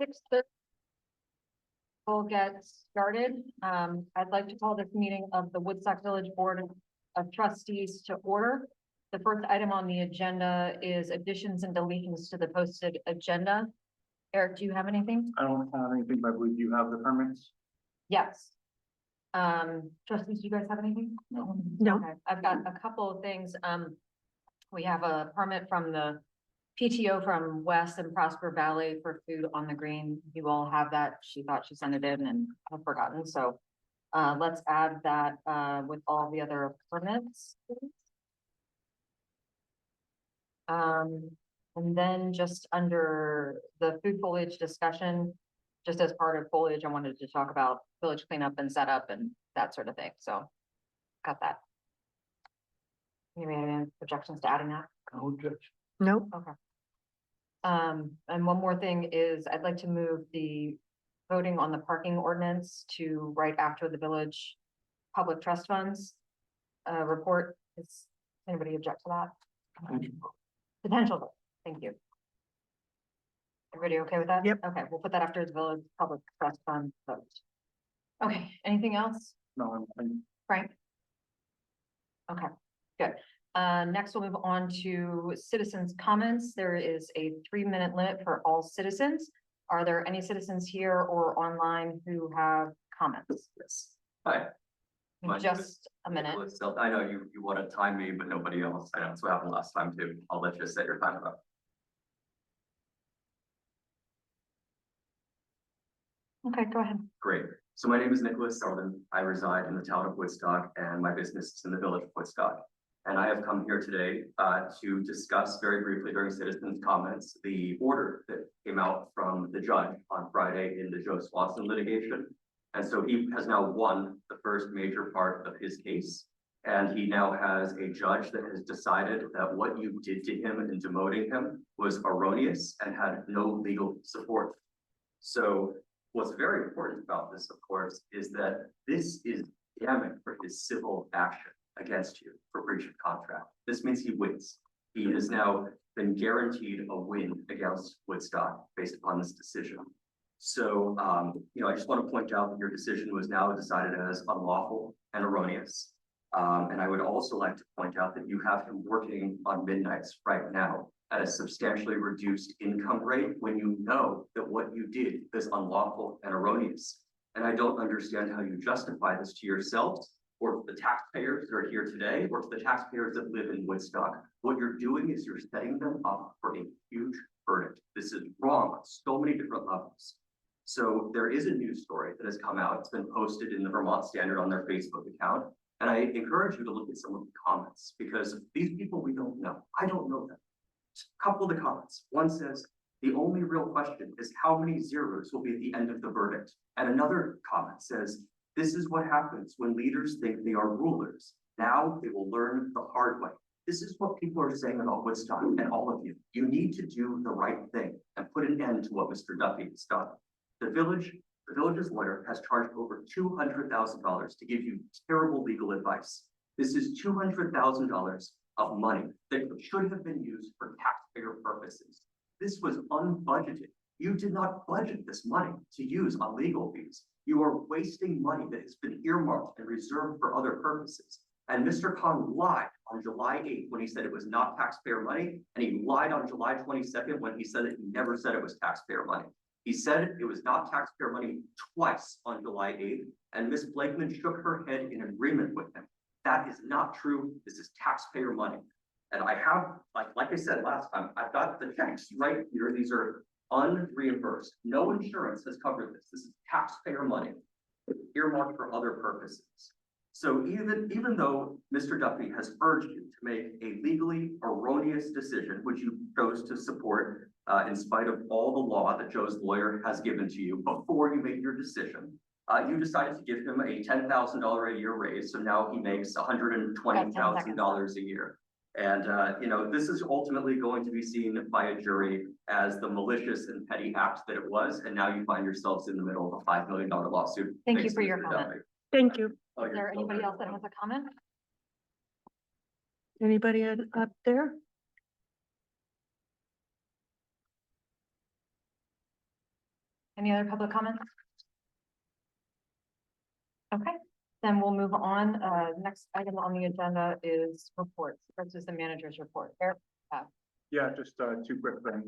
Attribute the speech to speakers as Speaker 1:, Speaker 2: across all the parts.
Speaker 1: 6:30. We'll get started. I'd like to call this meeting of the Woodstock Village Board of Trustees to order. The first item on the agenda is additions and deletions to the posted agenda. Eric, do you have anything?
Speaker 2: I don't have anything, but I believe you have the permits.
Speaker 1: Yes. Trustees, do you guys have anything?
Speaker 3: No.
Speaker 1: Okay, I've got a couple of things. We have a permit from the PTO from West and Prosper Valley for food on the green. You all have that. She thought she sent it in and I've forgotten. So let's add that with all the other permits. And then just under the food foliage discussion, just as part of foliage, I wanted to talk about village cleanup and setup and that sort of thing. So got that. Anybody have any objections to adding that?
Speaker 2: No objection.
Speaker 3: Nope.
Speaker 1: Okay. And one more thing is I'd like to move the voting on the parking ordinance to right after the village public trust funds report. Is anybody object to that? Potential vote. Thank you. Everybody okay with that?
Speaker 3: Yep.
Speaker 1: Okay, we'll put that after the village public trust fund vote. Okay, anything else,
Speaker 2: No, I'm
Speaker 1: Frank? Okay, good. Next we'll move on to citizens' comments. There is a 3-minute limit for all citizens. Are there any citizens here or online who have comments?
Speaker 4: Yes. Hi. My name
Speaker 1: Just a minute.
Speaker 4: Nicholas. I know you want to time me, but nobody else. I know that's what happened last time too. I'll let you set your time up.
Speaker 1: Okay, go ahead.
Speaker 4: Great. So my name is Nicholas Sullivan. I reside in the town of Woodstock and my business is in the village of Woodstock. And I have come here today to discuss very briefly during citizens' comments, the order that came out from the judge on Friday in the Joe Swanson litigation. And so he has now won the first major part of his case. And he now has a judge that has decided that what you did to him in demoting him was erroneous and had no legal support. So what's very important about this, of course, is that this is damning for his civil action against you for breach of contract. This means he wins. He has now been guaranteed a win against Woodstock based upon this decision. So, I just want to point out that your decision was now decided as unlawful and erroneous. And I would also like to point out that you have him working on midnights right now at a substantially reduced income rate when you know that what you did is unlawful and erroneous. And I don't understand how you justify this to yourselves or to the taxpayers that are here today or to the taxpayers that live in Woodstock. What you're doing is you're setting them up for a huge verdict. This is wrong on so many different levels. So there is a news story that has come out. It's been posted in the Vermont Standard on their Facebook account. And I encourage you to look at some of the comments because these people we don't know. I don't know them. A couple of the comments. One says, the only real question is how many zeros will be at the end of the verdict. And another comment says, this is what happens when leaders think they are rulers. Now they will learn the hard way. This is what people are saying about Woodstock and all of you. You need to do the right thing and put an end to what Mr. Duffy has done. The village's lawyer has charged over $200,000 to give you terrible legal advice. This is $200,000 of money that should have been used for taxpayer purposes. This was unbudgeted. You did not budget this money to use on legal fees. You are wasting money that has been earmarked and reserved for other purposes. And Mr. Khan lied on July 8th when he said it was not taxpayer money, and he lied on July 22nd when he said that he never said it was taxpayer money. He said it was not taxpayer money twice on July 8th, and Ms. Blakeman shook her head in agreement with him. That is not true. This is taxpayer money. And I have, like I said last time, I've got the checks right here. These are unreimbursed. No insurance has covered this. This is taxpayer money earmarked for other purposes. So even though Mr. Duffy has urged you to make a legally erroneous decision, which you chose to support in spite of all the law that Joe's lawyer has given to you before you made your decision, you decided to give him a $10,000 a year raise. So now he makes $120,000 a year. And, this is ultimately going to be seen by a jury as the malicious and petty act that it was. And now you find yourselves in the middle of a $5 million lawsuit.
Speaker 1: Thank you
Speaker 4: Thanks,
Speaker 1: for your
Speaker 4: Mr.
Speaker 1: comment.
Speaker 4: Duffy.
Speaker 3: Thank you.
Speaker 4: Oh,
Speaker 1: Is there
Speaker 4: you're so
Speaker 1: anybody else that
Speaker 4: welcome.
Speaker 1: has a comment?
Speaker 3: Anybody up there?
Speaker 1: Any other public comments? Okay, then we'll move on. Next item on the agenda is reports. First is the manager's report. Eric?
Speaker 2: Yeah, just two quick things.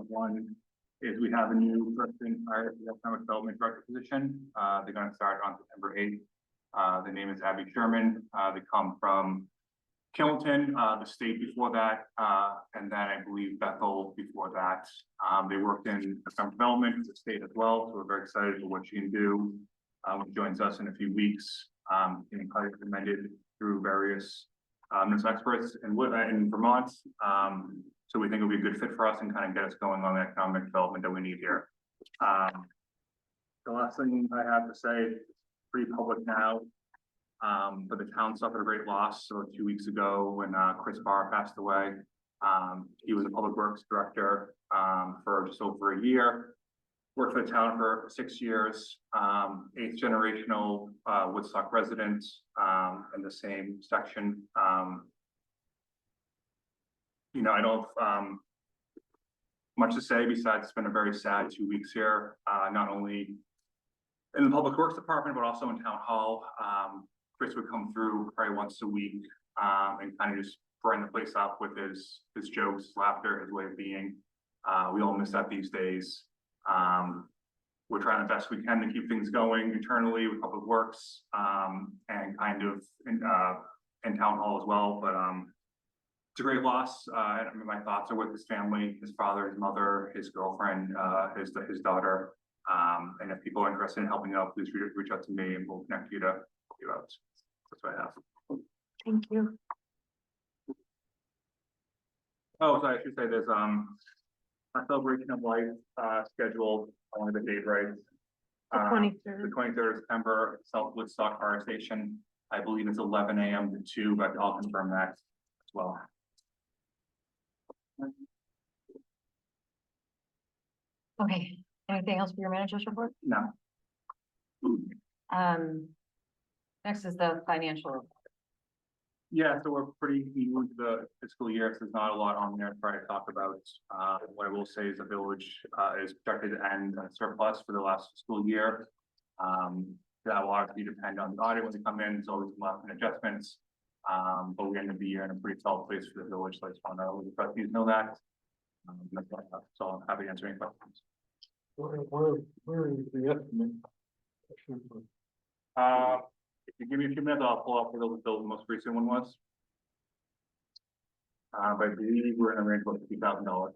Speaker 2: One is we have a new person hired for the economic development director position. They're gonna start on September 8th. The name is Abby Sherman. They come from Kilton, the state before that, and then I believe Bethel before that. They worked in economic development for the state as well, so we're very excited for what she can do. She joins us in a few weeks, getting highly recommended through various municipal experts in Vermont. So we think it'll be a good fit for us and kind of get us going on the economic development that we need here. The last thing I have to say, it's pretty public now. But the town suffered a great loss. So 2 weeks ago when Chris Barr passed away, he was a public works director for just over a year. Worked for the town for 6 years, 8th generational Woodstock resident in the same section. I don't much to say besides it's been a very sad 2 weeks here, not only in the public works department, but also in town hall. Chris would come through probably once a week and kind of just brighten the place up with his jokes, his laughter, his way of being. We all miss that these days. We're trying the best we can to keep things going internally with public works and kind of in town hall as well. But it's a great loss. I mean, my thoughts are with his family, his father, his mother, his girlfriend, his daughter. And if people are interested in helping out, please reach out to me and we'll connect you to help you out. That's what I have.
Speaker 3: Thank you.
Speaker 2: Oh, so I should say there's a celebration of life scheduled. I wanted the date right.
Speaker 3: The
Speaker 2: The
Speaker 3: 23rd.
Speaker 2: 23rd of September, South Woodstock Fire Station. I believe it's 11 a.m. to 2, but I'll confirm that as well.
Speaker 1: Okay, anything else for your manager's report?
Speaker 2: No.
Speaker 1: Next is the financial report.
Speaker 2: Yeah, so we're pretty new into the fiscal year, so there's not a lot on there to try to talk about. What I will say is the village is projected to end surplus for the last fiscal year. That will obviously depend on the audit when they come in, there's always some last minute adjustments. But we're gonna be here in a pretty solid place for the village, so I just want to let the trustees know that. That's what I have. So I'm happy to answer any questions.
Speaker 5: Where is the estimate?
Speaker 2: If you give me a few minutes, I'll pull up where the most recent one was. But I believe we're in a range of $50,000.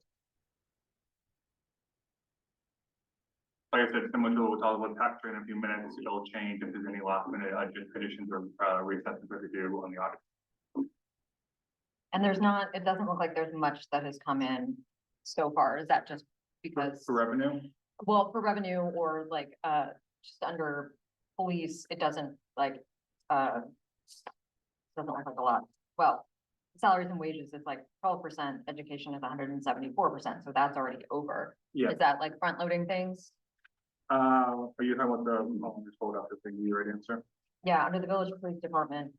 Speaker 2: Like I said, similar to what we'll talk about tax rate in a few minutes, it'll change if there's any last minute additions or reassessments that we do on the audit.
Speaker 1: And there's not, it doesn't look like there's much that has come in so far. Is that just because?
Speaker 2: For revenue?
Speaker 1: Well, for revenue or like, just under police, it doesn't like, doesn't look like a lot. Well, salaries and wages is like 12%, education is 174%, so that's already over.
Speaker 2: Yeah.
Speaker 1: Is that like front loading things?
Speaker 2: Are you talking about I'll just hold up the thing, you right answer?
Speaker 1: Yeah, under the village police department.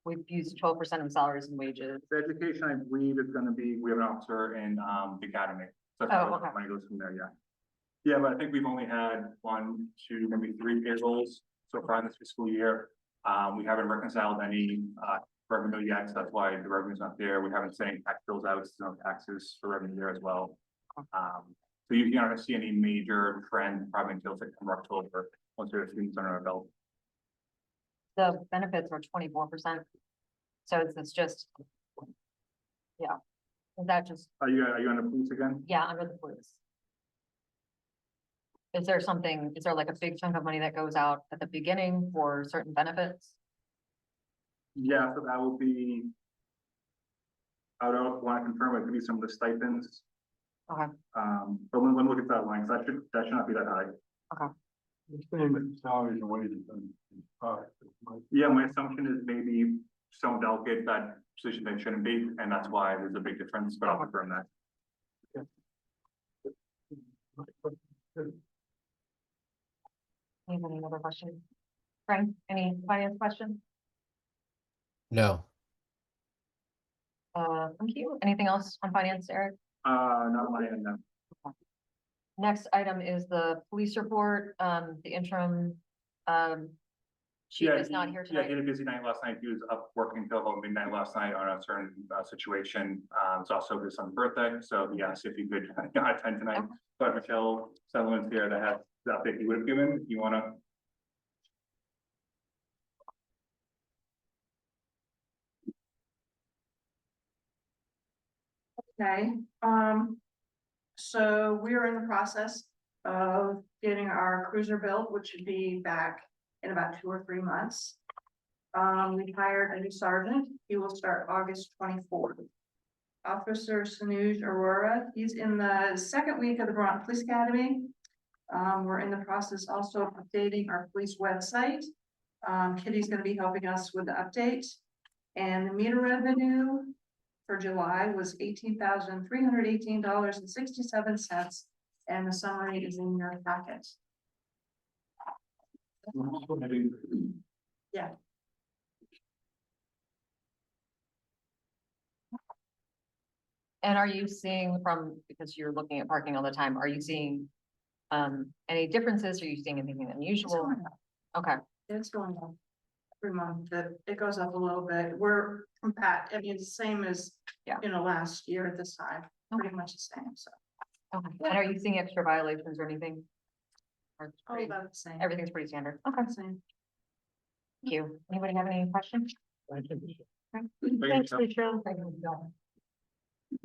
Speaker 1: We've used 12% of salaries and wages.
Speaker 2: The education, I believe, is gonna be, we have an officer in the academy. So that's
Speaker 1: Oh,
Speaker 2: where
Speaker 1: okay.
Speaker 2: the money goes from there, yeah. Yeah, but I think we've only had 1, 2, maybe 3 payrolls so far in this fiscal year. We haven't reconciled any revenue yet, so that's why the revenue's not there. We haven't sent any tax bills out, so no taxes for revenue there as well. So you're not gonna see any major trend probably until September, October, once there are students under our belt.
Speaker 1: The benefits are 24%. So it's just. Yeah. Is that just,
Speaker 2: Are you on the police again?
Speaker 1: yeah, under the police? Is there something, is there like a big chunk of money that goes out at the beginning for certain benefits?
Speaker 2: Yeah, so that will be. I don't want to confirm, it could be some of the stipends.
Speaker 1: Okay.
Speaker 2: But when we look at that line, 'cause that should not be that high.
Speaker 5: The same with salaries and wages and.
Speaker 2: Yeah, my assumption is maybe some delegate that position they shouldn't be, and that's why there's a big difference, but I'll confirm that.
Speaker 1: Any other questions? Frank, any finance questions?
Speaker 6: No.
Speaker 1: Thank you. Anything else on finance, Eric?
Speaker 2: Not my end, no.
Speaker 1: next item is the police report, the interim, chief is not here
Speaker 2: Yeah, he
Speaker 1: tonight.
Speaker 2: had a busy night last night. He was up working till about midnight last night on a certain situation. It's also his son's birthday, so he asked if he could not attend tonight.
Speaker 1: Okay.
Speaker 2: But Michelle Sutherland's here that has the update he would have given. You wanna?
Speaker 3: Okay, so we are in the process of getting our cruiser built, which should be back in about 2 or 3 months. We hired a new sergeant. He will start August 24th. Officer Sanuj Aurora, he's in the second week of the Vermont Police Academy. We're in the process also of updating our police website. Kitty's gonna be helping us with the update. And the meter revenue for July was $18,318.67, and the summary is in your packet. Yeah.
Speaker 1: And are you seeing because you're looking at parking all the time, are you seeing any differences? Are you seeing anything
Speaker 3: It's
Speaker 1: unusual?
Speaker 3: going up.
Speaker 1: Okay,
Speaker 3: It's going up every month. It goes up a little bit. We're compact. I mean, it's the same as,
Speaker 1: Yeah.
Speaker 3: last year at this time, pretty much the same, so.
Speaker 1: okay. And are you seeing extra violations or anything? Or it's
Speaker 3: All
Speaker 1: pretty-
Speaker 3: about the same.
Speaker 1: everything's pretty standard. Okay,
Speaker 3: Same.
Speaker 1: thank you. Anybody have any questions?
Speaker 5: Thank you.
Speaker 3: Thanks, Michelle.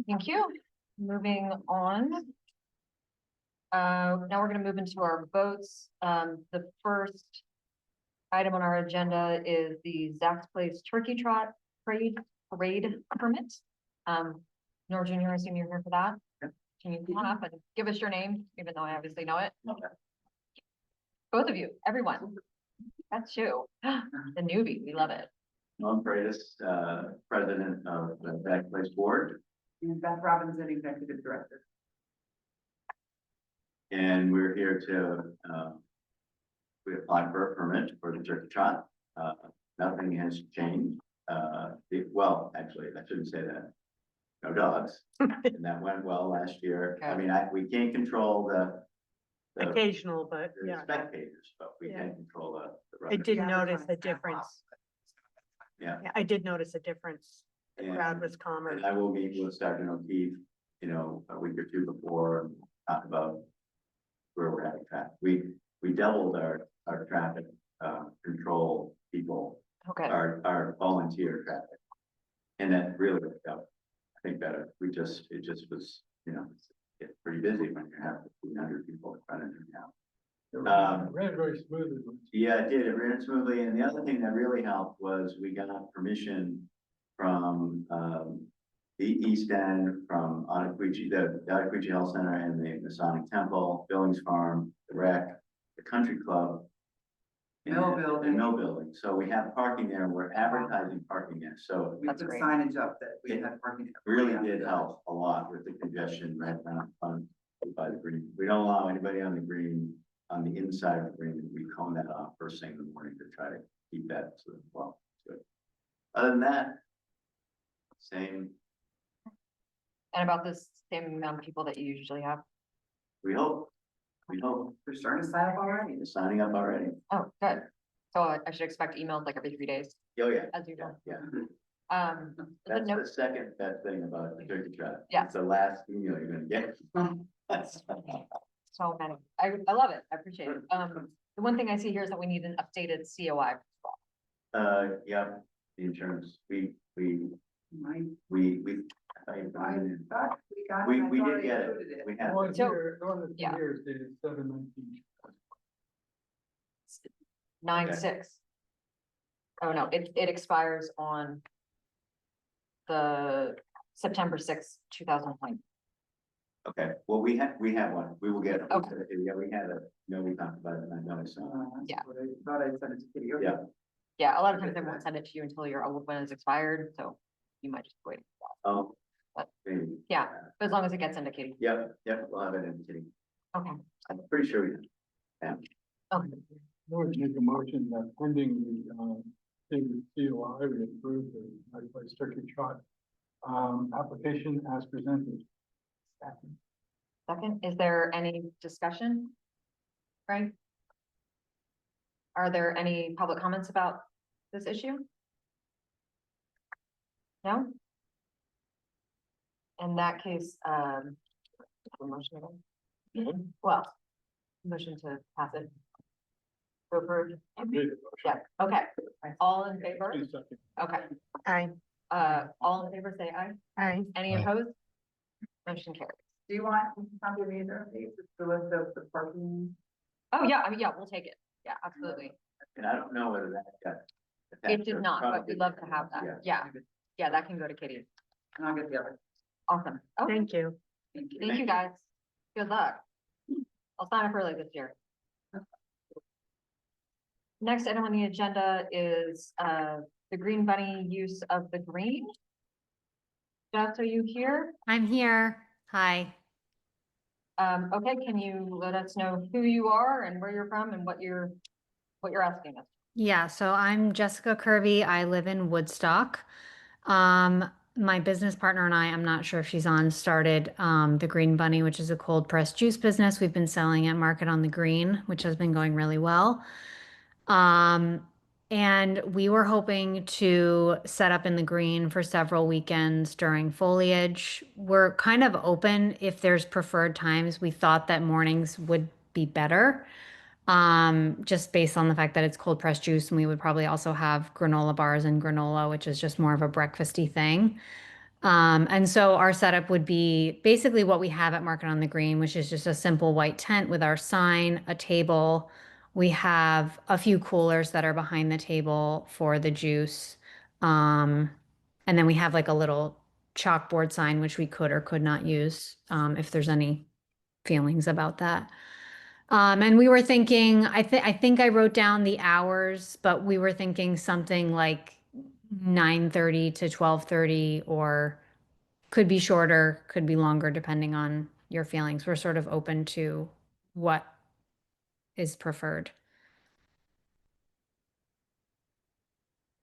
Speaker 1: Thank you. Moving on. Now we're gonna move into our votes. The first item on our agenda is the Zach's Place Turkey Trot Parade permit. Nor Junior, I assume you're here for that. Can you come on up and give us your name, even though I obviously know it? Both of you, everyone. That's you. The newbie, we love it.
Speaker 7: Norm Freitas, president of the Back Place Board,
Speaker 8: And Beth Robinson, Executive Director.
Speaker 7: and we're here to, we applied for a permit for the turkey trot. Nothing has changed. Well, actually, I shouldn't say that. No dogs, and that went well last year. I mean, we can't control the
Speaker 3: Occasional, but
Speaker 7: the
Speaker 3: yeah,
Speaker 7: spectators, but we can control the.
Speaker 3: I did
Speaker 8: Yeah,
Speaker 3: notice
Speaker 8: that's
Speaker 3: a difference.
Speaker 7: Yeah.
Speaker 3: Yeah, I did notice a difference. The
Speaker 7: And-
Speaker 3: crowd was calmer.
Speaker 7: And I will meet with Sergeant O'Keefe, a week or two before, and talk about where we're having traffic. We doubled our traffic, control people,
Speaker 1: Okay,
Speaker 7: our volunteer traffic. And that really worked out, I think better. It just was, it's pretty busy when you have 1,500 people running around.
Speaker 5: Ran very smoothly.
Speaker 7: Yeah, it did. It ran smoothly. And the other thing that really helped was we got permission from, the East End, from Ottaquichi, the Ottaquichi Health Center and the Masonic Temple, Billings Farm, the Rec, the Country Club.
Speaker 8: Mill
Speaker 7: and-
Speaker 8: Building.
Speaker 7: And Mill Building. So we have parking there and we're advertising parking there. So
Speaker 8: We
Speaker 1: That's
Speaker 8: put
Speaker 1: great.
Speaker 8: signage up that we had parking.
Speaker 7: it really did help a lot with the congestion right around by the green. We don't allow anybody on the green, on the inside of the green. We cone that off first thing in the morning to try to keep that to the well. Good. Other than that, same,
Speaker 1: and about this same amount of people that you usually have?
Speaker 7: we hope,
Speaker 8: They're starting to sign up already.
Speaker 7: they're signing up already.
Speaker 1: Oh, good. So I should expect emails like every 3 days,
Speaker 7: Oh, yeah,
Speaker 1: as usual.
Speaker 7: yeah.
Speaker 1: The
Speaker 7: That's
Speaker 1: note,
Speaker 7: the second best thing about the turkey trot.
Speaker 1: Yeah.
Speaker 7: It's the last email you're gonna get.
Speaker 1: so many. I love it. I appreciate it. The one thing I see here is that we need an updated COI.
Speaker 7: Yeah, the insurance, we,
Speaker 8: Might,
Speaker 7: I thought you
Speaker 8: I
Speaker 7: found it.
Speaker 8: thought we got.
Speaker 7: We
Speaker 8: I
Speaker 7: did
Speaker 8: thought I
Speaker 7: get it.
Speaker 8: included
Speaker 7: We have,
Speaker 5: One
Speaker 1: So-
Speaker 5: year, one of the
Speaker 1: yeah.
Speaker 5: years dated 7/19.
Speaker 1: 9/6. Oh, no, it expires on the September 6th, 2020.
Speaker 7: okay, well, we have one, we will get it.
Speaker 1: Okay.
Speaker 7: Yeah, we had we talked about it, and I know it's,
Speaker 8: That's
Speaker 1: Yeah.
Speaker 8: what I thought I sent it to Kitty. Okay.
Speaker 7: Yeah.
Speaker 1: Yeah, a lot of times they won't send it to you until your old one is expired, so you might just wait.
Speaker 7: oh.
Speaker 1: But-
Speaker 7: Maybe.
Speaker 1: Yeah, but as long as it gets indicated.
Speaker 7: Yep, we'll have it in kitty.
Speaker 1: Okay.
Speaker 7: I'm pretty sure we do.
Speaker 1: Okay.
Speaker 5: I would make a motion that pending the, stated COI, we approve the High Place Turkey Trot, application as presented.
Speaker 1: Second, is there any discussion? Frank? Are there any public comments about this issue? No? In that case, a motion again? Well, motion to pass it. Go for it.
Speaker 5: I made it.
Speaker 1: Yeah, okay. All in favor?
Speaker 5: Please second.
Speaker 1: Okay.
Speaker 9: Aye.
Speaker 1: All in favor, say aye.
Speaker 9: Aye.
Speaker 1: Any
Speaker 6: Aye.
Speaker 1: opposed? Motion carries.
Speaker 8: Do you want to copy of either of these, the list of the parking?
Speaker 1: Oh, yeah, I mean, yeah, we'll take it. Yeah, absolutely.
Speaker 7: And I don't know whether that got.
Speaker 1: It did not, but we'd love to have that. Yeah, yeah, that can go to Kitty.
Speaker 8: And I'll get the other.
Speaker 1: Awesome. Okay,
Speaker 9: Thank you.
Speaker 1: thank you, guys. Good luck. I'll sign up early this year. Next item on the agenda is the Green Bunny use of the green. Jess, are you here?
Speaker 10: I'm here. Hi.
Speaker 1: Okay, can you let us know who you are and where you're from and what you're asking us?
Speaker 10: Yeah, so I'm Jessica Kirby. I live in Woodstock. My business partner and I'm not sure if she's on, started the Green Bunny, which is a cold pressed juice business. We've been selling at Market on the Green, which has been going really well. And we were hoping to set up in the green for several weekends during foliage. We're kind of open if there's preferred times. We thought that mornings would be better, just based on the fact that it's cold pressed juice, and we would probably also have granola bars and granola, which is just more of a breakfasty thing. And so our setup would be basically what we have at Market on the Green, which is just a simple white tent with our sign, a table. We have a few coolers that are behind the table for the juice. And then we have like a little chalkboard sign, which we could or could not use, if there's any feelings about that. And we were thinking, I think I wrote down the hours, but we were thinking something like 9:30 to 12:30, or could be shorter, could be longer, depending on your feelings. We're sort of open to what is preferred.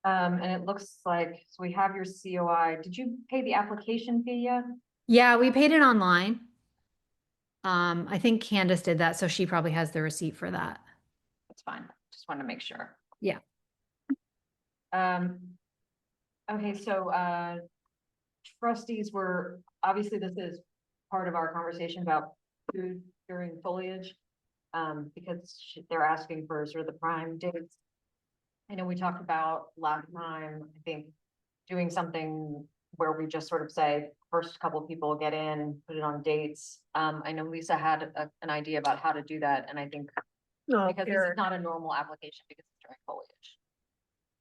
Speaker 1: And it looks like, so we have your COI. Did you pay the application fee yet?
Speaker 10: Yeah, we paid it online. I think Candace did that, so she probably has the receipt for that.
Speaker 1: That's fine. Just want to make sure.
Speaker 10: Yeah.
Speaker 1: Okay, so, trustees were, obviously this is part of our conversation about food during foliage. Because they're asking for sort of the prime dates. I know we talked about last time, I think, doing something where we just sort of say, first couple of people get in, put it on dates. I know Lisa had an idea about how to do that, and I think
Speaker 9: No,
Speaker 1: because this is
Speaker 9: Eric,
Speaker 1: not a normal application because it's during foliage.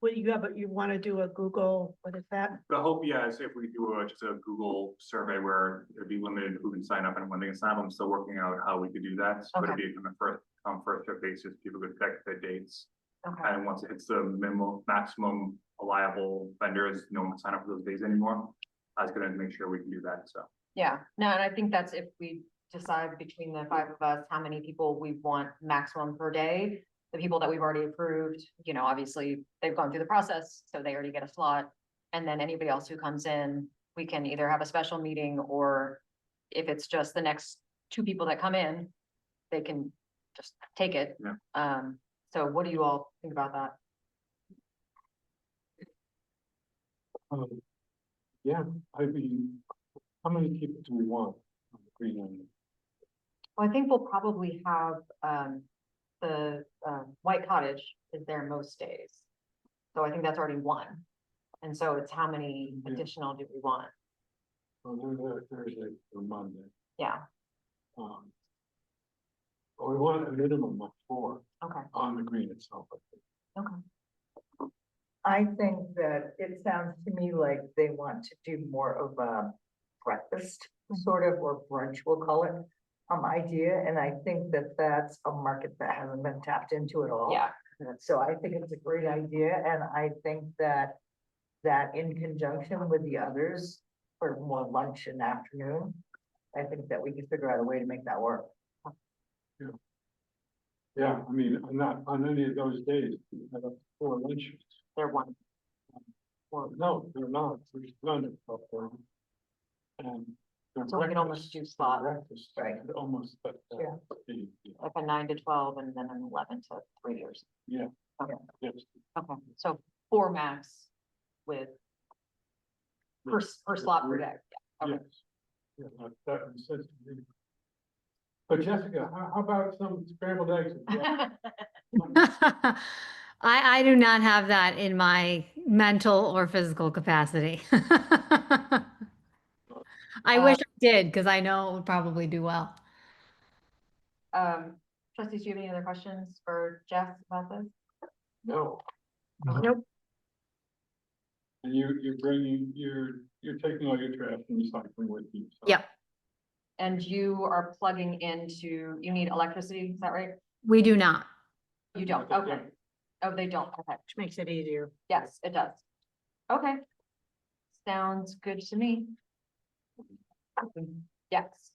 Speaker 9: what you have, you want to do a Google, what is that?
Speaker 2: The hope, yeah, is if we do just a Google survey where it'd be limited who can sign up and when they can sign up. I'm still working out how we could do that. So it'd be on a first come first served basis. People could pick their dates.
Speaker 1: Okay,
Speaker 2: And once it hits the maximum allowable vendors, no one can sign up for those days anymore. I was gonna make sure we can do that, so.
Speaker 1: yeah, no, and I think that's if we decide between the five of us, how many people we want maximum per day. The people that we've already approved, you know, obviously, they've gone through the process, so they already get a slot. And then anybody else who comes in, we can either have a special meeting, or if it's just the next two people that come in, they can just take it.
Speaker 2: Yeah.
Speaker 1: So what do you all think about that?
Speaker 5: Yeah, I mean, how many people do we want on the Green Onion?
Speaker 1: Well, I think we'll probably have, the, White Cottage is there most days. So I think that's already one. And so it's how many
Speaker 5: Yeah.
Speaker 1: additional do we want?
Speaker 5: Well, they're Thursday or Monday.
Speaker 1: Yeah,
Speaker 5: Well, we want a minimum of 4
Speaker 1: okay,
Speaker 5: on the green itself, I think.
Speaker 1: okay.
Speaker 11: I think that it sounds to me like they want to do more of a breakfast sort of, or brunch, we'll call it, idea. And I think that that's a market that hasn't been tapped into at all.
Speaker 1: Yeah,
Speaker 11: So I think it's a great idea, and I think that in conjunction with the others for more lunch and afternoon, I think that we can figure out a way to make that work.
Speaker 5: Yeah, I mean, I'm not on any of those days, we have up to 4 lunches.
Speaker 1: they're one.
Speaker 5: Well, no, they're not, there's none up there. And
Speaker 1: So we can almost do slot.
Speaker 5: Breakfast,
Speaker 11: Right.
Speaker 5: almost, but.
Speaker 11: Yeah.
Speaker 1: like a 9 to 12 and then an 11 to 3 years.
Speaker 5: Yeah.
Speaker 1: Okay,
Speaker 5: Yes.
Speaker 1: okay, so 4 max with per slot per day. Yeah,
Speaker 5: Yes. Yeah, that makes sense to me. But Jessica, how about some scrambled eggs?
Speaker 1: okay.
Speaker 10: I do not have that in my mental or physical capacity. I wish I did, because I know it would probably do well.
Speaker 1: Trustees, do you have any other questions for Jeff about this?
Speaker 5: No.
Speaker 9: Nope.
Speaker 5: And you're bringing, you're taking all your trash and recycling with you. So.
Speaker 10: Yep,
Speaker 1: And you are plugging into, you need electricity, is that right?
Speaker 10: we do not.
Speaker 1: You don't,
Speaker 5: They
Speaker 1: okay.
Speaker 5: don't.
Speaker 1: Oh, they don't, okay.
Speaker 9: Which makes it easier.
Speaker 1: Yes, it does. Okay. Sounds good to me. Yes,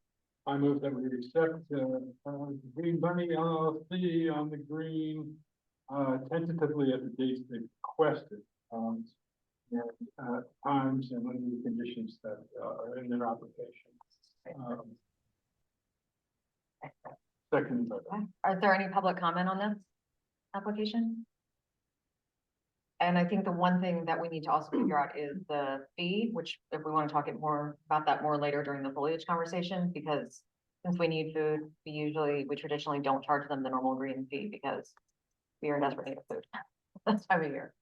Speaker 5: I move that we accept, Green Bunny LLC on the green, tentatively at the dates they requested. And, times and under the conditions that are in their application. Second.
Speaker 1: okay. Are there any public comment on this application? And I think the one thing that we need to also figure out is the fee, which if we want to talk about that more later during the foliage conversation, because since we need food, we traditionally don't charge them the normal green fee because we are in desperate need of food this time of year.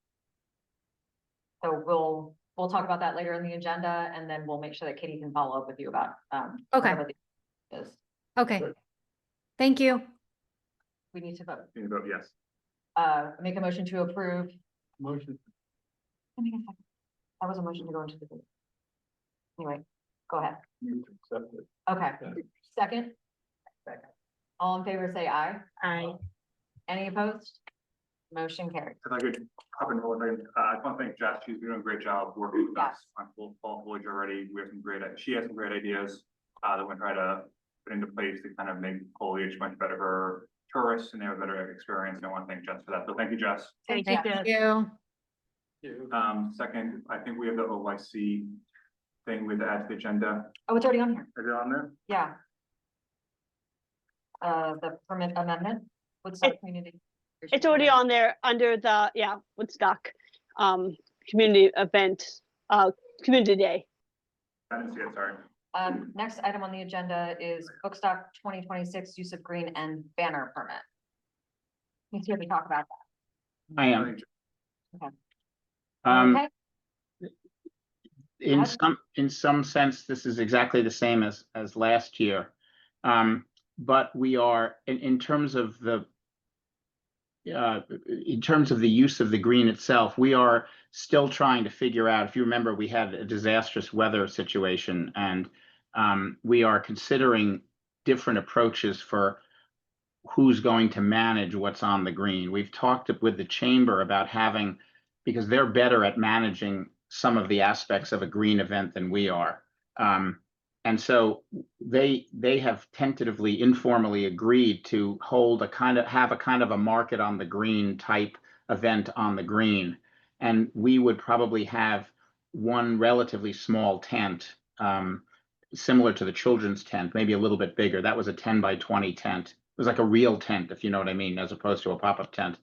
Speaker 1: So we'll talk about that later in the agenda, and then we'll make sure that Katie can follow up with you about,
Speaker 10: Okay.
Speaker 1: whatever the is.
Speaker 10: Okay. Thank you.
Speaker 1: We need to vote.
Speaker 2: You can vote yes.
Speaker 1: Make a motion to approve.
Speaker 5: Motion.
Speaker 1: Let me get a second. That was a motion to go into the vote. Anyway, go ahead.
Speaker 5: You to accept it.
Speaker 1: Okay,
Speaker 5: Yeah.
Speaker 1: second,
Speaker 11: Second.
Speaker 1: all in favor, say aye.
Speaker 9: I,
Speaker 1: Any opposed? Motion carried.
Speaker 2: If I could hop in real quick, I just want to thank Jess. She's been doing a great job working with us
Speaker 1: Yes.
Speaker 2: on full foliage already. We have some she has some great ideas that we're trying to put into place to kind of make foliage much better for tourists and they have a better experience. And I want to thank Jess for that. So thank you, Jess.
Speaker 9: thank
Speaker 1: Thank
Speaker 9: you.
Speaker 10: You.
Speaker 2: Second, I think we have the OYC thing with the add to the agenda.
Speaker 1: Oh, it's already on here.
Speaker 2: Is it on there?
Speaker 1: Yeah. The permit amendment, Woodstock Community.
Speaker 12: It's already on there under the, Woodstock, community event, community day.
Speaker 2: I didn't see it, sorry.
Speaker 1: Next item on the agenda is Bookstock 2026 use of green and banner permit. Let's hear me talk about
Speaker 13: I am.
Speaker 1: that.
Speaker 13: Um,
Speaker 1: Okay,
Speaker 13: in some sense, this is exactly the same as last year. But we are, in terms of the use of the green itself, we are still trying to figure out, if you remember, we had a disastrous weather situation and we are considering different approaches for who's going to manage what's on the green. We've talked with the chamber about having, because they're better at managing some of the aspects of a green event than we are. And so they have tentatively, informally agreed to have a kind of a market on the green type event on the green. And we would probably have one relatively small tent, similar to the children's tent, maybe a little bit bigger. That was a 10 by 20 tent. It was like a real tent, if you know what I mean, as opposed to a pop-up tent.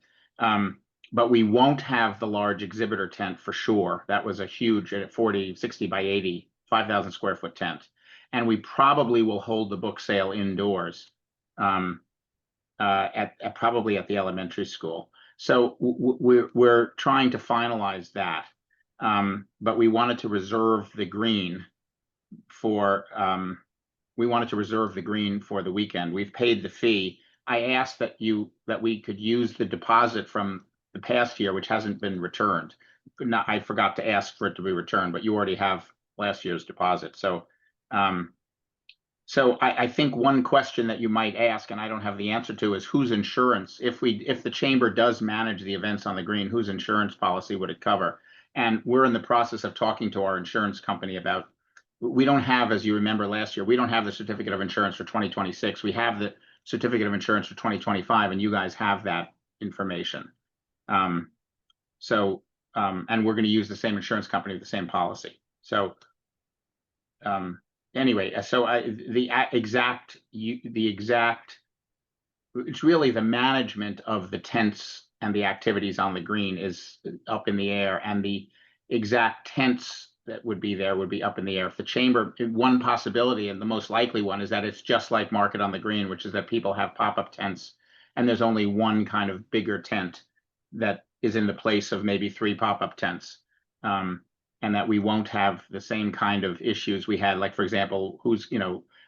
Speaker 13: But we won't have the large exhibitor tent for sure. That was a huge 40, 60 by 80, 5,000 square foot tent. And we probably will hold the book sale indoors probably at the elementary school. So we're trying to finalize that. But we wanted to reserve the green for the weekend. We've paid the fee. I asked that we could use the deposit from the past year, which hasn't been returned. I forgot to ask for it to be returned, but you already have last year's deposit. So I think one question that you might ask, and I don't have the answer to, is whose insurance, if the chamber does manage the events on the green, whose insurance policy would it cover? And we're in the process of talking to our insurance company about, we don't have, as you remember last year, we don't have the certificate of insurance for 2026. We have the certificate of insurance for 2025, and you guys have that information. And we're going to use the same insurance company with the same policy. So anyway, so it's really the management of the tents and the activities on the green is up in the air, and the exact tents that would be there would be up in the air. If the chamber, one possibility and the most likely one is that it's just like Market on the Green, which is that people have pop-up tents and there's only one kind of bigger tent that is in the place of maybe 3 pop-up tents. And that we won't have the same kind of issues we had, like, for example,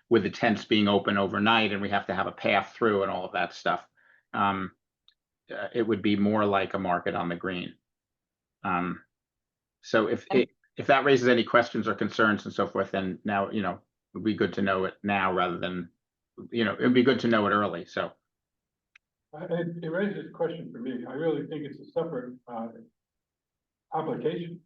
Speaker 13: with the tents being open overnight and we have to have a path through and all of that stuff. It would be more like a Market on the Green. So if that raises any questions or concerns and so forth, then now, it'd be good to know it now rather than, it'd be good to know it early, so.
Speaker 5: It raises a question for me. I really think it's a separate, application.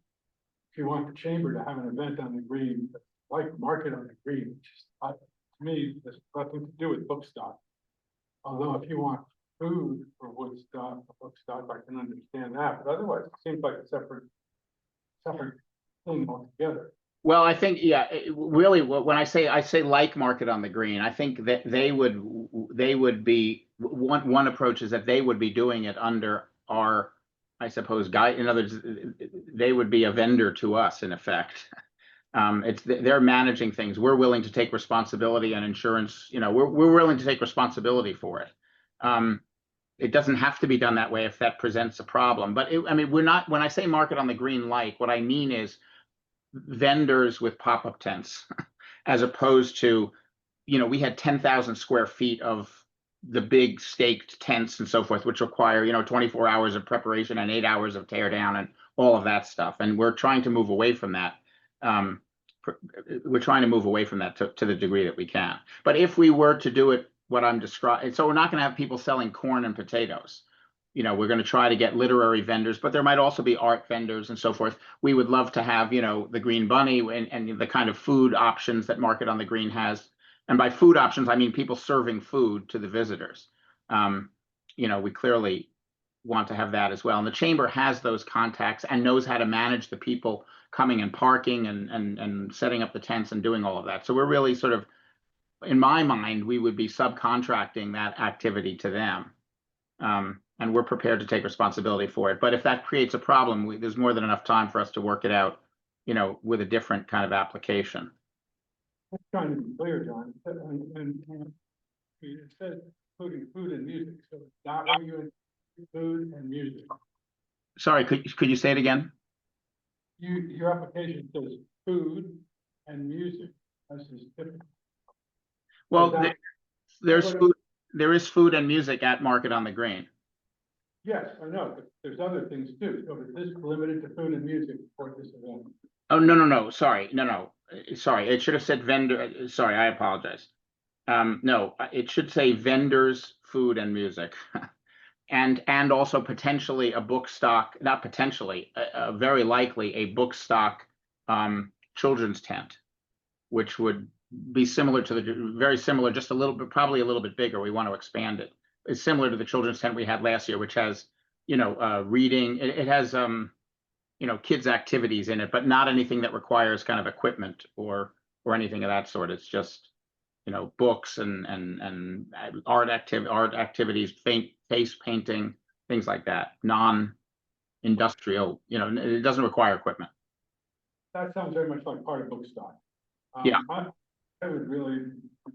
Speaker 5: If you want the chamber to have an event on the green, like Market on the Green, which is, to me, there's nothing to do with Bookstock. Although if you want food for Woodstock, or Bookstock, I can understand that, but otherwise it seems like a separate thing altogether.
Speaker 13: Well, I think, yeah, really, when I say like Market on the Green, I think that they would be, one approach is that they would be doing it under our, I suppose, guide. In other words, they would be a vendor to us, in effect. They're managing things. We're willing to take responsibility and insurance. We're willing to take responsibility for it. It doesn't have to be done that way if that presents a problem. But we're not. When I say Market on the Green, like, what I mean is vendors with pop-up tents, as opposed to, we had 10,000 square feet of the big staked tents and so forth, which require, 24 hours of preparation and 8 hours of tear down and all of that stuff. And we're trying to move away from that. We're trying to move away from that to the degree that we can. But if we were to do it, what I'm describing, so we're not going to have people selling corn and potatoes. We're going to try to get literary vendors, but there might also be art vendors and so forth. We would love to have, the Green Bunny and the kind of food options that Market on the Green has. And by food options, I mean people serving food to the visitors. We clearly want to have that as well. And the chamber has those contacts and knows how to manage the people coming and parking and setting up the tents and doing all of that. So we're really sort of, in my mind, we would be subcontracting that activity to them. And we're prepared to take responsibility for it. But if that creates a problem, there's more than enough time for us to work it out, with a different kind of application.
Speaker 5: I'm trying to be clear, John, and it says including food and music, so it's not arguing food and music.
Speaker 13: Sorry, could you say it again?
Speaker 5: Your application says food and music. That's just typical.
Speaker 13: Well, there is food and music at Market on the Green.
Speaker 5: Yes, I know, but there's other things too. So is this limited to food and music for this event?
Speaker 13: Oh, no, sorry, no. Sorry, it should have said vendor. Sorry, I apologize. No, it should say vendors, food and music. And also potentially a book stock, not potentially, very likely a book stock children's tent, which would be similar to very similar, just a little bit, probably a little bit bigger. We want to expand it. It's similar to the children's tent we had last year, which has, reading. It has, kids' activities in it, but not anything that requires kind of equipment or anything of that sort. It's just, books and art activities, face painting, things like that. Non-industrial, it doesn't require equipment.
Speaker 5: That sounds very much like part of Bookstock.
Speaker 13: Yeah.
Speaker 5: I would really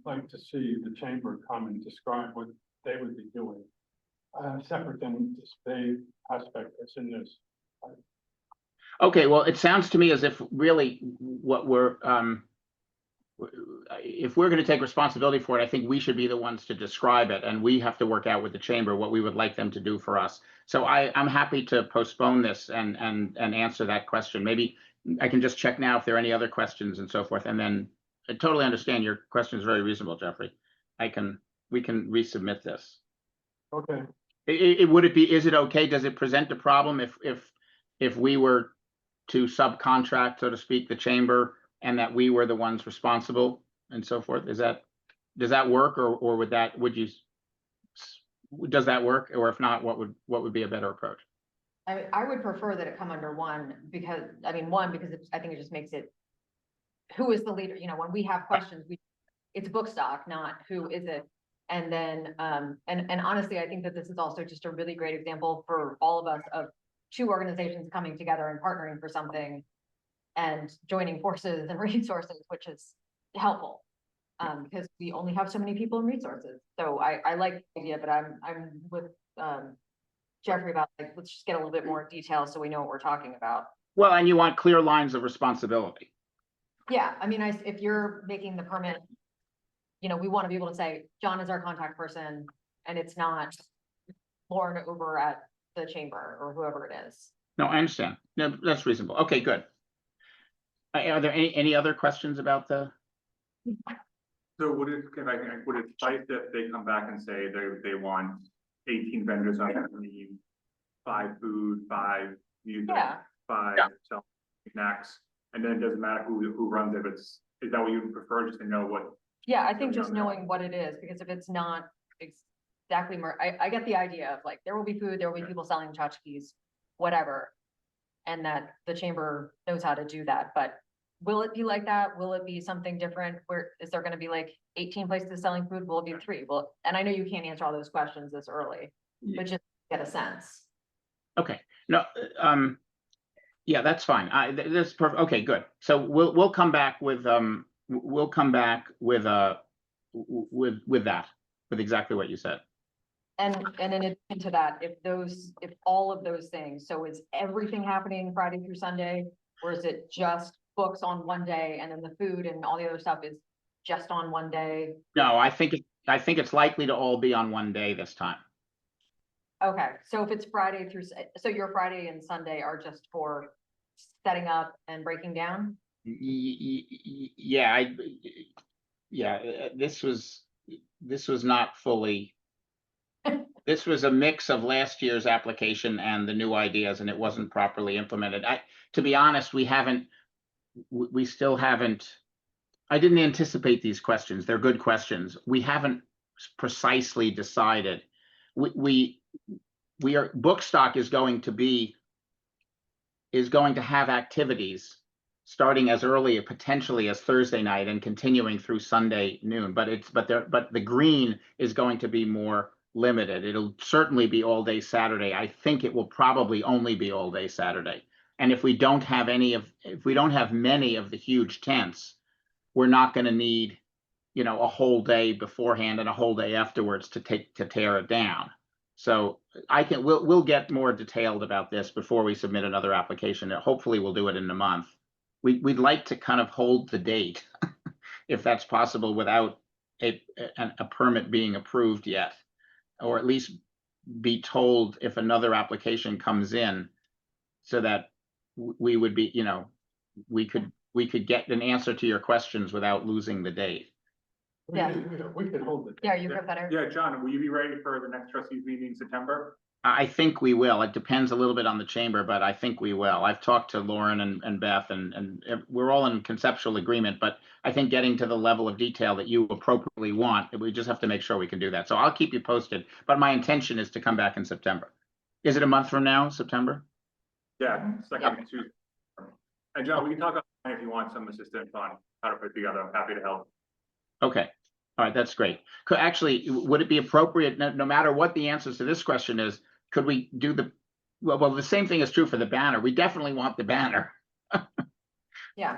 Speaker 5: like to see the chamber come and describe what they would be doing, separate than this vague aspect that's in this.
Speaker 13: Okay, well, it sounds to me as if really what we're, if we're going to take responsibility for it, I think we should be the ones to describe it, and we have to work out with the chamber what we would like them to do for us. So I'm happy to postpone this and answer that question. Maybe I can just check now if there are any other questions and so forth, and then I totally understand your question is very reasonable, Jeffrey. We can resubmit this.
Speaker 5: Okay.
Speaker 13: Is it okay? Does it present a problem if we were to subcontract, so to speak, the chamber, and that we were the ones responsible and so forth? Does that work, or does that work? Or if not, what would be a better approach?
Speaker 1: I would prefer that it come under one because, because I think it just makes it who is the leader, you know, when we have questions, it's book stock, not who is it. And then, and honestly, I think that this is also just a really great example for all of us of two organizations coming together and partnering for something and joining forces and resources, which is helpful. Because we only have so many people and resources. So I like the idea, but I'm with, Jeffrey about like, let's just get a little bit more detail so we know what we're talking about.
Speaker 13: Well, and you want clear lines of responsibility.
Speaker 1: Yeah, I mean, if you're making the permit, you know, we want to be able to say, John is our contact person, and it's not Lauren over at the chamber or whoever it is.
Speaker 13: No, I understand. No, that's reasonable. Okay, good. Are there any other questions about the?
Speaker 2: So would it, would it suffice if they come back and say they want 18 vendors on the 5 food, 5 music,
Speaker 1: Yeah.
Speaker 2: 5 self snacks, and then it doesn't matter who runs it, is that what you would prefer, just to know what?
Speaker 1: Yeah, I think just knowing what it is, because if it's not exactly I get the idea of like, there will be food, there will be people selling tchotchkes, whatever. And that the chamber knows how to do that, but will it be like that? Will it be something different? Where is there gonna be like 18 places selling food? Will it be 3? Well, and I know you can't answer all those questions this early, but just get a sense.
Speaker 13: Okay, no, yeah, that's fine. That's perfect. Okay, good. So we'll come back with with that, with exactly what you said.
Speaker 1: And in addition to that, if all of those things, so is everything happening Friday through Sunday? Or is it just books on one day and then the food and all the other stuff is just on one day?
Speaker 13: No, I think it's likely to all be on one day this time.
Speaker 1: Okay, so if it's Friday through, so your Friday and Sunday are just for setting up and breaking down?
Speaker 13: Yeah, this was not fully. This was a mix of last year's application and the new ideas, and it wasn't properly implemented. To be honest, we still haven't. I didn't anticipate these questions. They're good questions. We haven't precisely decided. Bookstock is going to have activities starting as early potentially as Thursday night and continuing through Sunday noon. But the green is going to be more limited. It'll certainly be all day Saturday. I think it will probably only be all day Saturday. And if we don't have many of the huge tents, we're not going to need, you know, a whole day beforehand and a whole day afterwards to tear it down. So we'll get more detailed about this before we submit another application. Hopefully we'll do it in a month. We'd like to kind of hold the date if that's possible without a permit being approved yet, or at least be told if another application comes in, so that we would be, you know, we could get an answer to your questions without losing the date.
Speaker 1: Yeah.
Speaker 5: We can hold it.
Speaker 1: Yeah, you feel better?
Speaker 2: Yeah, John, will you be ready for the next trustees meeting in September?
Speaker 13: I think we will. It depends a little bit on the chamber, but I think we will. I've talked to Lauren and Beth, and we're all in conceptual agreement, but I think getting to the level of detail that you appropriately want, we just have to make sure we can do that. So I'll keep you posted, but my intention is to come back in September. Is it a month from now, September?
Speaker 2: Yeah, second Tuesday. And John, we can talk about if you want some assistance on how to put it together. I'm happy to help.
Speaker 13: Okay. All right, that's great. Actually, would it be appropriate, no matter what the answers to this question is, could we do well, the same thing is true for the banner. We definitely want the banner.
Speaker 1: Yeah.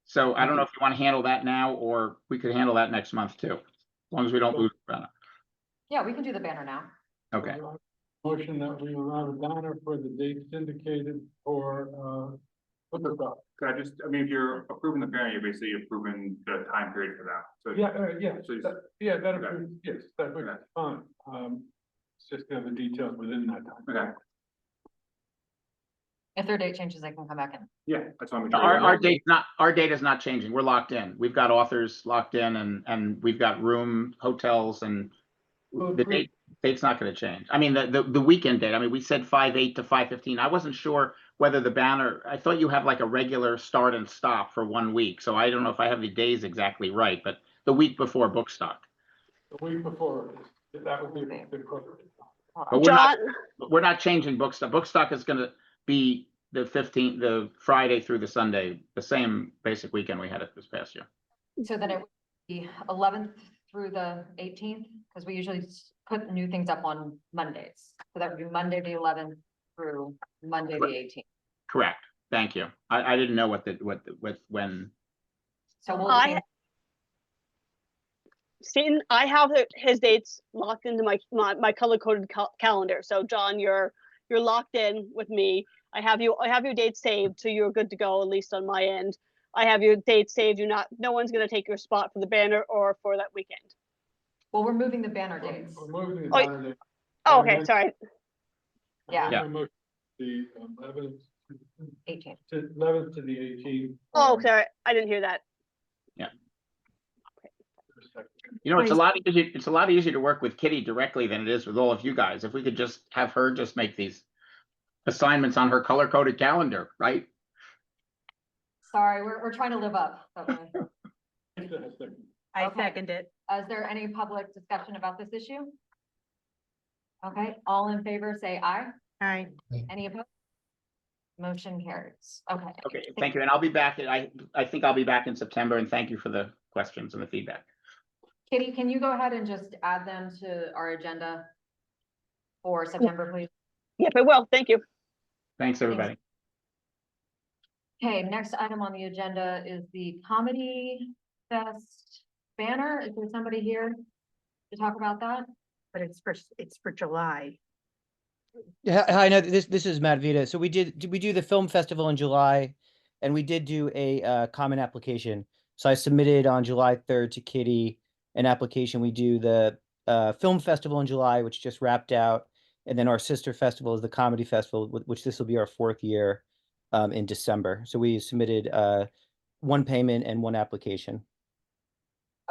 Speaker 13: So I don't know if you want to handle that now, or we could handle that next month too, as long as we don't lose the banner.
Speaker 1: Yeah, we can do the banner now.
Speaker 13: Okay.
Speaker 5: Motion that we allow the banner for the dates indicated for,
Speaker 2: Could I just, I mean, if you're approving the banner, you're basically approving the time period for that. So
Speaker 5: yeah,
Speaker 2: So you-
Speaker 5: that
Speaker 2: Okay.
Speaker 5: approves, yes, that would be
Speaker 2: Okay.
Speaker 5: fine. It's just the details within that time.
Speaker 2: Okay,
Speaker 1: If their date changes, they can come back in.
Speaker 2: yeah, that's what I'm.
Speaker 13: Our date is not changing. We're locked in. We've got authors locked in, and we've got hotels, and the date's not going to change. I mean, the weekend date. I mean, we said 5/8 to 5/15. I wasn't sure whether the banner. I thought you have like a regular start and stop for 1 week. So I don't know if I have the days exactly right, but the week before Bookstock.
Speaker 5: The week before, that would be the correct.
Speaker 13: But we're not changing Bookstock. Bookstock is going to be the 15th, the Friday through the Sunday, the same basic weekend we had it this past year.
Speaker 1: So then it would be 11th through the 18th, because we usually put new things up on Mondays. So that would be Monday, the 11th through Monday, the 18th.
Speaker 13: Correct. Thank you. I didn't know when.
Speaker 1: So we'll
Speaker 12: I
Speaker 1: change.
Speaker 12: Seton, I have his dates locked into my color coded calendar. So John, you're locked in with me. I have your dates saved, so you're good to go, at least on my end. I have your dates saved. No one's gonna take your spot for the banner or for that weekend.
Speaker 1: Well, we're moving the banner dates.
Speaker 5: We're moving the
Speaker 12: Oh,
Speaker 5: banner date.
Speaker 12: Oh, okay, sorry.
Speaker 1: Yeah.
Speaker 5: My motion, the 11th
Speaker 1: 18th.
Speaker 5: to 11th to the 18th.
Speaker 12: Oh, sorry, I didn't hear that.
Speaker 13: You know, it's a lot easier to work with Kitty directly than it is with all of you guys. If we could just have her just make these assignments on her color coded calendar, right?
Speaker 1: Sorry, we're trying to live up. But
Speaker 9: I
Speaker 1: Okay.
Speaker 9: second it.
Speaker 1: is there any public discussion about this issue? Okay, all in favor, say aye.
Speaker 9: Aye.
Speaker 1: Any opposed? Motion carries. Okay.
Speaker 13: Okay, thank you. And I'll be back. I think I'll be back in September, and thank you for the questions and the feedback.
Speaker 1: Kitty, can you go ahead and just add them to our agenda for September, please?
Speaker 12: Yep, I will. Thank you.
Speaker 13: Thanks, everybody.
Speaker 1: Okay, next item on the agenda is the Comedy Fest banner. Is there somebody here to talk about that?
Speaker 9: But it's for July.
Speaker 14: Yeah, hi, no, this is Matt Vita. So we do the film festival in July, and we did do a common application. So I submitted on July 3rd to Kitty an application. We do the film festival in July, which just wrapped out, and then our sister festival is the comedy festival, which this will be our 4th year in December. So we submitted one payment and one application.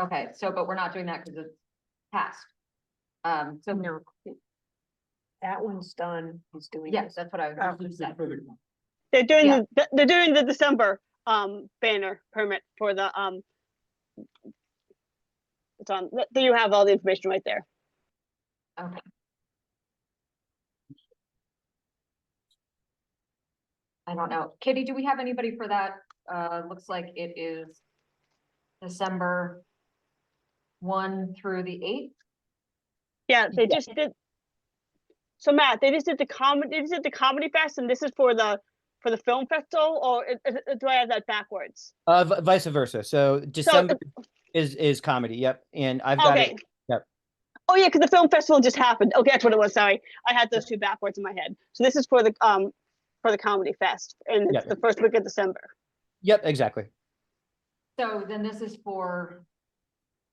Speaker 1: Okay, so, but we're not doing that because it's passed. So
Speaker 9: No. That one's done. He's doing.
Speaker 1: yes, that's what I was saying.
Speaker 12: They're doing
Speaker 1: Yeah.
Speaker 12: they're doing the December banner permit for the it's on. There you have all the information right there.
Speaker 1: Okay. I don't know. Kitty, do we have anybody for that? Looks like it is December 1 through the 8th.
Speaker 12: Yeah, they just did. So Matt, they just did the comedy fest, and this is for the film festival, or do I have that backwards?
Speaker 14: Vice versa. So December is comedy. Yep, and I've got it. Yep.
Speaker 12: Oh yeah, because the film festival just happened. Okay, that's what it was. Sorry, I had those two backwards in my head. So this is for the comedy fest, and it's the first week of December.
Speaker 14: Yep, exactly.
Speaker 1: So then this is for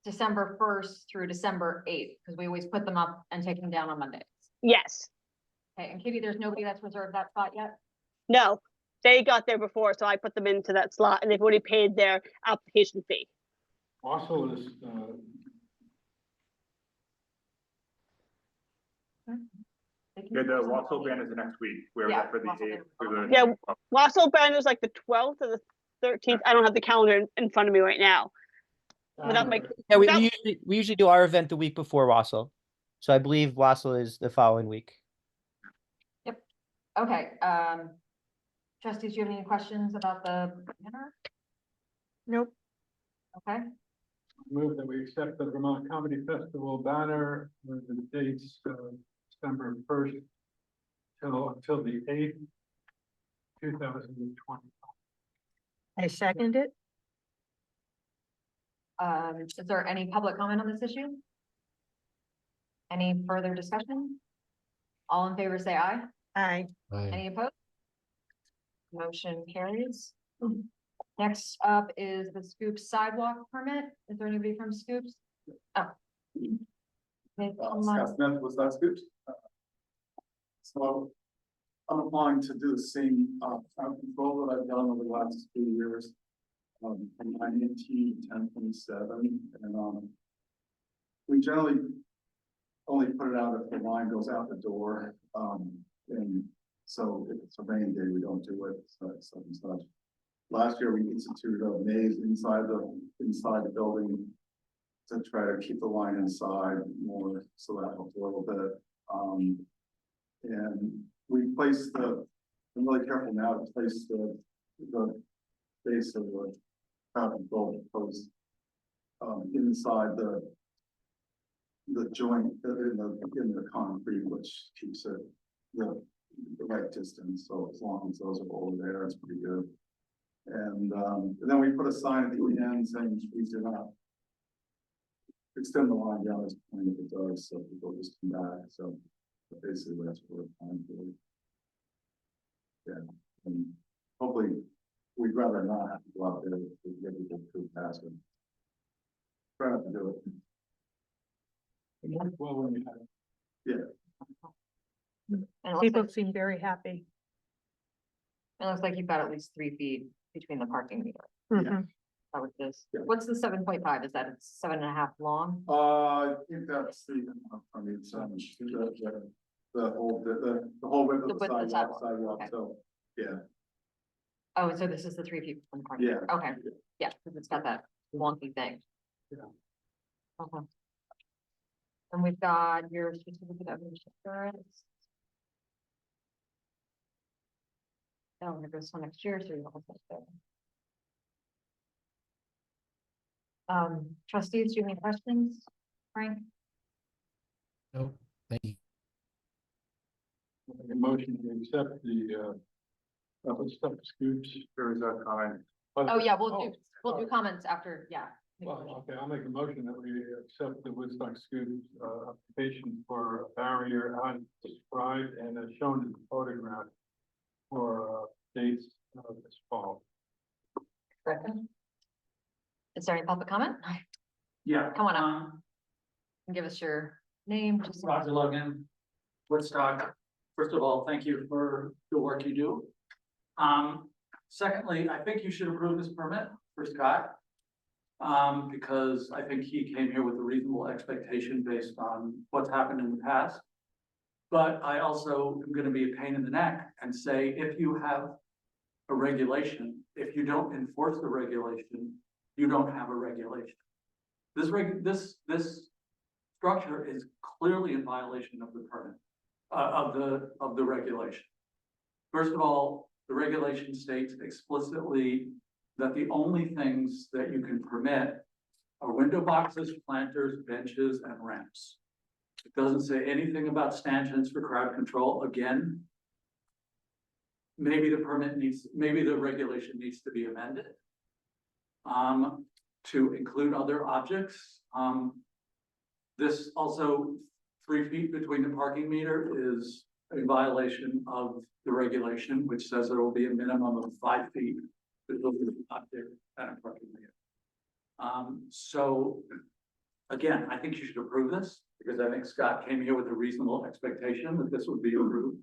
Speaker 1: December 1st through December 8th, because we always put them up and take them down on Mondays.
Speaker 12: Yes.
Speaker 1: Okay, and Kitty, there's nobody that's reserved that spot yet?
Speaker 12: No, they got there before, so I put them into that slot, and they've already paid their application fee.
Speaker 5: Also is,
Speaker 2: Yeah, the Wausau ban is the next week. We're
Speaker 1: Yeah,
Speaker 2: for the
Speaker 1: Wausau
Speaker 2: 8th.
Speaker 1: ban.
Speaker 2: through the-
Speaker 12: Yeah, Wausau banner is like the 12th or the 13th. I don't have the calendar in front of me right now. Without my
Speaker 14: Yeah,
Speaker 12: without-
Speaker 14: we usually do our event the week before Wausau. So I believe Wausau is the following week.
Speaker 1: Okay, trustees, do you have any questions about the banner?
Speaker 9: Nope.
Speaker 1: Okay,
Speaker 5: move that we accept the Vermont Comedy Festival banner with the dates December 1st until the 8th, 2020.
Speaker 9: I second it.
Speaker 1: is there any public comment on this issue? Any further discussion? All in favor, say aye.
Speaker 9: Aye.
Speaker 1: Any opposed? Motion carries. Next up is the Scoops sidewalk permit. Is there anybody from Scoops? Oh. Okay, come on.
Speaker 15: Scott Smith with that Scoops. So I'm applying to do the same crowd control that I've done over the last few years. From 9/18 to 10/27, and we generally only put it out if the line goes out the door. And so if it's a rainy day, we don't do it, such and such. Last year, we instituted a maze inside the building to try to keep the line inside more, so that helped a little bit. And we placed the I'm really careful now to place the base of the crowd control post inside the joint in the concrete, which keeps it the right distance. So as long as those are over there, it's pretty good. And then we put a sign at the end saying we do not extend the line down this point if it does, so people just come back. So basically that's what we're trying to do. Yeah, and hopefully we'd rather not have to go out there to get people through past it. Try not to do it.
Speaker 5: It worked well when we had it.
Speaker 15: Yeah.
Speaker 1: And it looks
Speaker 9: People
Speaker 1: like,
Speaker 9: seem very happy.
Speaker 1: it looks like you've got at least 3 feet between the parking meter.
Speaker 9: Mhm.
Speaker 1: How with this?
Speaker 15: Yeah.
Speaker 1: What's the 7.5? Is that it's 7.5 long?
Speaker 15: I think that's I mean, so the whole width
Speaker 1: The
Speaker 15: of the
Speaker 1: width of the
Speaker 15: sidewalk,
Speaker 1: okay.
Speaker 15: so, yeah.
Speaker 1: Oh, so this is the 3 feet from the parking
Speaker 15: Yeah.
Speaker 1: meter. Okay, yeah, because it's got that wonky thing.
Speaker 5: Yeah.
Speaker 1: Okay. And we've got your certificate of insurance. Oh, and it goes till next year, so you don't have to. Trustees, do you have any questions, Frank?
Speaker 6: Nope. Thank you.
Speaker 5: Make a motion to accept the, stuff scoops.
Speaker 15: There is that kind.
Speaker 1: Oh, yeah, we'll do comments after, yeah.
Speaker 5: Well, okay, I'll make a motion that we accept the Woodstock Scoops, application for a barrier as described and as shown in the photograph for, dates of this fall.
Speaker 1: Second. Is there any public comment?
Speaker 16: Yeah.
Speaker 1: Come on up. And give us your name. Just
Speaker 16: Roger Logan, Woodstock. First of all, thank you for the work you do. Secondly, I think you should approve this permit for Scott. Because I think he came here with a reasonable expectation based on what's happened in the past. But I also am gonna be a pain in the neck and say, if you have a regulation, if you don't enforce the regulation, you don't have a regulation. This structure is clearly in violation of the permit, of the regulation. First of all, the regulation states explicitly that the only things that you can permit are window boxes, planters, benches, and ramps. It doesn't say anything about stanchions for crowd control. Again, maybe the regulation needs to be amended to include other objects. This also 3 feet between the parking meter is a violation of the regulation, which says there will be a minimum of 5 feet between the object and a parking meter. So again, I think you should approve this because I think Scott came here with a reasonable expectation that this would be approved.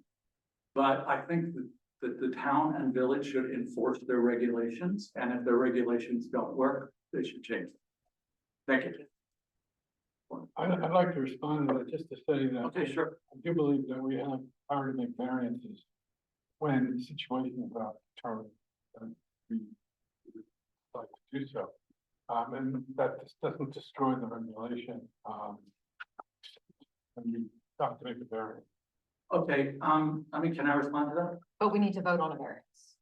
Speaker 16: But I think that the town and village should enforce their regulations, and if their regulations don't work, they should change them. Thank you.
Speaker 5: I'd like to respond to that, just to say that.
Speaker 16: Okay, sure.
Speaker 5: I do believe that we have power to make variances when situations are determined, and we would like to do so. And that this doesn't destroy the regulation, and we have to make a variance.
Speaker 16: Okay, I mean, can I respond to that?
Speaker 1: But we need to vote on a variance.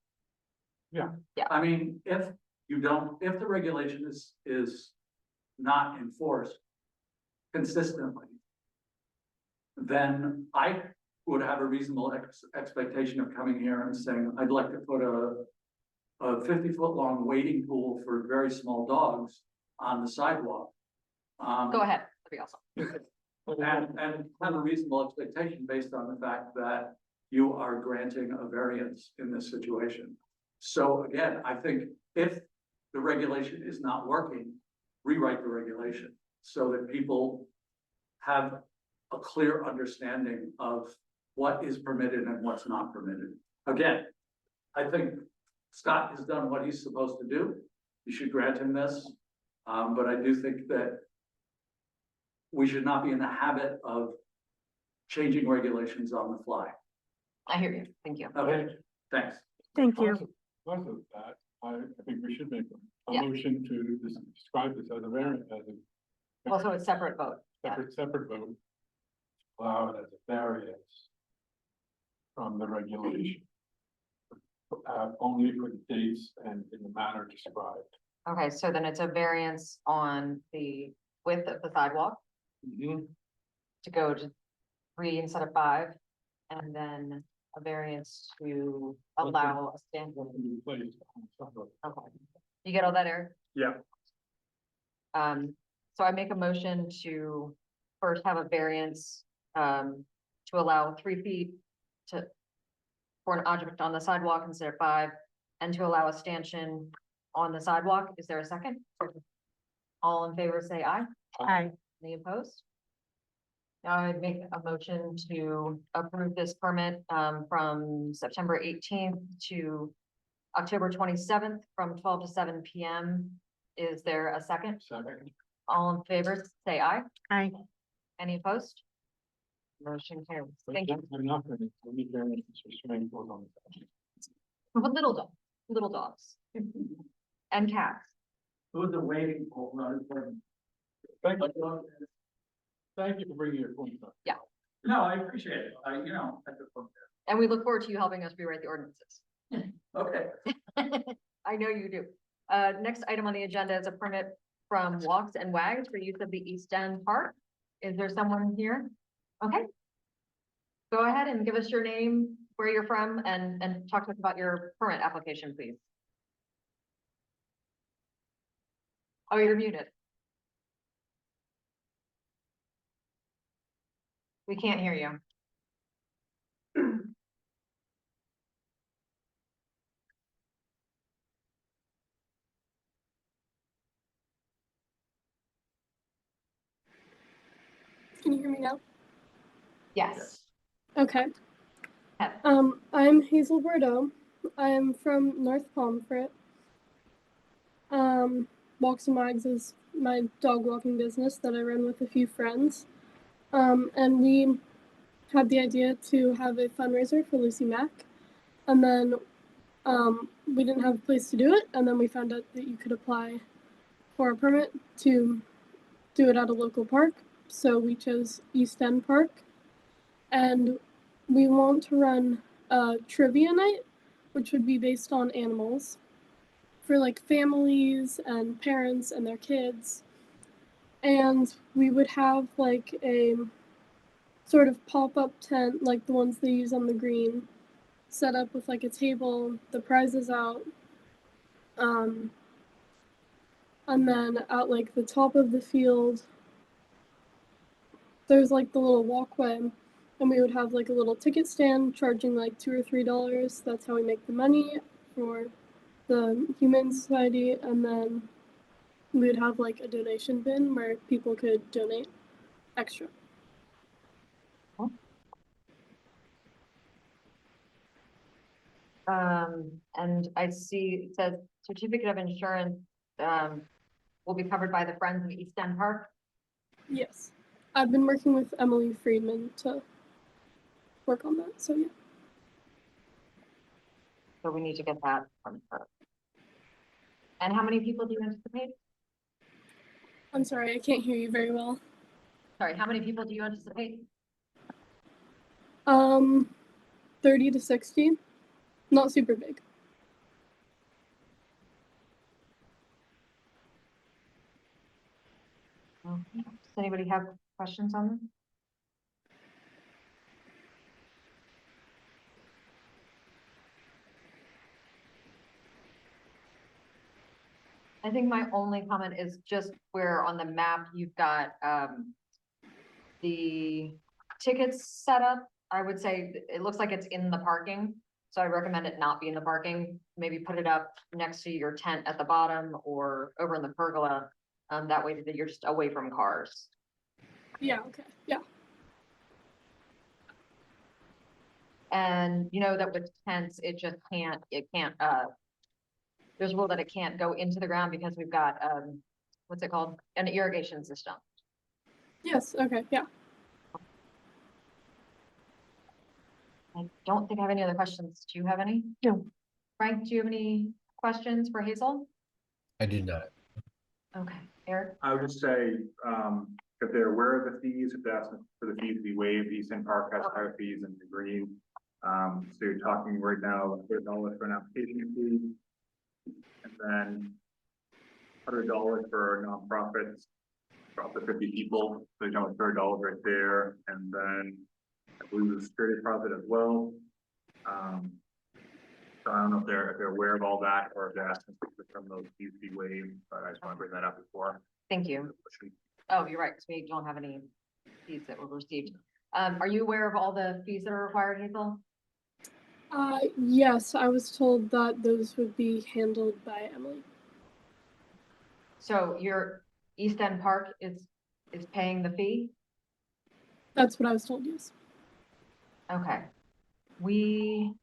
Speaker 16: I mean, if the regulation is not enforced consistently, then I would have a reasonable expectation of coming here and saying, I'd like to put a 50-foot long wading pool for very small dogs on the sidewalk.
Speaker 1: Go ahead, that'd be awesome.
Speaker 16: And have a reasonable expectation based on the fact that you are granting a variance in this situation. So again, I think if the regulation is not working, rewrite the regulation so that people have a clear understanding of what is permitted and what's not permitted. Again, I think Scott has done what he's supposed to do. You should grant him this. But I do think that we should not be in the habit of changing regulations on the fly.
Speaker 1: I hear you. Thank you.
Speaker 16: Okay, thanks.
Speaker 9: Thank you.
Speaker 5: Because of that, I think we should make a
Speaker 1: Yeah.
Speaker 5: motion to describe this as a variance, as a
Speaker 1: Also a separate vote. Yeah.
Speaker 5: separate vote. Allow it as a variance from the regulation. only for the dates and in the manner described.
Speaker 1: Okay, so then it's a variance on the width of the sidewalk to go to 3 instead of 5. And then a variance to allow a stand. Okay, you get all that, Eric?
Speaker 2: Yeah.
Speaker 1: So I make a motion to first have a variance, to allow 3 feet for an object on the sidewalk instead of 5, and to allow a stanchion on the sidewalk. Is there a second? All in favor, say aye.
Speaker 9: Aye.
Speaker 1: Any opposed? Now I would make a motion to approve this permit, from September 18th to October 27th from 12 to 7 PM. Is there a second?
Speaker 5: Second.
Speaker 1: All in favor, say aye.
Speaker 9: Aye.
Speaker 1: Any opposed? Motion carries. Thank you.
Speaker 5: I'm not going to, any variances for swimming pools on the.
Speaker 1: But little dogs and cats.
Speaker 16: Who's the waiting for, not important.
Speaker 5: Thank you. Thank you for bringing your point up.
Speaker 16: No, I appreciate it. You know, at the point
Speaker 1: And we look forward to you helping us rewrite the ordinances.
Speaker 16: there. Okay.
Speaker 1: I know you do. Next item on the agenda is a permit from Walks and Wags for use of the East End Park. Is there someone here? Okay. Go ahead and give us your name, where you're from, and talk to us about your permit application, please. Oh, you're muted. We can't hear you.
Speaker 17: Can you hear me now?
Speaker 1: Yes.
Speaker 17: Okay.
Speaker 1: Yes.
Speaker 17: I'm Hazel Bordeaux. I'm from North Pomfret. Walks and Wags is my dog walking business that I run with a few friends. And we had the idea to have a fundraiser for Lucy Mack. And then we didn't have a place to do it. And then we found out that you could apply for a permit to do it at a local park. So we chose East End Park. And we want to run a trivia night, which would be based on animals for like families and parents and their kids. And we would have like a sort of pop-up tent, like the ones they use on the green, set up with like a table, the prizes out. And then at like the top of the field, there's like the little walkway, and we would have like a little ticket stand charging like $2 or $3. That's how we make the money for the Humane Society. And then we would have like a donation bin where people could donate extra.
Speaker 1: And I see it says certificate of insurance, will be covered by the Friends of East End Park.
Speaker 17: Yes. I've been working with Emily Friedman to work on that, so yeah.
Speaker 1: So we need to get that from her. And how many people do you anticipate?
Speaker 17: I'm sorry, I can't hear you very well.
Speaker 1: Sorry, how many people do you anticipate?
Speaker 17: 30 to 60. Not super big.
Speaker 1: Does anybody have questions on them? I think my only comment is just where on the map you've got the tickets set up. I would say it looks like it's in the parking. So I recommend it not be in the parking. Maybe put it up next to your tent at the bottom or over in the pergola. That way that you're just away from cars.
Speaker 17: Yeah, okay. Yeah.
Speaker 1: And you know that with tents, it can't, there's a rule that it can't go into the ground because we've got, what's it called? An irrigation system.
Speaker 17: Yes, okay, yeah.
Speaker 1: I don't think I have any other questions. Do you have any?
Speaker 9: No.
Speaker 1: Frank, do you have any questions for Hazel?
Speaker 6: I do not.
Speaker 1: Okay, Eric?
Speaker 2: I would just say, if they're aware of the fees, if they're asking for the fees to be waived, East End Park has higher fees than the green. So you're talking right now, $100 for an application fee. And then $100 for nonprofits, for up to 50 people, so you know, $30 right there, and then I believe the security deposit as well. So I don't know if they're aware of all that, or if they're asking for some of those fees be waived, but I just want to bring that up before.
Speaker 1: Thank you. Oh, you're right, because we don't have any fees that were received. Are you aware of all the fees that are required, Hazel?
Speaker 17: Yes, I was told that those would be handled by Emily.
Speaker 1: So your East End Park is paying the fee?
Speaker 17: That's what I was told, yes.
Speaker 1: Okay. Do we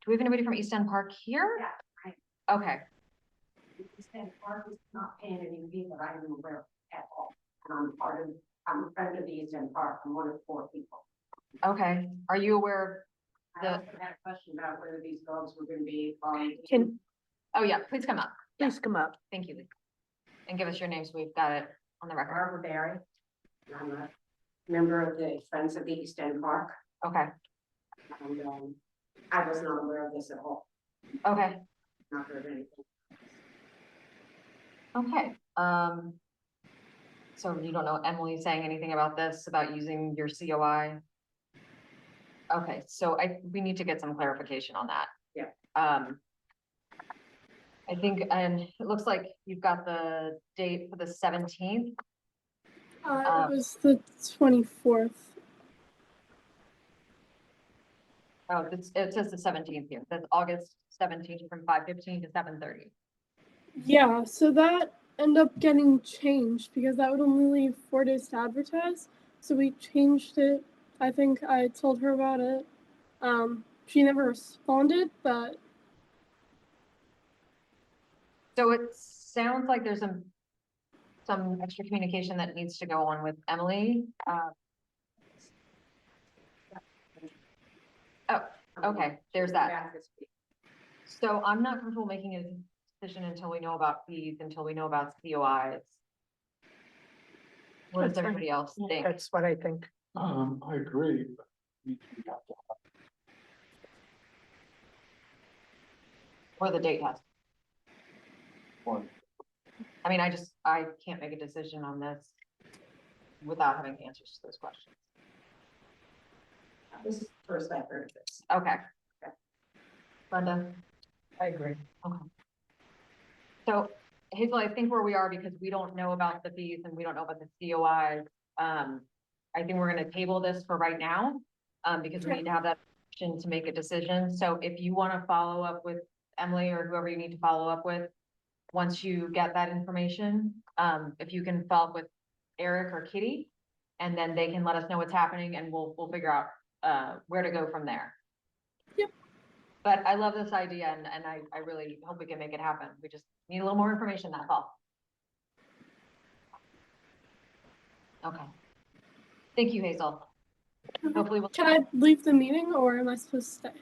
Speaker 1: have anybody from East End Park here?
Speaker 8: Yeah, right.
Speaker 1: Okay,
Speaker 8: East End Park is not paying any fee that I am aware of at all. And I'm a friend of the East End Park. I'm one of 4 people.
Speaker 1: okay. Are you aware
Speaker 8: I also had a question about whether these dogs were gonna be,
Speaker 1: oh yeah, please come up.
Speaker 9: Please come up.
Speaker 1: Thank you. And give us your name so we've got it on the record.
Speaker 8: Barbara Berry. And I'm a member of the Friends of the East End Park.
Speaker 1: Okay,
Speaker 8: And, I was not aware of this at all.
Speaker 1: okay,
Speaker 8: Not heard anything.
Speaker 1: okay. So you don't know Emily saying anything about this, about using your COI? Okay, so we need to get some clarification on that.
Speaker 8: Yeah.
Speaker 1: I think, and it looks like you've got the date for the 17th.
Speaker 17: It was the 24th.
Speaker 1: Oh, it says the 17th here. That's August 17th from 5:15 to 7:30.
Speaker 17: Yeah, so that ended up getting changed because that would only leave 4 days to advertise. So we changed it. I think I told her about it. She never responded, but
Speaker 1: So it sounds like there's some extra communication that needs to go on with Emily. Oh, okay, there's that. So I'm not comfortable making a decision until we know about fees, until we know about COIs. What does
Speaker 9: That's fine.
Speaker 1: everybody else think?
Speaker 9: That's what I think.
Speaker 5: I agree. But we have to
Speaker 1: Or the date has.
Speaker 5: have one.
Speaker 1: I mean, I can't make a decision on this without having answers to those questions.
Speaker 8: This is the first I've heard of this.
Speaker 1: Okay. Brenda?
Speaker 11: I agree.
Speaker 1: Okay. So Hazel, I think where we are, because we don't know about the fees and we don't know about the COIs, I think we're gonna table this for right now, because we need to have that option to make a decision. So if you wanna follow up with Emily or whoever you need to follow up with, once you get that information, if you can follow up with Eric or Kitty, and then they can let us know what's happening and we'll figure out, where to go from there.
Speaker 17: Yep.
Speaker 1: But I love this idea and I really hope we can make it happen. We just need a little more information, that's all. Okay. Thank you, Hazel. Hopefully we'll,
Speaker 17: can I leave the meeting or am I supposed to stay?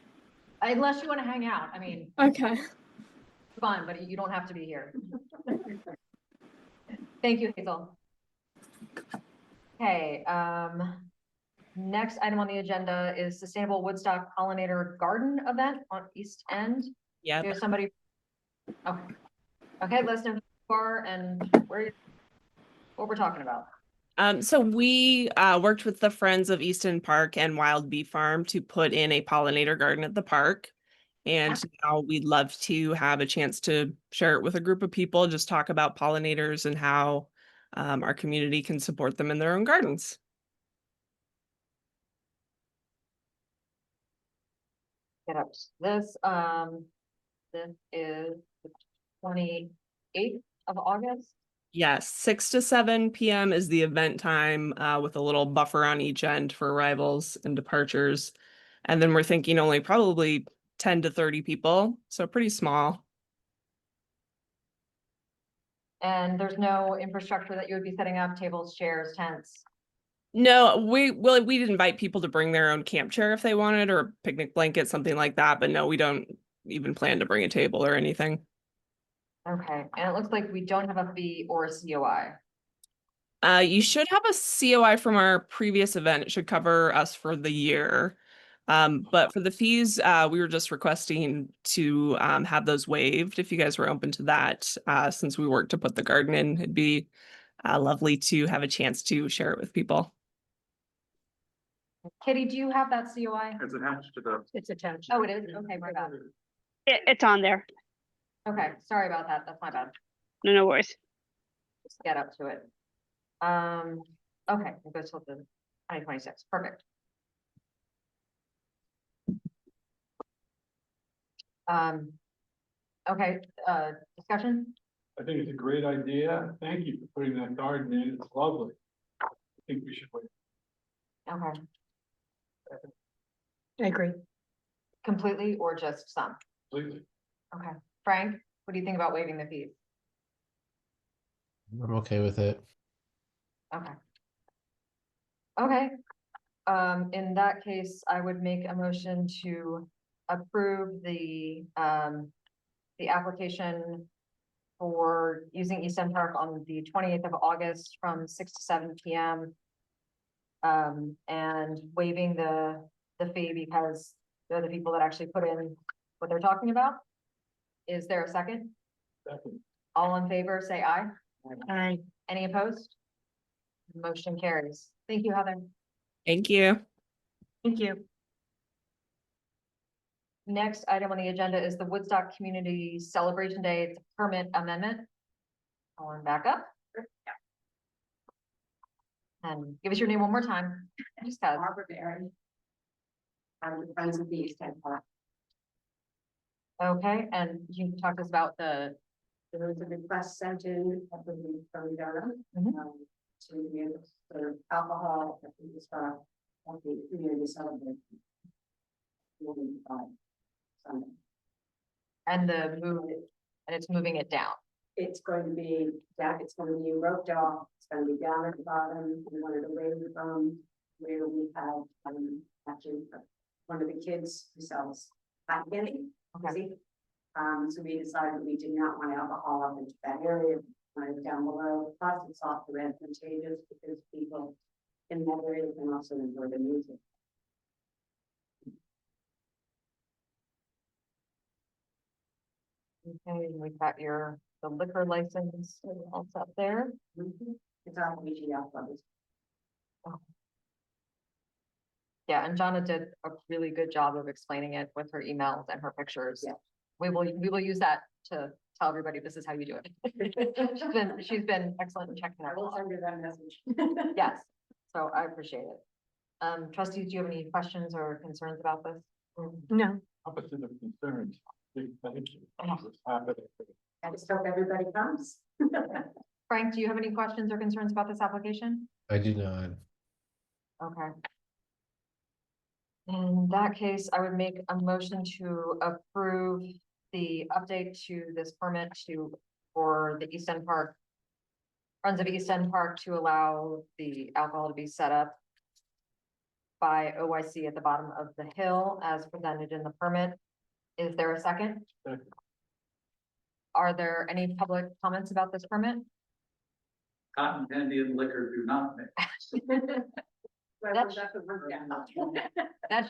Speaker 1: unless you want to hang out, I mean,
Speaker 17: Okay.
Speaker 1: fun, but you don't have to be here. Thank you, Hazel. Okay, next item on the agenda is Sustainable Woodstock Pollinator Garden Event on East End.
Speaker 18: Yeah.
Speaker 1: There's somebody. Okay. Okay, let us know who you are and what we're talking about.
Speaker 18: So we worked with the Friends of Easton Park and Wild Bee Farm to put in a pollinator garden at the park. And now we'd love to have a chance to share it with a group of people, just talk about pollinators and how our community can support them in their own gardens.
Speaker 1: Get up this is the 28th of August.
Speaker 18: Yes, 6 to 7 p.m. is the event time, with a little buffer on each end for arrivals and departures. And then we're thinking only probably 10 to 30 people, so pretty small.
Speaker 1: And there's no infrastructure that you would be setting up, tables, chairs, tents?
Speaker 18: No, we'd invite people to bring their own camp chair if they wanted, or a picnic blanket, something like that. But no, we don't even plan to bring a table or anything.
Speaker 1: Okay, and it looks like we don't have a fee or a COI.
Speaker 18: You should have a COI from our previous event. It should cover us for the year. But for the fees, we were just requesting to have those waived if you guys were open to that. Since we worked to put the garden in, it'd be lovely to have a chance to share it with people.
Speaker 1: Kitty, do you have that COI?
Speaker 2: It's attached to the.
Speaker 9: It's attached.
Speaker 1: Oh, it is? Okay, my bad.
Speaker 12: It's on there.
Speaker 1: Okay, sorry about that. That's my bad.
Speaker 12: No worries.
Speaker 1: Just get up to it. Okay, we'll go till the 2026. Perfect. Okay, discussion?
Speaker 5: I think it's a great idea. Thank you for putting that garden in. It's lovely. I think we should wait.
Speaker 1: Okay,
Speaker 9: I agree.
Speaker 1: completely or just some?
Speaker 5: Completely.
Speaker 1: Okay, Frank, what do you think about waiving the fees?
Speaker 6: I'm okay with it.
Speaker 1: Okay. Okay, in that case, I would make a motion to approve the application for using East End Park on the 28th of August from 6 to 7 PM. And waiving the fee because they're the people that actually put in what they're talking about. Is there a second?
Speaker 5: Second.
Speaker 1: All in favor, say aye.
Speaker 9: Aye.
Speaker 1: Any opposed? Motion carries. Thank you, Heather.
Speaker 18: Thank you.
Speaker 9: Thank you.
Speaker 1: Next item on the agenda is the Woodstock Community Celebration Day. It's a permit amendment. Going back up. And give us your name one more time. Just cause.
Speaker 8: Barbara Barry. I'm the Friends of the East End Park.
Speaker 1: Okay, and you can talk to us about the.
Speaker 8: There was a request sent in, I believe, from Durham,
Speaker 1: Mhm.
Speaker 8: to be able to serve alcohol at the start of the community celebration. Moving on Sunday.
Speaker 1: And it's moving it down.
Speaker 8: It's going to be, it's going to be roped off, it's going to be down at the bottom, we wanted to wait where we have, actually, one of the kids who sells hot candy.
Speaker 1: Okay.
Speaker 8: So we decided we did not want alcohol up into that area, wanted it down below, plus it's often advantageous because people in that area can also enjoy the music.
Speaker 1: Okay, we've got the liquor license all set there.
Speaker 8: It's on the BGL levels.
Speaker 1: Yeah, and Jonna did a really good job of explaining it with her emails and her pictures.
Speaker 8: Yeah.
Speaker 1: We will use that to tell everybody this is how you do it. She's been excellent in checking
Speaker 8: I
Speaker 1: that.
Speaker 8: will send you that message.
Speaker 1: Yes, so I appreciate it. Trustees, do you have any questions or concerns about this?
Speaker 9: No.
Speaker 5: Opposite of concerns. Big thank you. What's happening?
Speaker 8: I just hope everybody comes.
Speaker 1: Frank, do you have any questions or concerns about this application?
Speaker 6: I do not.
Speaker 1: Okay. In that case, I would make a motion to approve the update to this permit for the East End Park. Friends of East End Park to allow the alcohol to be set up by OYC at the bottom of the hill as presented in the permit. Is there a second?
Speaker 5: Second.
Speaker 1: Are there any public comments about this permit?
Speaker 16: Cotton candy and liquor do not mix.
Speaker 1: That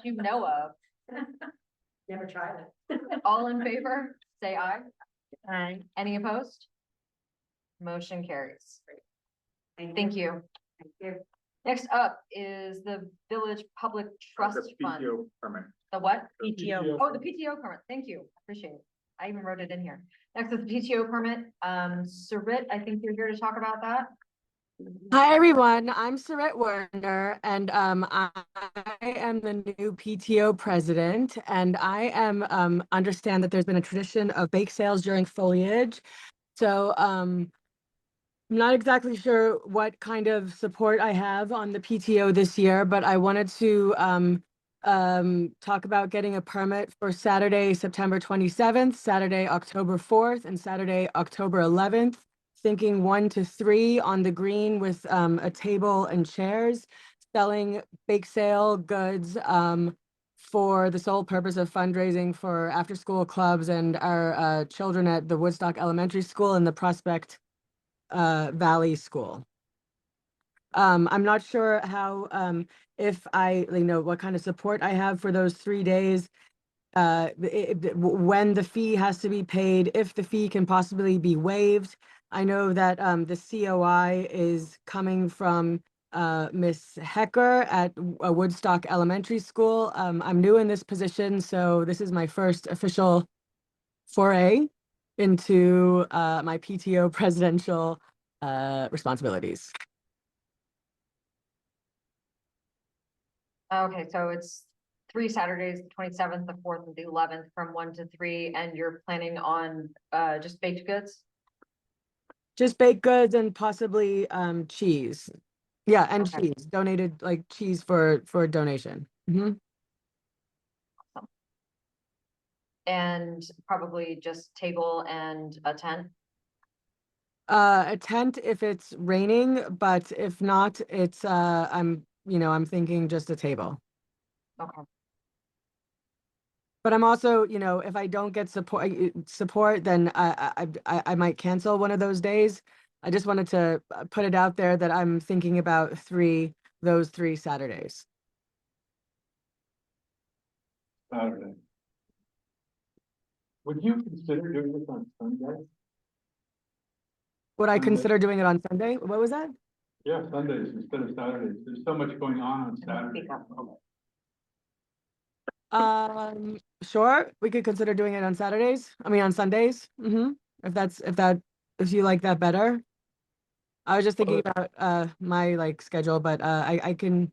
Speaker 1: you know of.
Speaker 8: Never tried it.
Speaker 1: All in favor, say aye.
Speaker 9: Aye.
Speaker 1: Any opposed? Motion carries. Thank you.
Speaker 8: Thank you.
Speaker 1: Next up is the Village Public Trust
Speaker 2: The
Speaker 1: Fund.
Speaker 2: PTO permit.
Speaker 1: The what?
Speaker 9: PTO.
Speaker 1: Oh, the PTO permit. Thank you. Appreciate it. I even wrote it in here. Next is the PTO permit. Sarit, I think you're here to talk about that.
Speaker 19: Hi, everyone. I'm Sarit Werner, and I am the new PTO president, and I am understand that there's been a tradition of bake sales during foliage. So I'm not exactly sure what kind of support I have on the PTO this year, but I wanted to talk about getting a permit for Saturday, September 27th, Saturday, October 4th, and Saturday, October 11th. Thinking 1 to 3 on the green with a table and chairs, selling bake sale goods for the sole purpose of fundraising for after-school clubs and our children at the Woodstock Elementary School and the Prospect Valley School. I'm not sure how, if I, what kind of support I have for those 3 days. When the fee has to be paid, if the fee can possibly be waived. I know that, the COI is coming from, Miss Hecker at Woodstock Elementary School. I'm new in this position, so this is my first official foray into, my PTO presidential, responsibilities.
Speaker 1: Okay, so it's 3 Saturdays, the 27th, the 4th, and the 11th from 1 to 3, and you're planning on just baked goods?
Speaker 19: Just baked goods and possibly cheese. Yeah, and
Speaker 1: Okay.
Speaker 19: cheese, donated like cheese for donation.
Speaker 1: And probably just table and a tent?
Speaker 19: A tent if it's raining, but if not, it's I'm thinking just a table.
Speaker 1: Okay.
Speaker 19: But I'm also, if I don't get support, then I might cancel one of those days. I just wanted to put it out there that I'm thinking about those 3 Saturdays.
Speaker 5: Saturday. Would you consider doing this on Sunday?
Speaker 19: Would I
Speaker 5: Sunday.
Speaker 19: consider doing it on Sunday? What was that?
Speaker 5: Yeah, Sundays instead of Saturdays. There's so much going on Saturday.
Speaker 19: Sure, we could consider doing it on Saturdays. I mean, on Sundays. If you like that better. I was just thinking about my schedule, but I can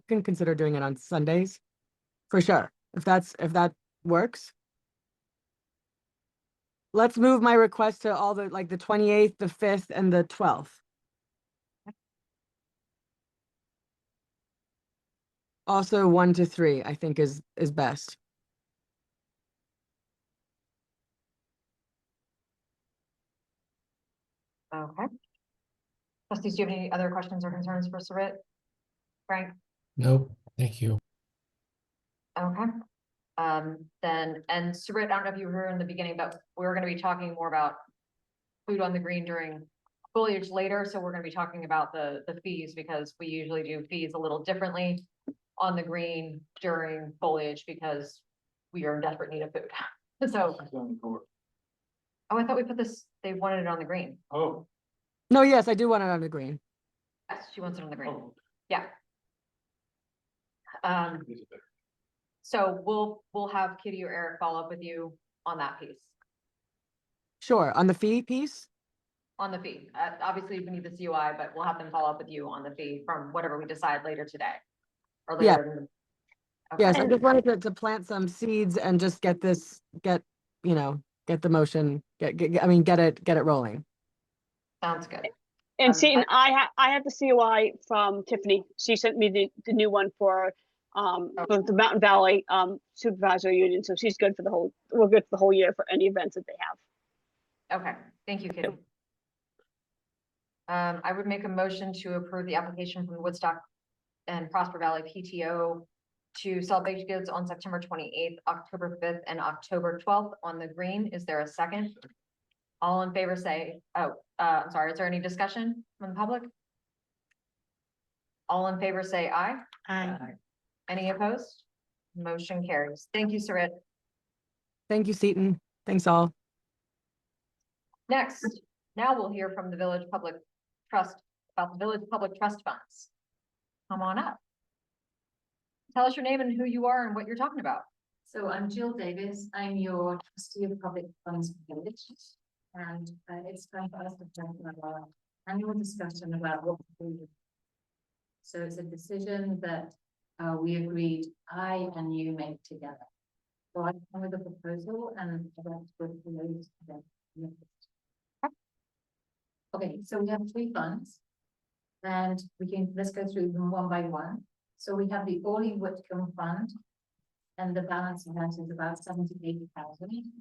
Speaker 19: consider doing it on Sundays for sure. If that works. Let's move my request to all the the 28th, the 5th, and the 12th. Also 1 to 3, I think is best.
Speaker 1: Okay. Trustees, do you have any other questions or concerns for Sarit? Frank?
Speaker 6: Nope, thank you.
Speaker 1: Okay. Then, and Sarit, I don't know if you heard in the beginning, but we're gonna be talking more about food on the green during foliage later, so we're gonna be talking about the fees, because we usually do fees a little differently on the green during foliage, because we are in desperate need of food. So, oh, I thought we put this, they wanted it on the green.
Speaker 5: Oh.
Speaker 19: No, yes, I do want it on the green.
Speaker 1: Yes, she wants it on the green.
Speaker 5: Oh.
Speaker 1: Yeah. So we'll have Kitty or Eric follow up with you on that piece,
Speaker 19: Sure, on the fee piece.
Speaker 1: on the fee. Obviously, we need the COI, but we'll have them follow up with you on the fee from whatever we decide later today. Or
Speaker 19: Yeah.
Speaker 1: later. In the-
Speaker 19: Yes,
Speaker 1: Okay.
Speaker 19: I just wanted to plant some seeds and just get the motion, get it rolling.
Speaker 1: Sounds good.
Speaker 12: And Seton, I have the COI from Tiffany. She sent me the new one for the Mountain Valley Supervisory Union. So she's good for we're good for the whole year for any events that they have.
Speaker 1: Okay, thank you, Kitty. I would make a motion to approve the application from the Woodstock and Prosper Valley PTO to sell baked goods on September 28th, October 5th, and October 12th on the green. Is there a second? All in favor say, I'm sorry, is there any discussion from the public? All in favor say aye.
Speaker 9: Aye.
Speaker 1: Any opposed? Motion carries. Thank you, Sarit.
Speaker 19: Thank you, Seton. Thanks all.
Speaker 1: Next, now we'll hear from the Village Public Trust about the Village Public Trust Funds. Come on up. Tell us your name and who you are and what you're talking about.
Speaker 20: So I'm Jill Davis. I'm your trustee of public funds village. And it's time for us to talk about our annual discussion about what we do. So it's a decision that we agreed I and you make together. So I come with a proposal and I'd like to go through those today. Okay, so we have 3 funds. And let's go through them one by one. So we have the Orley Whitcomb Fund. And the balance of that is about 78,000.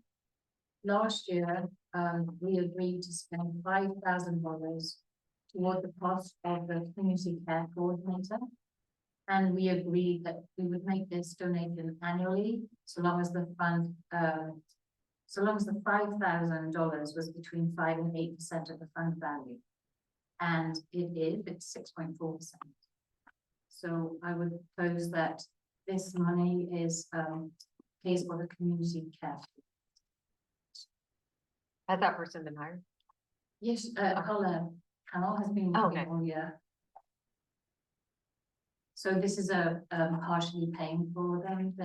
Speaker 20: Last year, we agreed to spend $5,000 toward the cost of the community care coordinator. And we agreed that we would make this donation annually, so long as the fund, so long as the $5,000 was between 5 and 8% of the fund value. And it's 6.4%. So I would propose that this money is, pays for the community care.
Speaker 1: Has that person been hired?
Speaker 20: Yes, Carol has been
Speaker 1: Oh,
Speaker 20: working
Speaker 1: okay.
Speaker 20: all year. So this is a partially paying for them.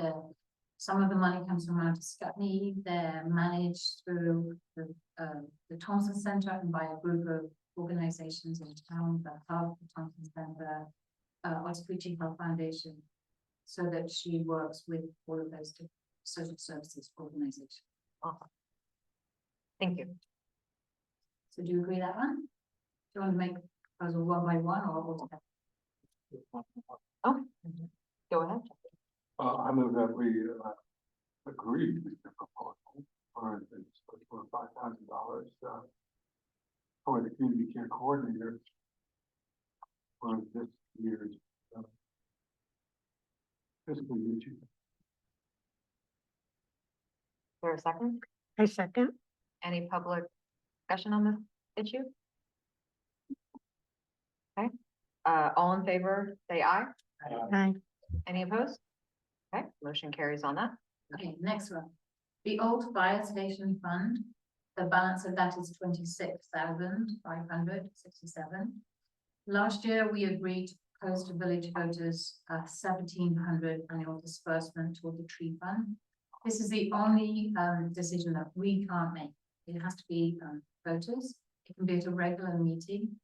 Speaker 20: Some of the money comes from Mount Scottney. They're managed through the Thompson Center and by a group of organizations in town, the Hub, the Thompson Center, Otapuchi Health Foundation, so that she works with all of those different social services organizations.
Speaker 1: Awesome. Thank you.
Speaker 20: So do you agree that one? Do you want to make proposal one by one or all together?
Speaker 1: Oh, go ahead.
Speaker 5: I move that we, agree with the proposal for $5,000, for the community care coordinator for this year's, fiscal year.
Speaker 1: Is there a second?
Speaker 9: I second.
Speaker 1: Any public discussion on this issue? Okay, all in favor, say aye.
Speaker 9: Aye.
Speaker 1: Any opposed? Okay, motion carries on that.
Speaker 20: Okay, next one. The old fire station fund, the balance of that is 26,567. Last year, we agreed to propose to village voters 1,700 annual disbursement toward the tree fund. This is the only decision that we can't make. It has to be voters. It can be at a regular meeting.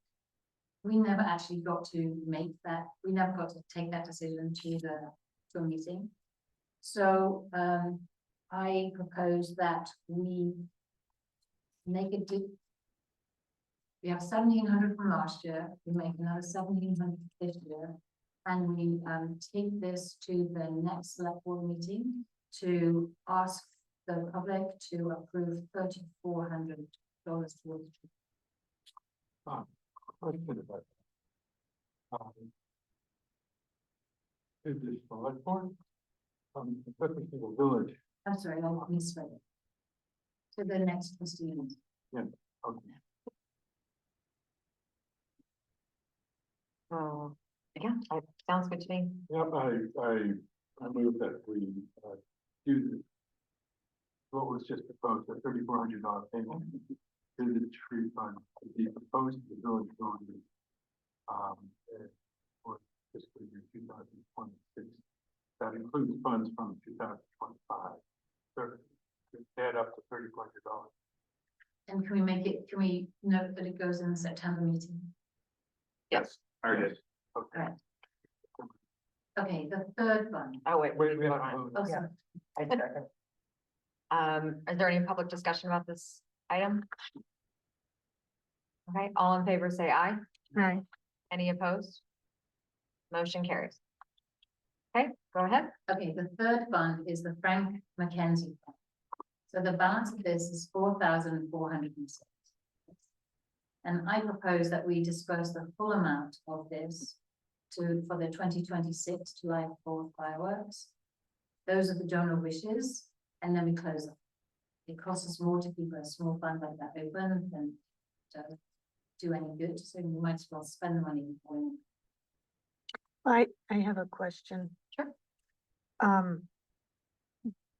Speaker 20: We never actually got to make that. We never got to take that decision to a meeting. So I propose that we make a we have 1,700 from last year, we make another 1,700 this year, and we take this to the next select board meeting to ask the public to approve $3,400 towards the tree.
Speaker 5: Question about that. Is this select board? The purpose of the village.
Speaker 20: I'm sorry, I misread it. To the next trustee meeting.
Speaker 5: Yeah, okay.
Speaker 1: Yeah, sounds good to me.
Speaker 5: Yep, I move that we, do this. What was just proposed, a $3,400 payment to the tree fund to be proposed to the village government. For fiscal year 2026. That includes funds from 2025. Add up to $3,400.
Speaker 20: And can we make it, can we note that it goes in the September meeting?
Speaker 2: Yes, I did.
Speaker 5: Okay.
Speaker 20: Right. Okay, the third one.
Speaker 1: Oh, wait.
Speaker 5: Wait, we have.
Speaker 20: Oh, sorry.
Speaker 11: I second.
Speaker 1: Is there any public discussion about this item? Okay, all in favor, say aye.
Speaker 9: Aye.
Speaker 1: Any opposed? Motion carries. Okay, go ahead.
Speaker 20: Okay, the third fund is the Frank Mackenzie Fund. So the balance of this is 4,406. And I propose that we disperse the full amount of this for the 2026 July 4th fireworks. Those are the donor wishes, and then we close it. It costs us more to keep a small fund like that open than to do any good, so we might as well spend the money before.
Speaker 9: I have a question.
Speaker 1: Sure.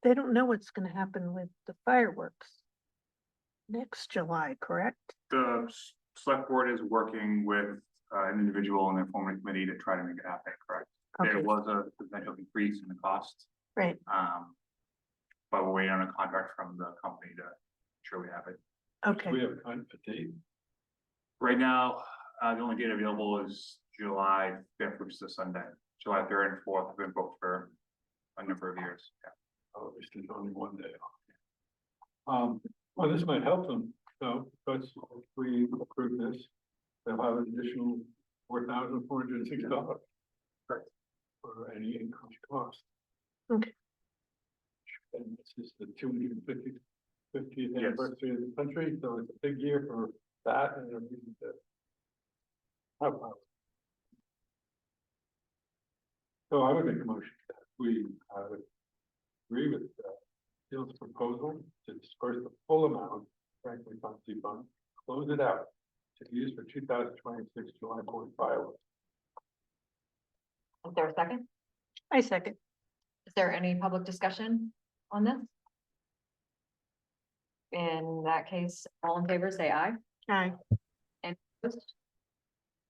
Speaker 9: They don't know what's gonna happen with the fireworks next July, correct?
Speaker 2: The select board is working with an individual and their forming committee to try to make it happen, correct?
Speaker 9: Okay.
Speaker 2: There was a potential increase in the cost.
Speaker 9: Right.
Speaker 2: But we're waiting on a contract from the company to ensure we have it.
Speaker 9: Okay.
Speaker 5: We have a date.
Speaker 2: Right now, the only date available is July 5th, which is a Sunday. July 3rd and 4th have been booked for a number of years. Yeah.
Speaker 5: Oh, there's only one day. Well, this might help them, so, but if we approve this, they'll have an additional $4,406.
Speaker 2: Correct.
Speaker 5: For any increased cost.
Speaker 9: Okay.
Speaker 5: And this is the 250th anniversary of the country, so it's a big year for that and a reason to have power. So I would make a motion that we would agree with Bill's proposal to disperse the full amount, frankly, Fund, close it out to be used for 2026 July 4th fireworks.
Speaker 1: Is there a second?
Speaker 9: I second.
Speaker 1: Is there any public discussion on this? In that case, all in favor, say aye.
Speaker 9: Aye.
Speaker 1: And opposed?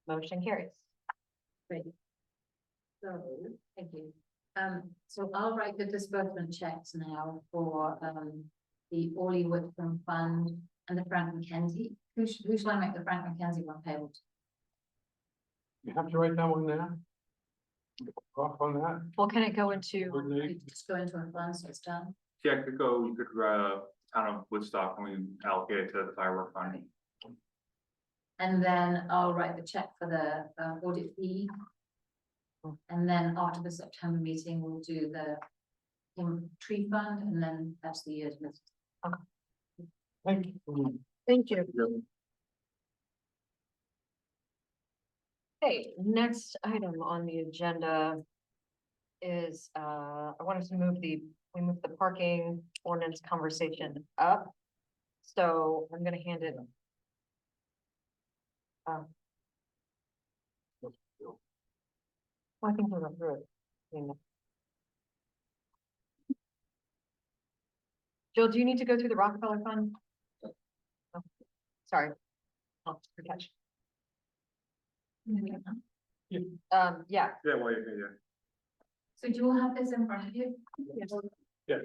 Speaker 1: Motion carries.
Speaker 20: Great. So, thank you. So I'll write the disbursement checks now for, the Orly Whitcomb Fund and the Frank McKenzie. Who shall I make the Frank McKenzie one payable to?
Speaker 5: You have to write that one down. Off on that.
Speaker 1: Well, can it go into,
Speaker 20: Just go into a fund, so it's done.
Speaker 2: Yeah, it could go, you could, town of Woodstock, and we allocate it to the firework fund.
Speaker 20: And then I'll write the check for the audit fee. And then after the September meeting, we'll do the tree fund, and then that's the year's list.
Speaker 5: Thank you.
Speaker 9: Thank you.
Speaker 1: okay, next item on the agenda is, I wanted to move we moved the parking ordinance conversation up. So I'm gonna hand it. Well, I think we're through it. Jill, do you need to go through the Rockefeller Fund? Oh, sorry. Oh, good catch. Yeah.
Speaker 2: Yeah, well, yeah.
Speaker 20: So do you all have this in front of you?
Speaker 1: Yes.
Speaker 5: Yeah.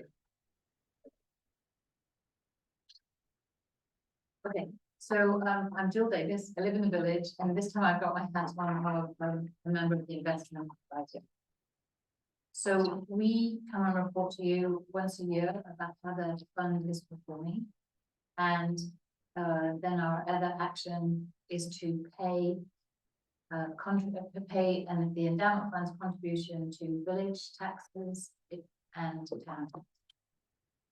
Speaker 20: Okay, so I'm Jill Davis. I live in the village, and this time I've got my hat on of a member of the investment advisory. So we come and report to you once a year about how the fund is performing. And then our other action is to pay and the endowment fund's contribution to village taxes and town.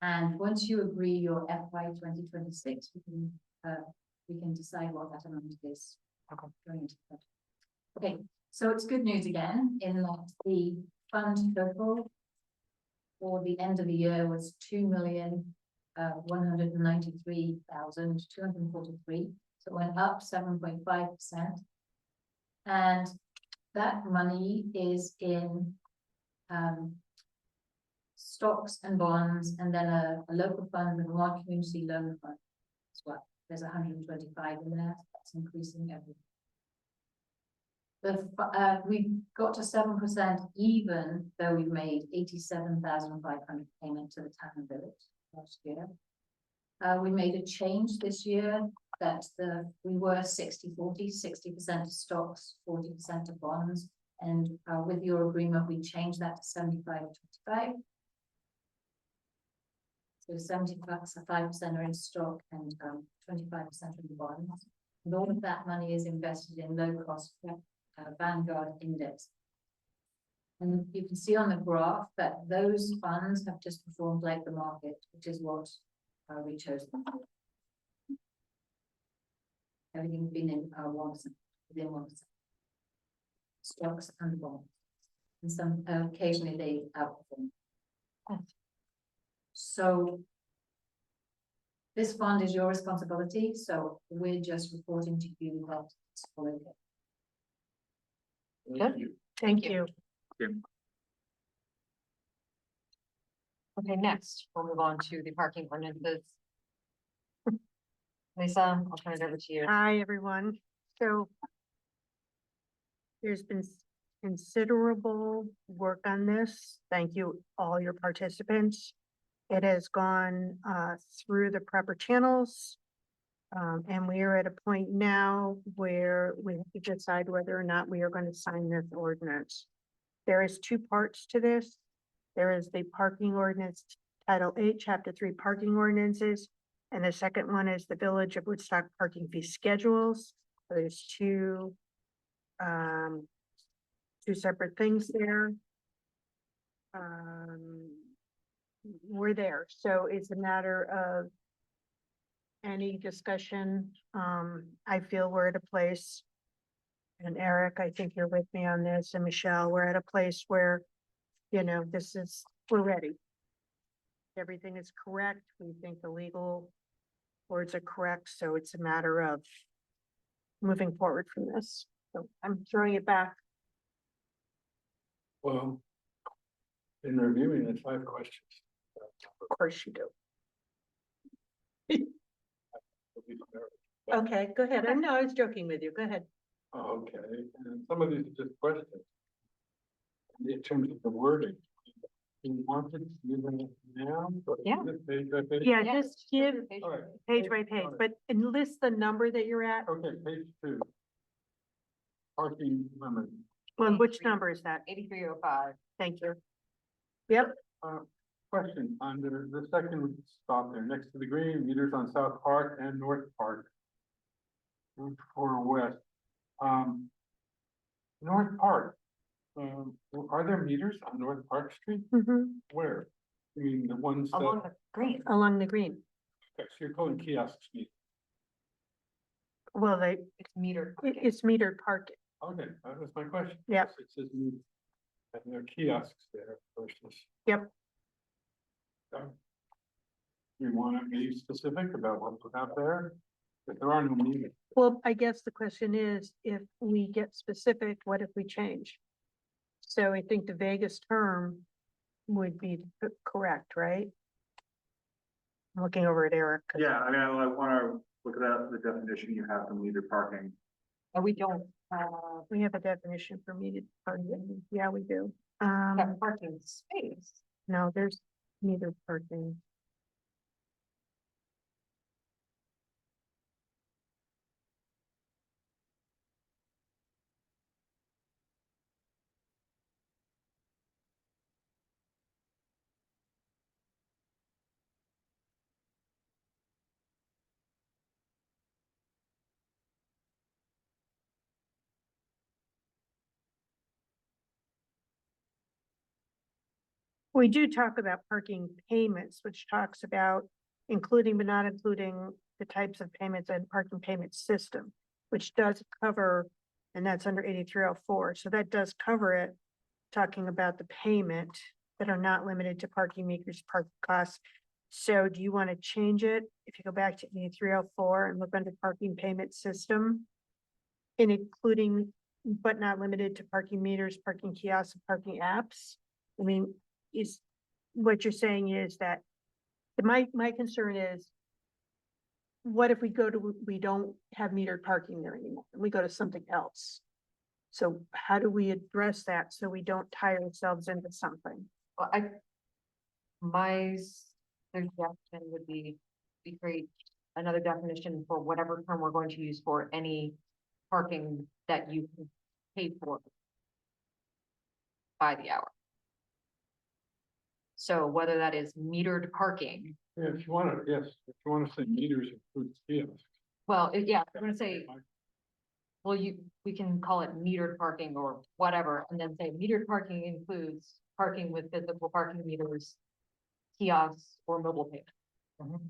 Speaker 20: And once you agree your FY 2026, we can decide what that amount is. Going into that. Okay, so it's good news again in that the fund total for the end of the year was 2,193,243. So it went up 7.5%. And that money is in stocks and bonds, and then a local fund and one community loan fund as well. There's 125 in there. That's increasing every. We got to 7% even though we've made 87,500 payment to the town and village last year. We made a change this year that we were 60-40, 60% stocks, 40% of bonds. And with your agreement, we changed that to 75-25. So 75% are in stock and 25% in the bonds. And all of that money is invested in low cost Vanguard index. And you can see on the graph that those funds have just performed like the market, which is what we chose them for. Everything's been in 1%, within 1%. Stocks and bonds. And some occasionally they outperform. So this fund is your responsibility, so we're just reporting to you that it's all okay.
Speaker 1: Good.
Speaker 9: Thank you.
Speaker 1: Okay, next, we'll move on to the parking ordinances. Lisa, I'll turn it over to you.
Speaker 9: Hi, everyone. So there's been considerable work on this. Thank you, all your participants. It has gone through the proper channels. And we are at a point now where we have to decide whether or not we are going to sign this ordinance. There is two parts to this. There is the parking ordinance, Title 8, Chapter 3 parking ordinances. And the second one is the Village of Woodstock parking fee schedules. So there's two separate things there. We're there. So it's a matter of any discussion. I feel we're at a place, and Eric, I think you're with me on this, and Michelle, we're at a place where, you know, we're ready. Everything is correct. We think the legal words are correct. So it's a matter of moving forward from this. So I'm throwing it back.
Speaker 5: Well, in reviewing it, 5 questions.
Speaker 9: Of course you do. Okay, go ahead. I know I was joking with you. Go ahead.
Speaker 5: Okay, and some of these are just questions. In terms of the wording, do you want it given now?
Speaker 9: Yeah.
Speaker 5: Page by page?
Speaker 9: Yeah, just give
Speaker 5: All right.
Speaker 9: page by page,
Speaker 5: All right.
Speaker 9: but enlist the number that you're at.
Speaker 5: Okay, page 2. Parking limit.
Speaker 9: Well, which number is that?
Speaker 1: 8305.
Speaker 9: Thank you. Yep,
Speaker 5: Question, under the second stop there, next to the green, meters on South Park and North Park. Route 4 West. North Park, are there meters on North Park Street? Where? I mean, the ones that,
Speaker 1: Along the green.
Speaker 9: along the green.
Speaker 5: okay, so you're calling kiosks meters.
Speaker 9: Well,
Speaker 1: It's metered.
Speaker 9: it's metered parking.
Speaker 5: Okay, that was my question.
Speaker 9: Yep.
Speaker 5: It says meter. And there are kiosks there versus.
Speaker 9: Yep.
Speaker 5: You want to be specific about what's out there? If there are no meters.
Speaker 9: Well, I guess the question is, if we get specific, what if we change? So I think the vaguest term would be correct, right? I'm looking over at Eric.
Speaker 2: Yeah, I mean, I wanna look at the definition you have for meter parking.
Speaker 1: Oh, we don't,
Speaker 9: We have a definition for metered parking. Yeah, we do.
Speaker 1: have parking space.
Speaker 9: No, there's metered parking. We do talk about parking payments, which talks about including but not including the types of payments and parking payment system, which does cover, and that's under 8304. So that does cover it, talking about the payment that are not limited to parking meters, parking costs. So do you want to change it? If you go back to 8304 and look under parking payment system, and including but not limited to parking meters, parking kiosks, and parking apps. I mean, is what you're saying is that my concern is, what if we don't have metered parking there anymore and we go to something else? So how do we address that so we don't tie ourselves into something?
Speaker 1: Well, my suggestion would be, we create another definition for whatever term we're going to use for any parking that you can pay for by the hour. So whether that is metered parking,
Speaker 5: Yeah, if you want to, yes, if you want to say meters includes kiosks.
Speaker 1: well, yeah, I'm gonna say, well, we can call it metered parking or whatever, and then say metered parking includes parking with physical parking meters, kiosks, or mobile payment.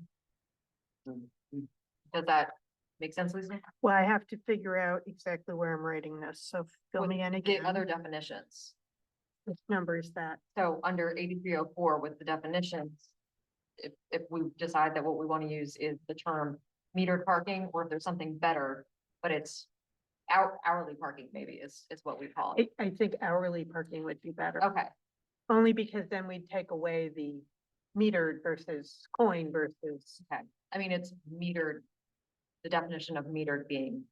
Speaker 1: Does that make sense, Lisa?
Speaker 9: Well, I have to figure out exactly where I'm writing this, so fill me in
Speaker 1: The
Speaker 9: again.
Speaker 1: other definitions.
Speaker 9: Which number is that?
Speaker 1: So under 8304 with the definitions, if we decide that what we want to use is the term metered parking, or if there's something better, but it's hourly parking maybe is what we call it.
Speaker 9: I think hourly parking would be better.
Speaker 1: Okay,
Speaker 9: Only because then we'd take away the metered versus coin versus.
Speaker 1: okay. I mean, it's metered, the definition of metered being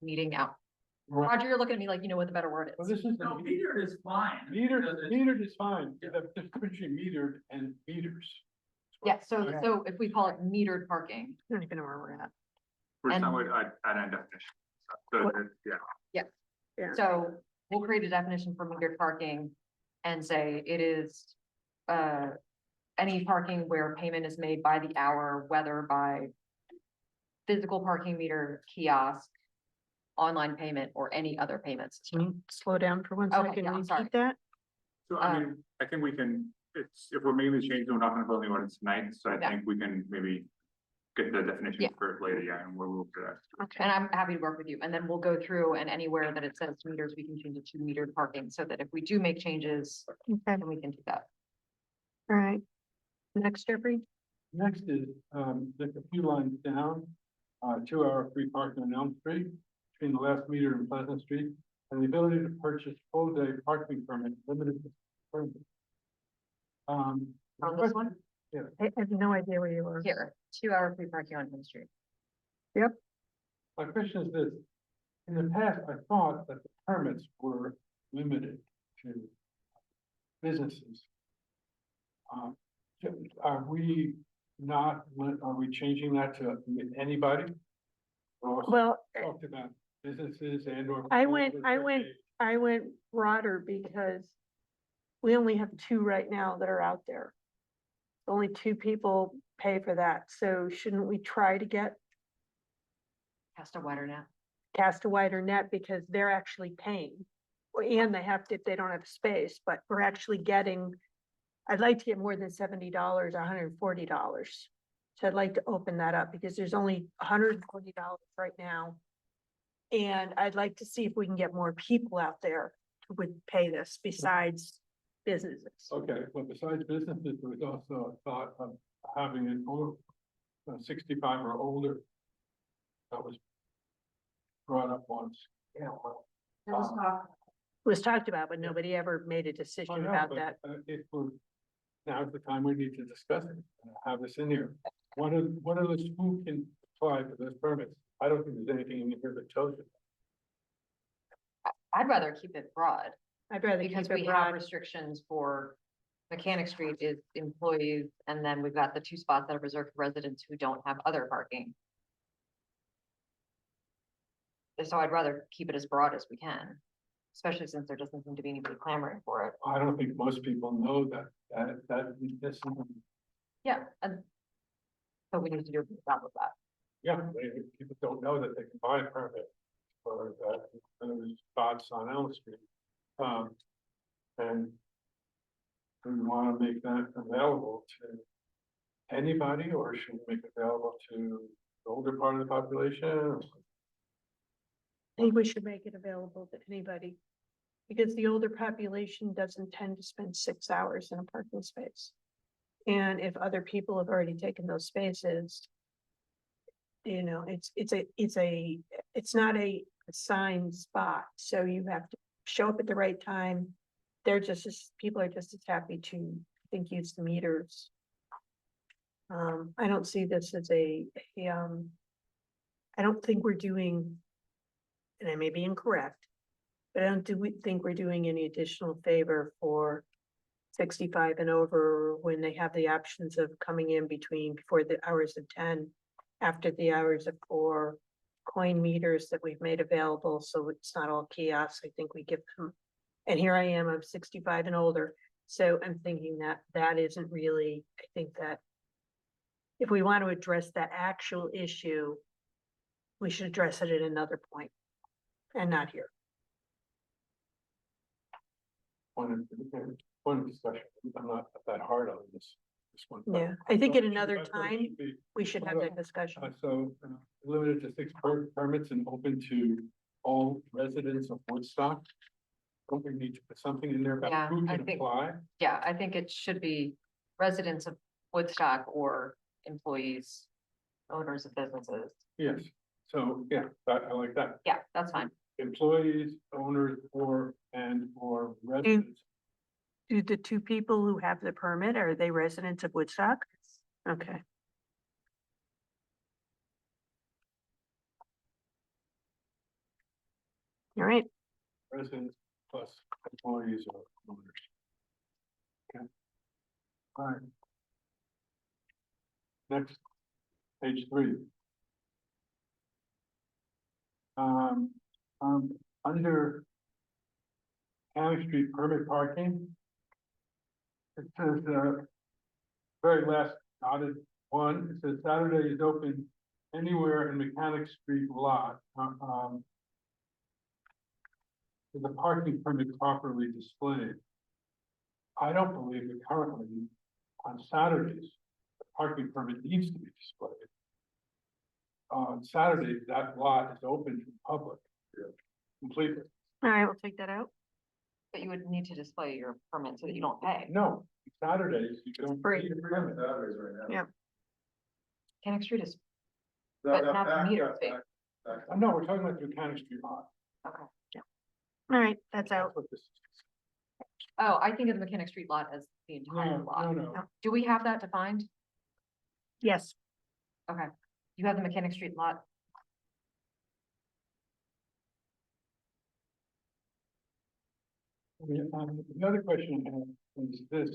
Speaker 1: meeting out. Roger, you're looking at me like you know what the better word
Speaker 5: Well,
Speaker 1: is.
Speaker 5: this is.
Speaker 16: No, metered is fine.
Speaker 5: Metered is fine, that's just between metered and meters.
Speaker 1: Yeah, so if we call it metered parking,
Speaker 9: I don't even know where we're at.
Speaker 2: We're just
Speaker 1: And-
Speaker 2: not like add in definition. So, yeah.
Speaker 9: Yeah.
Speaker 1: so we'll create a definition for metered parking and say it is any parking where payment is made by the hour, whether by physical parking meter, kiosk, online payment, or any other payment
Speaker 9: Can
Speaker 1: system.
Speaker 9: you slow down for one
Speaker 1: Okay,
Speaker 9: second
Speaker 1: yeah, I'm
Speaker 9: and
Speaker 1: sorry.
Speaker 9: repeat that?
Speaker 2: So I mean, I think we can, if we're making the change, we're not gonna vote on the ordinance tonight, so I
Speaker 1: Yeah.
Speaker 2: think we can maybe get the definition
Speaker 1: Yeah.
Speaker 2: for it later, yeah, and we'll move to that.
Speaker 9: Okay.
Speaker 1: And I'm happy to work with you, and then we'll go through and anywhere that it says meters, we can change it to metered parking, so that if we do make changes,
Speaker 9: Okay,
Speaker 1: then we can do that.
Speaker 9: all right. Next, Jeffrey?
Speaker 5: Next is, there's a few lines down, 2-hour free parking on Elm Street between the last meter and Pleasant Street, and the ability to purchase full-day parking permit limited to permit.
Speaker 1: On this one?
Speaker 5: Yeah.
Speaker 9: I have no idea where you are.
Speaker 1: Here, 2-hour free parking on Main Street.
Speaker 5: My question is this, in the past, I thought that the permits were limited to businesses. Are we not, are we changing that to anybody? Or
Speaker 9: Well,
Speaker 5: talked about businesses and or.
Speaker 9: I went broader because we only have 2 right now that are out there. Only 2 people pay for that, so shouldn't we try to
Speaker 1: Cast a wider net.
Speaker 9: cast a wider net because they're actually paying? And they have to, if they don't have space, but we're actually getting, I'd like to get more than $70, $140. So I'd like to open that up because there's only $140 right now. And I'd like to see if we can get more people out there who would pay this besides businesses.
Speaker 5: Okay, well, besides businesses, there was also a thought of having an over 65 or older. That was brought up once. Yeah, well.
Speaker 9: It was talked about, but nobody ever made a decision about that.
Speaker 5: If we're, now's the time we need to discuss it, and have this in here. What are the, who can apply for those permits? I don't think there's anything in here that tells you.
Speaker 1: I'd rather keep it broad.
Speaker 9: I'd rather
Speaker 1: Because
Speaker 9: keep
Speaker 1: we
Speaker 9: it
Speaker 1: have
Speaker 9: broad.
Speaker 1: restrictions for Mechanic Street is employees, and then we've got the 2 spots that are reserved for residents who don't have other parking. So I'd rather keep it as broad as we can, especially since there doesn't seem to be anybody clamoring for it.
Speaker 5: I don't think most people know that this,
Speaker 1: Yeah, and so we need to do a good job of that.
Speaker 5: yeah, people don't know that they can buy a permit for those spots on Elm Street. And we want to make that available to anybody, or should we make it available to the older part of the population?
Speaker 9: I think we should make it available to anybody. Because the older population doesn't tend to spend 6 hours in a parking space. And if other people have already taken those spaces, you know, it's not a assigned spot, so you have to show up at the right time. People are just as happy to, I think, use the meters. I don't see this as I don't think we're doing, and I may be incorrect, but I don't think we're doing any additional favor for 65 and over when they have the options of coming in before the hours of 10, after the hours of 4, coin meters that we've made available, so it's not all kiosks. I think we give them, and here I am, I'm 65 and older, so I'm thinking that isn't really, I think that if we want to address that actual issue, we should address it at another point and not here.
Speaker 5: One discussion, I'm not that hard on this one. but
Speaker 9: Yeah, I think at
Speaker 5: thought it
Speaker 9: another
Speaker 5: should- I thought it
Speaker 9: time,
Speaker 5: should be,
Speaker 9: we should have that discussion.
Speaker 5: Limited to 6 permits and open to all residents of Woodstock. Don't we need to put something in there
Speaker 1: Yeah,
Speaker 5: about who
Speaker 1: I
Speaker 5: can
Speaker 1: think-
Speaker 5: apply?
Speaker 1: Yeah, I think it should be residents of Woodstock or employees, owners of businesses.
Speaker 5: Yes, so, yeah, I like that.
Speaker 1: Yeah, that's fine.
Speaker 5: Employees, owners, or residents.
Speaker 9: Do the 2 people who have the permit, are they residents of Woodstock? Okay. All right,
Speaker 5: Residents plus employees or owners. Okay. All right. Next, page 3. Under County Street permit parking, it says, very last dotted one, it says Saturday is open anywhere in Mechanic Street lot. Is the parking permit properly displayed? I don't believe that currently on Saturdays, the parking permit needs to be displayed. On Saturday, that lot is open to the public. Completely.
Speaker 9: all right, we'll take that out.
Speaker 1: But you would need to display your permit so that you don't pay.
Speaker 5: No, Saturdays, you don't
Speaker 9: Free.
Speaker 5: need a permit.
Speaker 9: Yeah.
Speaker 1: Mechanic Street is But not the meter space.
Speaker 5: No, we're talking about the Mechanic Street lot.
Speaker 1: Okay.
Speaker 9: All right, that's out.
Speaker 5: That's what this is.
Speaker 1: Oh, I think of the Mechanic Street lot as the entire
Speaker 5: No,
Speaker 1: lot.
Speaker 5: no.
Speaker 1: Do we have that defined?
Speaker 9: Yes,
Speaker 1: Okay. You have the Mechanic Street lot.
Speaker 5: The other question I have is this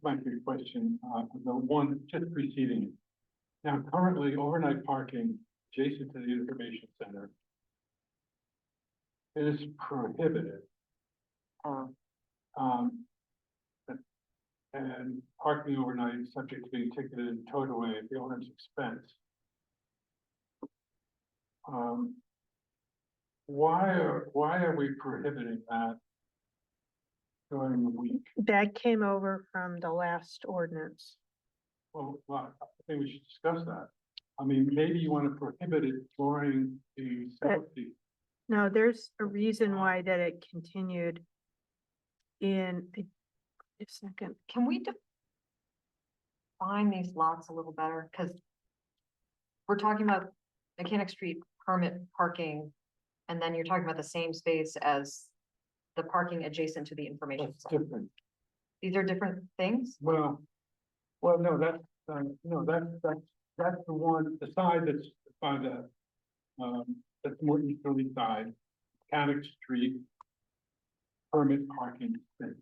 Speaker 5: might be a question, the one just preceding it. Now, currently overnight parking adjacent to the information center is prohibited. Um, and parking overnight is subject to being ticketed and towed away at the owner's expense. Why are we prohibiting that during the week?
Speaker 9: that came over from the last ordinance.
Speaker 5: Well, I think we should discuss that. I mean, maybe you want to prohibit it during the sales season.
Speaker 9: No, there's a reason why that it continued in a second.
Speaker 1: Can we define these lots a little better? Because we're talking about Mechanic Street permit parking, and then you're talking about the same space as the parking adjacent to the information
Speaker 5: That's
Speaker 1: center.
Speaker 5: different.
Speaker 1: These are different things?
Speaker 5: No, that's the one, the side that's by the, that's more easterly side, Mechanic Street permit parking space.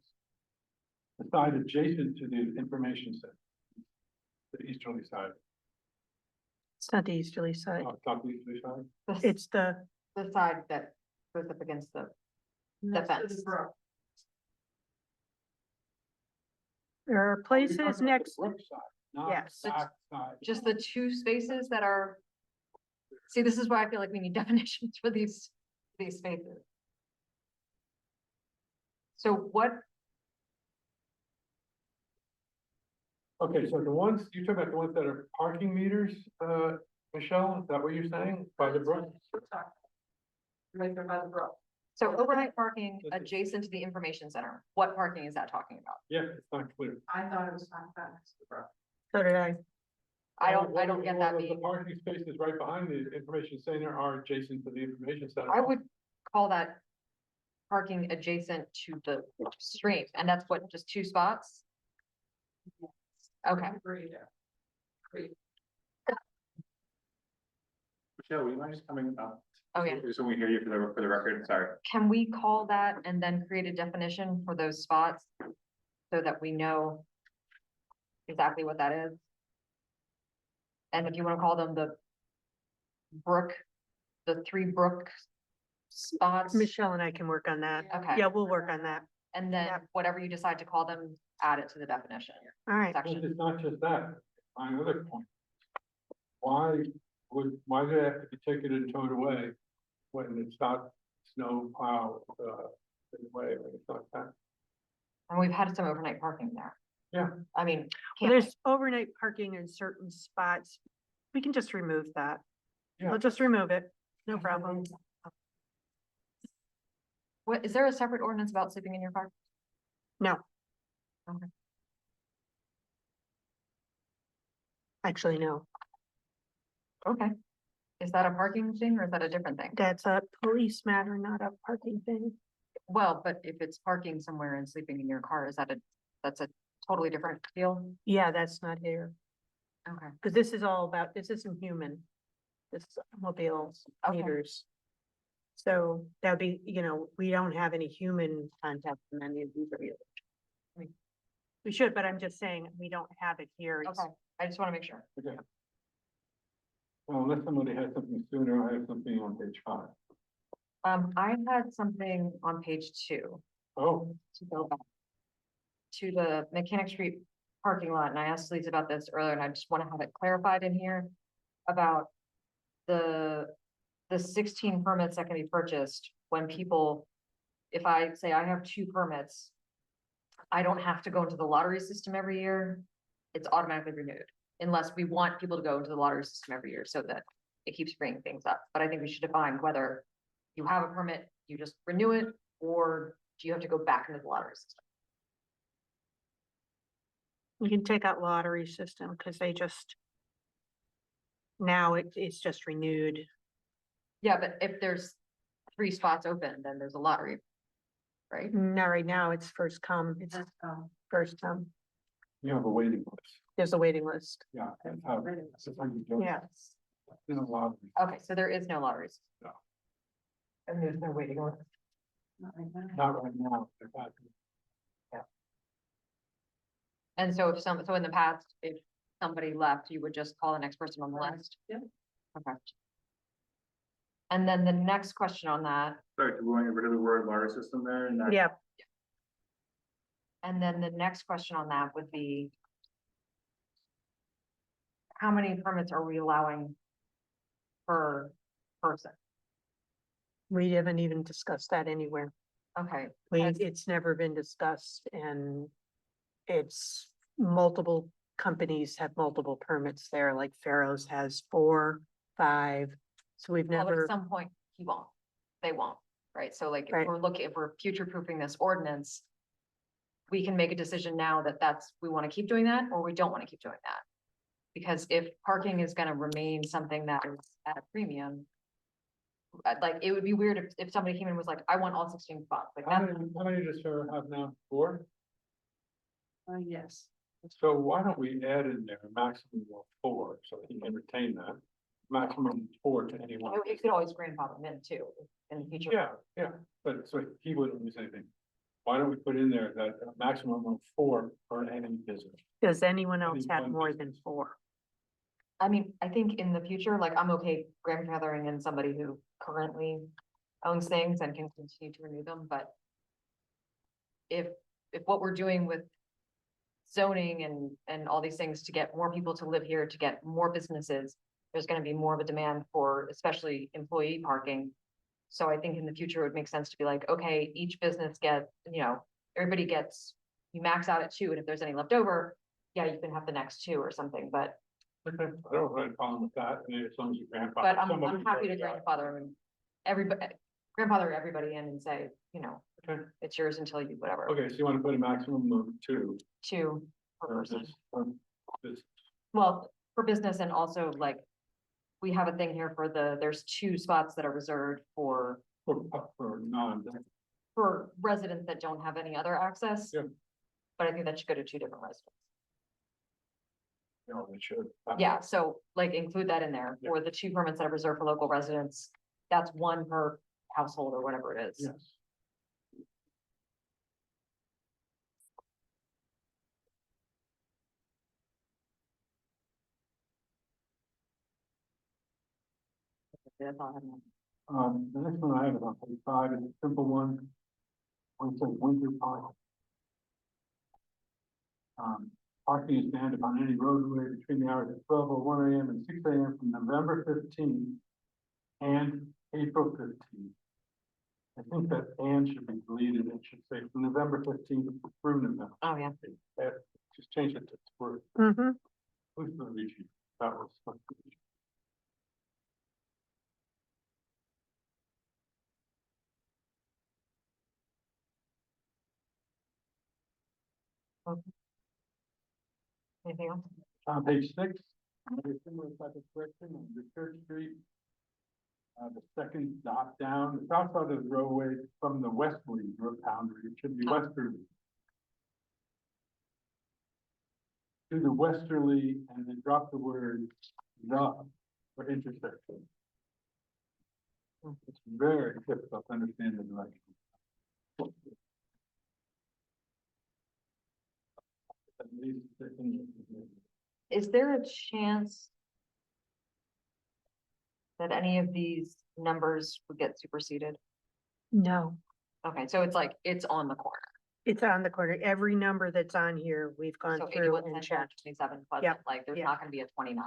Speaker 5: The side adjacent to the information center, the easterly side.
Speaker 9: It's not the easterly side.
Speaker 5: Oh, it's not the easterly side.
Speaker 9: It's the
Speaker 1: side that goes up against the fence.
Speaker 9: There are places next,
Speaker 5: Brook side, not
Speaker 9: yes.
Speaker 5: the back side.
Speaker 1: Just the two spaces that are, see, this is why I feel like we need definitions for these spaces. So what,
Speaker 5: Okay, so the ones, you're talking about the ones that are parking meters, Michelle, is that what you're saying, by the brook?
Speaker 1: right there by the brook. So overnight parking adjacent to the information center, what parking is that talking about?
Speaker 5: Yeah, it's not clear.
Speaker 3: I thought it was not that next to the brook.
Speaker 9: So did I.
Speaker 1: I don't get that
Speaker 5: The
Speaker 1: being,
Speaker 5: parking spaces right behind the information center are adjacent to the information center.
Speaker 1: I would call that parking adjacent to the stream, and that's what, just two spots? Okay.
Speaker 2: Michelle, would you mind just coming up?
Speaker 1: Oh, yeah.
Speaker 2: So we hear you for the record, sorry.
Speaker 1: Can we call that and then create a definition for those spots so that we know exactly what that is? And if you want to call them the three brook spots,
Speaker 9: Michelle and I can work on that.
Speaker 1: Okay.
Speaker 9: Yeah, we'll work on that.
Speaker 1: and then
Speaker 9: Yep.
Speaker 1: whatever you decide to call them, add it to the definition
Speaker 9: All right.
Speaker 5: But
Speaker 1: section.
Speaker 5: it's not just that, my other point. Why do they have to be ticketed and towed away when it's not snow plow, way, when it's not that?
Speaker 1: And we've had some overnight parking there.
Speaker 5: Yeah.
Speaker 1: I mean,
Speaker 9: Well,
Speaker 1: can't we?
Speaker 9: there's overnight parking in certain spots. We can just remove that.
Speaker 5: Yeah.
Speaker 9: We'll just remove it. No problem.
Speaker 1: What, is there a separate ordinance about sleeping in your car?
Speaker 9: No.
Speaker 1: Okay.
Speaker 9: Actually, no.
Speaker 1: Okay. Is that a parking thing or is that a different thing?
Speaker 9: That's a police matter, not a parking thing.
Speaker 1: Well, but if it's parking somewhere and sleeping in your car, that's a totally different deal?
Speaker 9: Yeah, that's not here.
Speaker 1: Okay.
Speaker 9: Because this is all about, this isn't human. This is mobiles,
Speaker 1: Okay.
Speaker 9: meters. So that would be, we don't have any human contact in any of these areas. We should, but I'm just saying, we don't have it here. It's-
Speaker 1: Okay, I just want to make sure.
Speaker 5: Okay. Well, unless somebody has something sooner, I have something on page 5.
Speaker 1: I had something on page 2
Speaker 5: Oh,
Speaker 1: to go back to the Mechanic Street parking lot, and I asked Lisa about this earlier, and I just want to have it clarified in here about the 16 permits that can be purchased when people, if I say I have 2 permits, I don't have to go into the lottery system every year. It's automatically renewed unless we want people to go into the lottery system every year so that it keeps bringing things up. But I think we should define whether you have a permit, you just renew it, or do you have to go back into the lottery system?
Speaker 9: You can take out lottery system because they just, Now it's just renewed.
Speaker 1: Yeah, but if there's 3 spots open, then there's a lottery, right?
Speaker 9: No, right now it's first come, it's first come.
Speaker 5: You have a waiting list.
Speaker 9: There's a waiting list.
Speaker 5: Yeah. That's how you do it.
Speaker 9: Yeah.
Speaker 5: In a lot.
Speaker 1: Okay, so there is no lotteries.
Speaker 11: And there's no waiting list.
Speaker 5: Not right now. In fact,
Speaker 1: And so so in the past, if somebody left, you would just call the next person on the list?
Speaker 3: Yeah.
Speaker 1: Okay. And then the next question on that,
Speaker 2: Sorry, do we want to get rid of the word lottery system there and that?
Speaker 9: Yeah,
Speaker 1: and then the next question on that would be, how many permits are we allowing per person?
Speaker 9: we haven't even discussed that anywhere.
Speaker 1: Okay,
Speaker 9: It's never been discussed and it's multiple companies have multiple permits there, like Farrow's has 4, 5. So we've
Speaker 1: well, but
Speaker 9: never,
Speaker 1: at some point, he won't, they won't, right? So like,
Speaker 9: Right.
Speaker 1: if we're future proofing this ordinance, we can make a decision now that we want to keep doing that, or we don't want to keep doing that. Because if parking is gonna remain something that is at a premium, like, it would be weird if somebody came in and was like, I want all 16 spots, like
Speaker 5: How
Speaker 1: that.
Speaker 5: many does Sarah have now? 4?
Speaker 3: Yes.
Speaker 5: So why don't we add in there a maximum of 4, so he can retain that, maximum 4 to anyone.
Speaker 1: You could always grandfather them in too, in the future.
Speaker 5: Yeah, but so he wouldn't lose anything. Why don't we put in there that a maximum of 4 for any business?
Speaker 9: does anyone else
Speaker 5: Any
Speaker 9: have
Speaker 5: one
Speaker 9: more than 4?
Speaker 1: I mean, I think in the future, like, I'm okay grandfathering in somebody who currently owns things and can continue to renew them, but if what we're doing with zoning and all these things to get more people to live here, to get more businesses, there's gonna be more of a demand for especially employee parking. So I think in the future, it would make sense to be like, okay, each business gets, everybody gets, you max out at 2, and if there's any left over, yeah, you can have the next 2 or something, but
Speaker 5: Okay, I don't have a problem with that, I mean, as long as you grandfather.
Speaker 1: But I'm
Speaker 5: somebody
Speaker 1: happy to
Speaker 5: does that.
Speaker 1: grandfather and grandfather everybody in and say,
Speaker 5: Okay.
Speaker 1: it's yours until you, whatever,
Speaker 5: Okay, so you want to put a maximum of 2
Speaker 1: 2 per
Speaker 5: for
Speaker 1: person.
Speaker 5: this.
Speaker 1: Well, for business and also like, we have a thing here for there's 2 spots that are reserved for
Speaker 5: Non.
Speaker 1: residents that don't have any other access.
Speaker 5: Yeah.
Speaker 1: But I think that should go to 2 different residents.
Speaker 5: No, they should.
Speaker 1: Yeah, so like include that in there for the 2 permits that are reserved for local residents. That's 1 per household or whatever it is.
Speaker 5: Yes.
Speaker 1: That's all I have.
Speaker 5: The next one I have is on page 5, it's a simple one. One says winter park. Parking is banned upon any roadway between the hours of 12:01 a.m. and 6 a.m. from November 15th and April 15th. I think that "and" should be deleted. It should say from November 15th through November.
Speaker 1: Oh, yeah.
Speaker 5: Just change it to through.
Speaker 9: Mm-hmm.
Speaker 5: Who's the region? That was.
Speaker 1: Anything else?
Speaker 5: On page 6, a similar type of question on the Church Street. The second dot down, the south side of the roadway from the westerly boundary, it should be westerly. To the westerly, and then drop the word "the" for intersection. It's very difficult to understand the direction. At least
Speaker 1: Is there a chance that any of these numbers would get superseded?
Speaker 9: No,
Speaker 1: Okay, so it's like, it's on the corner.
Speaker 9: it's on the corner. Every number that's on here, we've gone
Speaker 1: So
Speaker 9: through
Speaker 1: 81,
Speaker 9: and
Speaker 1: 10,
Speaker 9: checked.
Speaker 1: 27, but
Speaker 9: Yep,
Speaker 1: like, there's
Speaker 9: yeah.
Speaker 1: not gonna be a 29.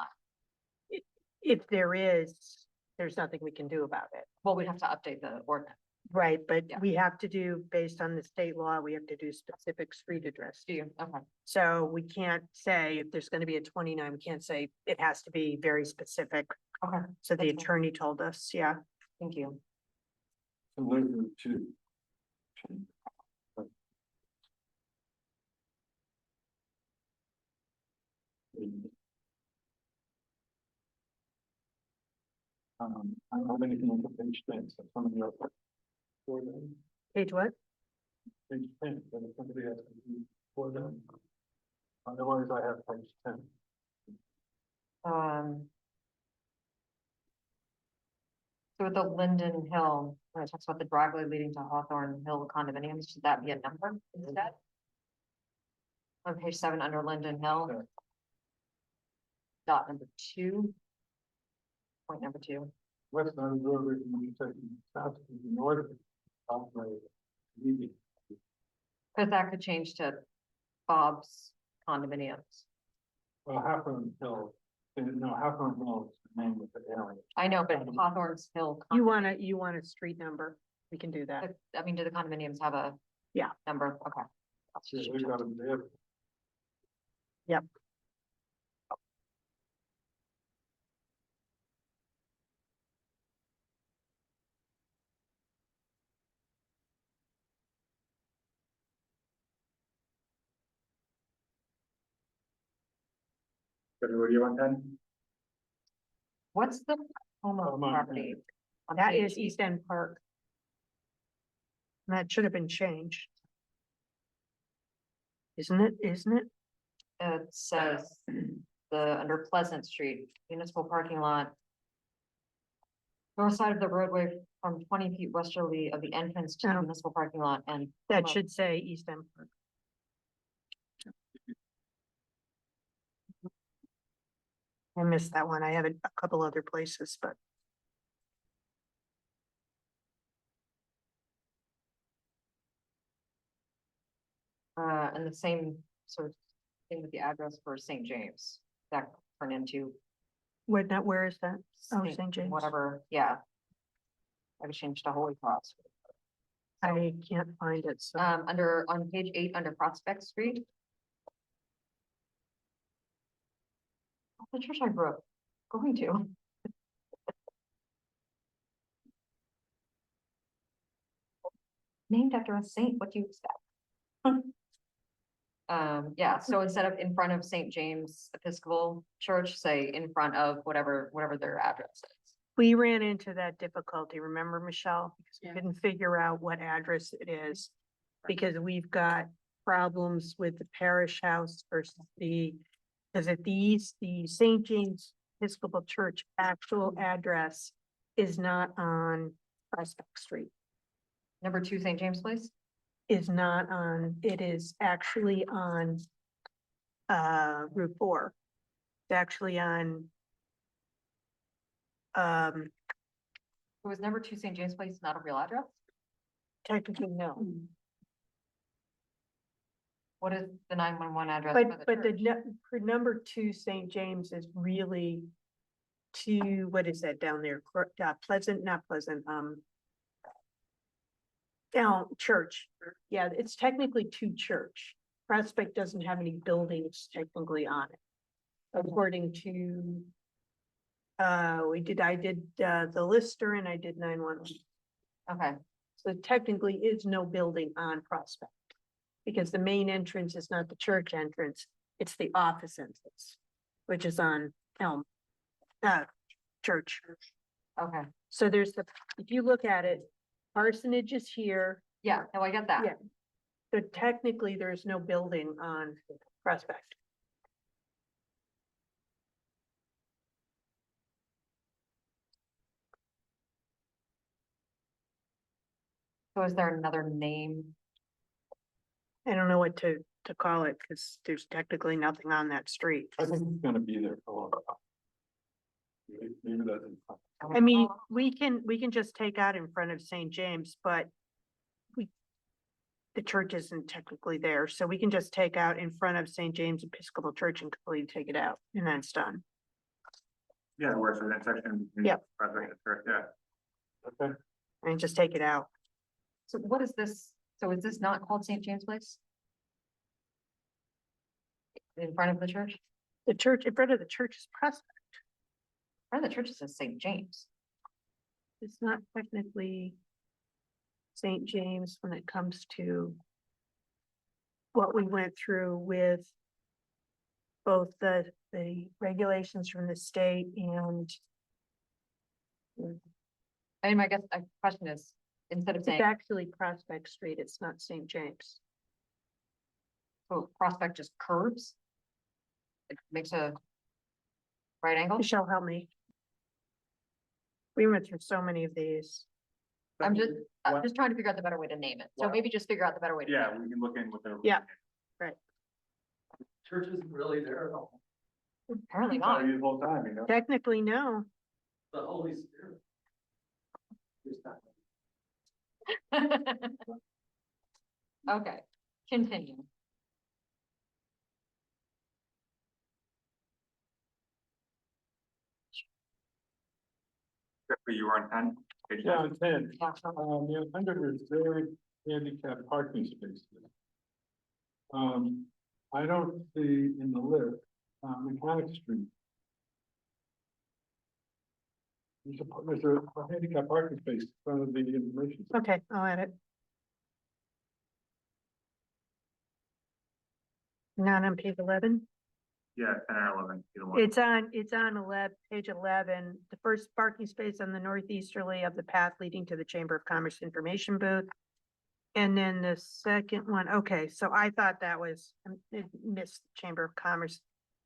Speaker 9: If there is, there's nothing we can do about it.
Speaker 1: Well, we'd have to update the ordinance.
Speaker 9: Right, but
Speaker 1: Yeah.
Speaker 9: we have to do, based on the state law, we have to do specific street address.
Speaker 1: Do you? Okay.
Speaker 9: So we can't say if there's gonna be a 29, we can't say it has to be very specific.
Speaker 1: Okay.
Speaker 9: So the
Speaker 1: That's fine.
Speaker 9: attorney told us, yeah.
Speaker 1: Thank you.
Speaker 5: So those are the 2. I don't have anything on page 10, so somebody else. For them,
Speaker 9: Page what?
Speaker 5: page 10, then if somebody has to do for them. Otherwise, I have page 10.
Speaker 1: So with the Linden Hill, when it talks about the driveway leading to Hawthorne Hill condominiums, should that be a number instead? On page 7 under Linden Hill.
Speaker 5: Yeah.
Speaker 1: Dot number 2. Point number 2.
Speaker 5: West side of the road, when you take south to the north of it, meeting.
Speaker 1: Because that could change to Bob's condominiums.
Speaker 5: Well, Hawthorne Hill, no, Hawthorne Hill is the name of the area.
Speaker 1: I know, but Hawthorne's Hill.
Speaker 9: You want a street number? We can do that.
Speaker 1: I mean, do the condominiums have a?
Speaker 9: Yeah.
Speaker 1: Number, okay.
Speaker 5: Yeah, they've got them there.
Speaker 9: Yep.
Speaker 2: What do you want then?
Speaker 1: What's the home of
Speaker 5: Home on-
Speaker 1: property? On
Speaker 9: That
Speaker 1: page
Speaker 9: is East End Park. That should have been changed. Isn't it?
Speaker 1: It says under Pleasant Street, municipal parking lot. North side of the roadway from 20 feet westerly of the entrance to the
Speaker 9: Oh.
Speaker 1: municipal parking lot and.
Speaker 9: That should say East End Park. I missed that one. I have it a couple other places, but
Speaker 1: And the same sort of thing with the address for St. James, that turned into.
Speaker 9: where is that? Oh, St. James.
Speaker 1: Whatever, yeah. I was changed to Holy Cross.
Speaker 9: I can't find it, so.
Speaker 1: On page 8, under Prospect Street. The church I grew up going to. Named after a saint, what do you expect? Yeah, so instead of in front of St. James Episcopal Church, say in front of whatever their address is.
Speaker 9: We ran into that difficulty, remember, Michelle? Because we
Speaker 3: Yeah.
Speaker 9: couldn't figure out what address it is. Because we've got problems with the parish house versus because at the St. James Episcopal Church actual address is not on Prospect Street.
Speaker 1: Number 2, St. James Place?
Speaker 9: Is not on, it is actually on Route 4. It's actually on
Speaker 1: It was number 2 St. James Place, not a real address?
Speaker 9: technically no.
Speaker 1: What is the 911 address?
Speaker 9: But for number 2 St. James is really to, what is that down there? Pleasant, not Pleasant, down Church. Yeah, it's technically to Church. Prospect doesn't have any buildings technically on it. According to, I did the Lister and I did 911.
Speaker 1: Okay,
Speaker 9: So technically is no building on Prospect. Because the main entrance is not the church entrance, it's the office entrance, which is on Elm, Church.
Speaker 1: okay.
Speaker 9: So there's if you look at it, parsonage is here.
Speaker 1: Yeah, no, I get that.
Speaker 9: Yeah. But technically, there's no building on Prospect.
Speaker 1: So is there another name?
Speaker 9: I don't know what to call it, because there's technically nothing on that street.
Speaker 5: I think it's gonna be there for a long time. Maybe that's.
Speaker 9: I mean, we can just take out in front of St. James, but the church isn't technically there, so we can just take out in front of St. James Episcopal Church and completely take it out, and then it's done.
Speaker 2: Yeah, it works for that section.
Speaker 9: Yep.
Speaker 2: Yeah.
Speaker 5: Okay.
Speaker 9: And just take it out.
Speaker 1: So what is this? So is this not called St. James Place? In front of the church?
Speaker 9: The church, in front of the church is Prospect.
Speaker 1: Front of the church says St. James.
Speaker 9: It's not technically St. James when it comes to what we went through with both the regulations from the state and
Speaker 1: And I guess my question is, instead of
Speaker 9: It's
Speaker 1: saying,
Speaker 9: actually Prospect Street, it's not St. James.
Speaker 1: oh, Prospect just curves? It makes a right angle?
Speaker 9: Michelle, help me. We went through so many of these.
Speaker 1: I'm just trying to figure out the better way to name it. So
Speaker 2: What?
Speaker 1: maybe just figure out the better way to name
Speaker 2: Yeah,
Speaker 1: it.
Speaker 2: we can look in with the.
Speaker 9: Yeah. Right.
Speaker 16: Church isn't really there at all.
Speaker 1: Apparently
Speaker 2: Not
Speaker 1: not.
Speaker 2: the whole time, you know?
Speaker 9: Technically, no.
Speaker 16: The Holy Spirit. is not.
Speaker 1: Okay, continue.
Speaker 2: Jeffrey, you were on 10? Page
Speaker 5: Yeah,
Speaker 2: 10.
Speaker 5: on 10, yeah, under reserved handicap parking spaces. I don't see in the list, Mechanic Street. There's a handicap parking space in front of the information.
Speaker 9: Okay, I'll add it. Not on page 11.
Speaker 2: Yeah, 10 or 11, either one.
Speaker 9: It's on 11, page 11, the first parking space on the northeasterly of the path leading to the Chamber of Commerce information booth. And then the second one, okay, so I thought that was, it missed Chamber of Commerce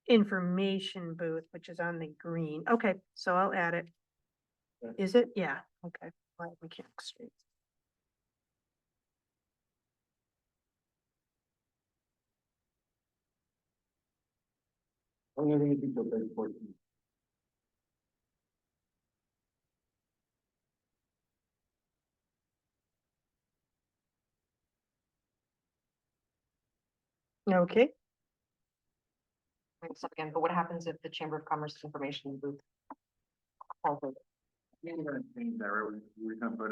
Speaker 9: information booth, which is on the green. Okay, so I'll add it.
Speaker 5: Okay.
Speaker 9: Is it? Yeah, okay. Right, Mechanic Street.
Speaker 5: I'm never gonna go page 14.
Speaker 9: Okay,
Speaker 1: Bring this up again, but what happens if the Chamber of Commerce information booth? falls over?
Speaker 2: Yeah, we're gonna change that, right? We're gonna put,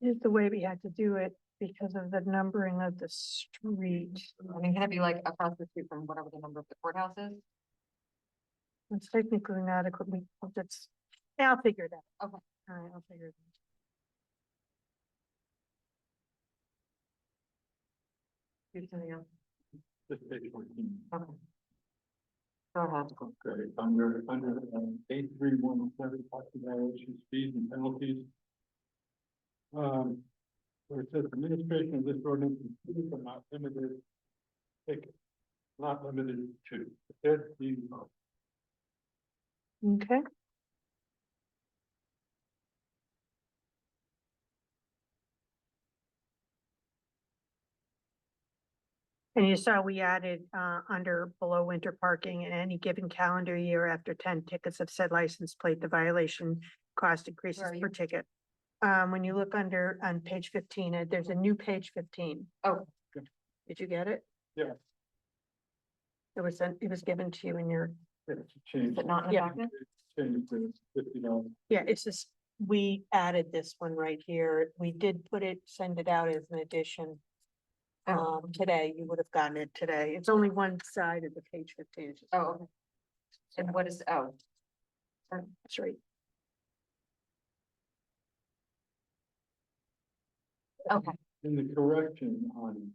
Speaker 9: here's the way we had to do it because of the numbering of the street.
Speaker 1: I mean, can it be like across the street from whatever the number of the courthouse is?
Speaker 9: It's technically not a, that's, yeah, I'll figure it out.
Speaker 1: Okay.
Speaker 9: All right, I'll figure it out.
Speaker 1: Do something else.
Speaker 5: Just page 14.
Speaker 1: Okay. Go ahead.
Speaker 5: Okay, under 8317, parking violations, fees and penalties. Where it says administration of this ordinance is but not limited. Ticket, not limited to. It says the,
Speaker 9: Okay. And you saw we added, under below winter parking in any given calendar year after 10 tickets of said license plate, the violation cost increases
Speaker 1: Where are
Speaker 9: per
Speaker 1: you?
Speaker 9: ticket. When you look on page 15, there's a new page 15.
Speaker 1: Oh.
Speaker 9: Did you get it?
Speaker 5: yeah,
Speaker 9: It was given to you in your,
Speaker 5: it's changed.
Speaker 1: Is it not in the
Speaker 9: Yeah.
Speaker 1: document?
Speaker 5: Changed to $50.
Speaker 9: yeah, it's just, we added this one right here. We did send it out as an addition. Today, you would have gotten it today. It's only one side of the page 15. It's just-
Speaker 1: Oh, okay. And what is, oh,
Speaker 9: That's right.
Speaker 1: okay,
Speaker 5: And the correction on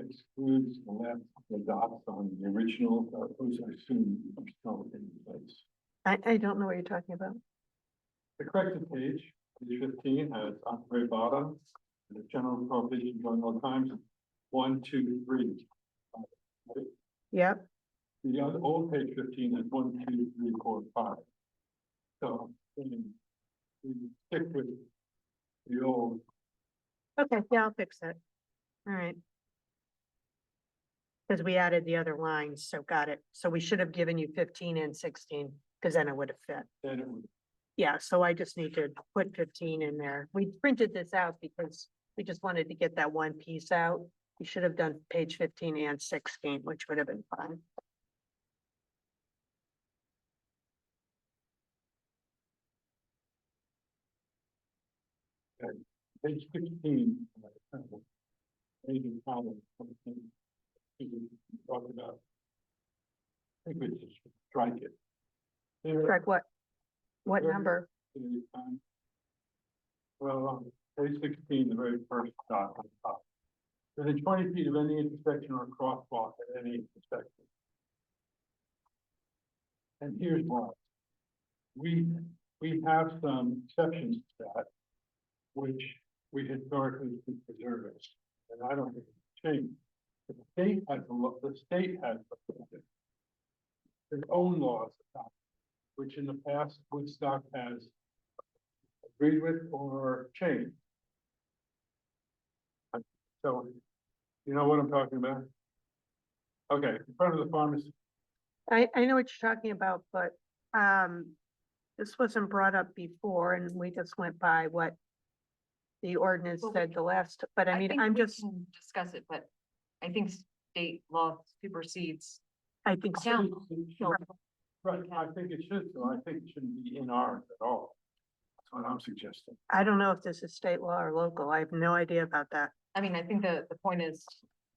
Speaker 5: excludes the last the dots on the original, those I assume are still in place.
Speaker 9: I don't know what you're talking about.
Speaker 5: The corrected page 15 has on the very bottom, the general prohibition going all times, 1, 2, 3. Right?
Speaker 9: Yep.
Speaker 5: The other old page 15 is 1, 2, 3, 4, 5. So we stick with the old.
Speaker 9: Okay, yeah, I'll fix that. All right. Because we added the other lines, so got it. So we should have given you 15 and 16, because then it would have fit.
Speaker 5: Then it would.
Speaker 9: Yeah, so I just need to put 15 in there. We printed this out because we just wanted to get that one piece out. We should have done page 15 and 16, which would have been fine.
Speaker 5: Okay. Page 16. Maybe problem. Talk about. I think we just strike it. There-
Speaker 9: Correct, what
Speaker 5: there-
Speaker 9: number?
Speaker 5: Well, page 16, the very first dot on top. Within 20 feet of any intersection or crosswalk at any intersection. And here's why. We have some exceptions to that, which we historically should preserve it, and I don't think it's changed. The state has the state has their own laws about it, which in the past Woodstock has agreed with or changed. So, you know what I'm talking about? Okay, in front of the pharmacy.
Speaker 9: I know what you're talking about, but, this wasn't brought up before and we just went by what the ordinance
Speaker 1: Well,
Speaker 9: said the last, but I mean,
Speaker 1: think
Speaker 9: I'm
Speaker 1: we
Speaker 9: just,
Speaker 1: can discuss it, but I think state law supersedes.
Speaker 9: I think so.
Speaker 1: town.
Speaker 5: Right, I think it should, so I think it shouldn't be in ours at all. That's what I'm suggesting.
Speaker 9: I don't know if this is state law or local. I have no idea about that.
Speaker 1: I mean, I think the point is,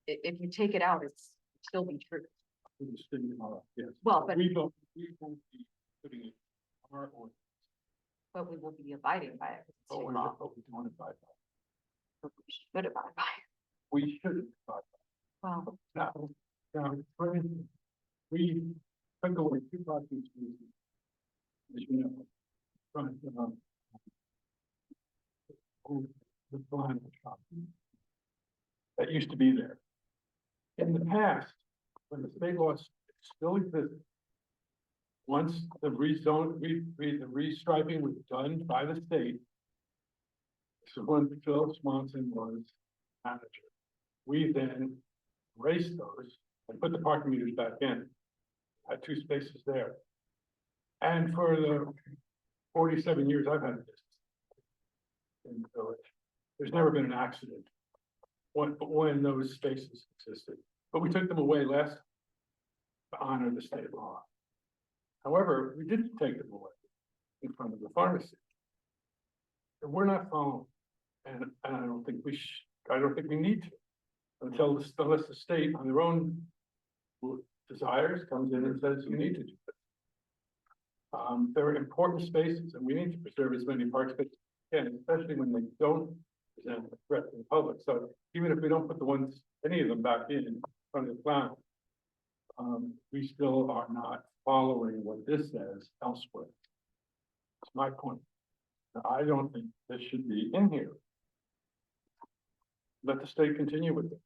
Speaker 1: if you take it out, it's still be true.
Speaker 5: Yes.
Speaker 1: Well, but-
Speaker 5: We won't be putting it in our ordinance.
Speaker 1: But we will be abiding by it. 'Cause it's
Speaker 5: But
Speaker 1: state
Speaker 5: we
Speaker 1: law.
Speaker 5: don't abide by it.
Speaker 1: But we should abide by it.
Speaker 5: We should abide
Speaker 1: Well,
Speaker 5: by it. Now, for instance, we took away two parking spaces. As you know, from, the blind shop. That used to be there. In the past, when the state laws still existed, once the rezone, the restriping was done by the state. So when Phil Swanson was manager, we then erased those and put the parking meters back in. Had two spaces there. And for the 47 years I've had this in the village, there's never been an accident when those spaces existed. But we took them away last time to honor the state law. However, we didn't take them away in front of the pharmacy. And we're not following, and I don't think I don't think we need to. Unless the state on their own desires comes in and says you need to do it. They're important spaces and we need to preserve as many park spaces as we can, especially when they don't present a threat to the public. So even if we don't put any of them back in front of the clown, we still are not following what this says elsewhere. That's my point. Now, I don't think this should be in here. Let the state continue with it.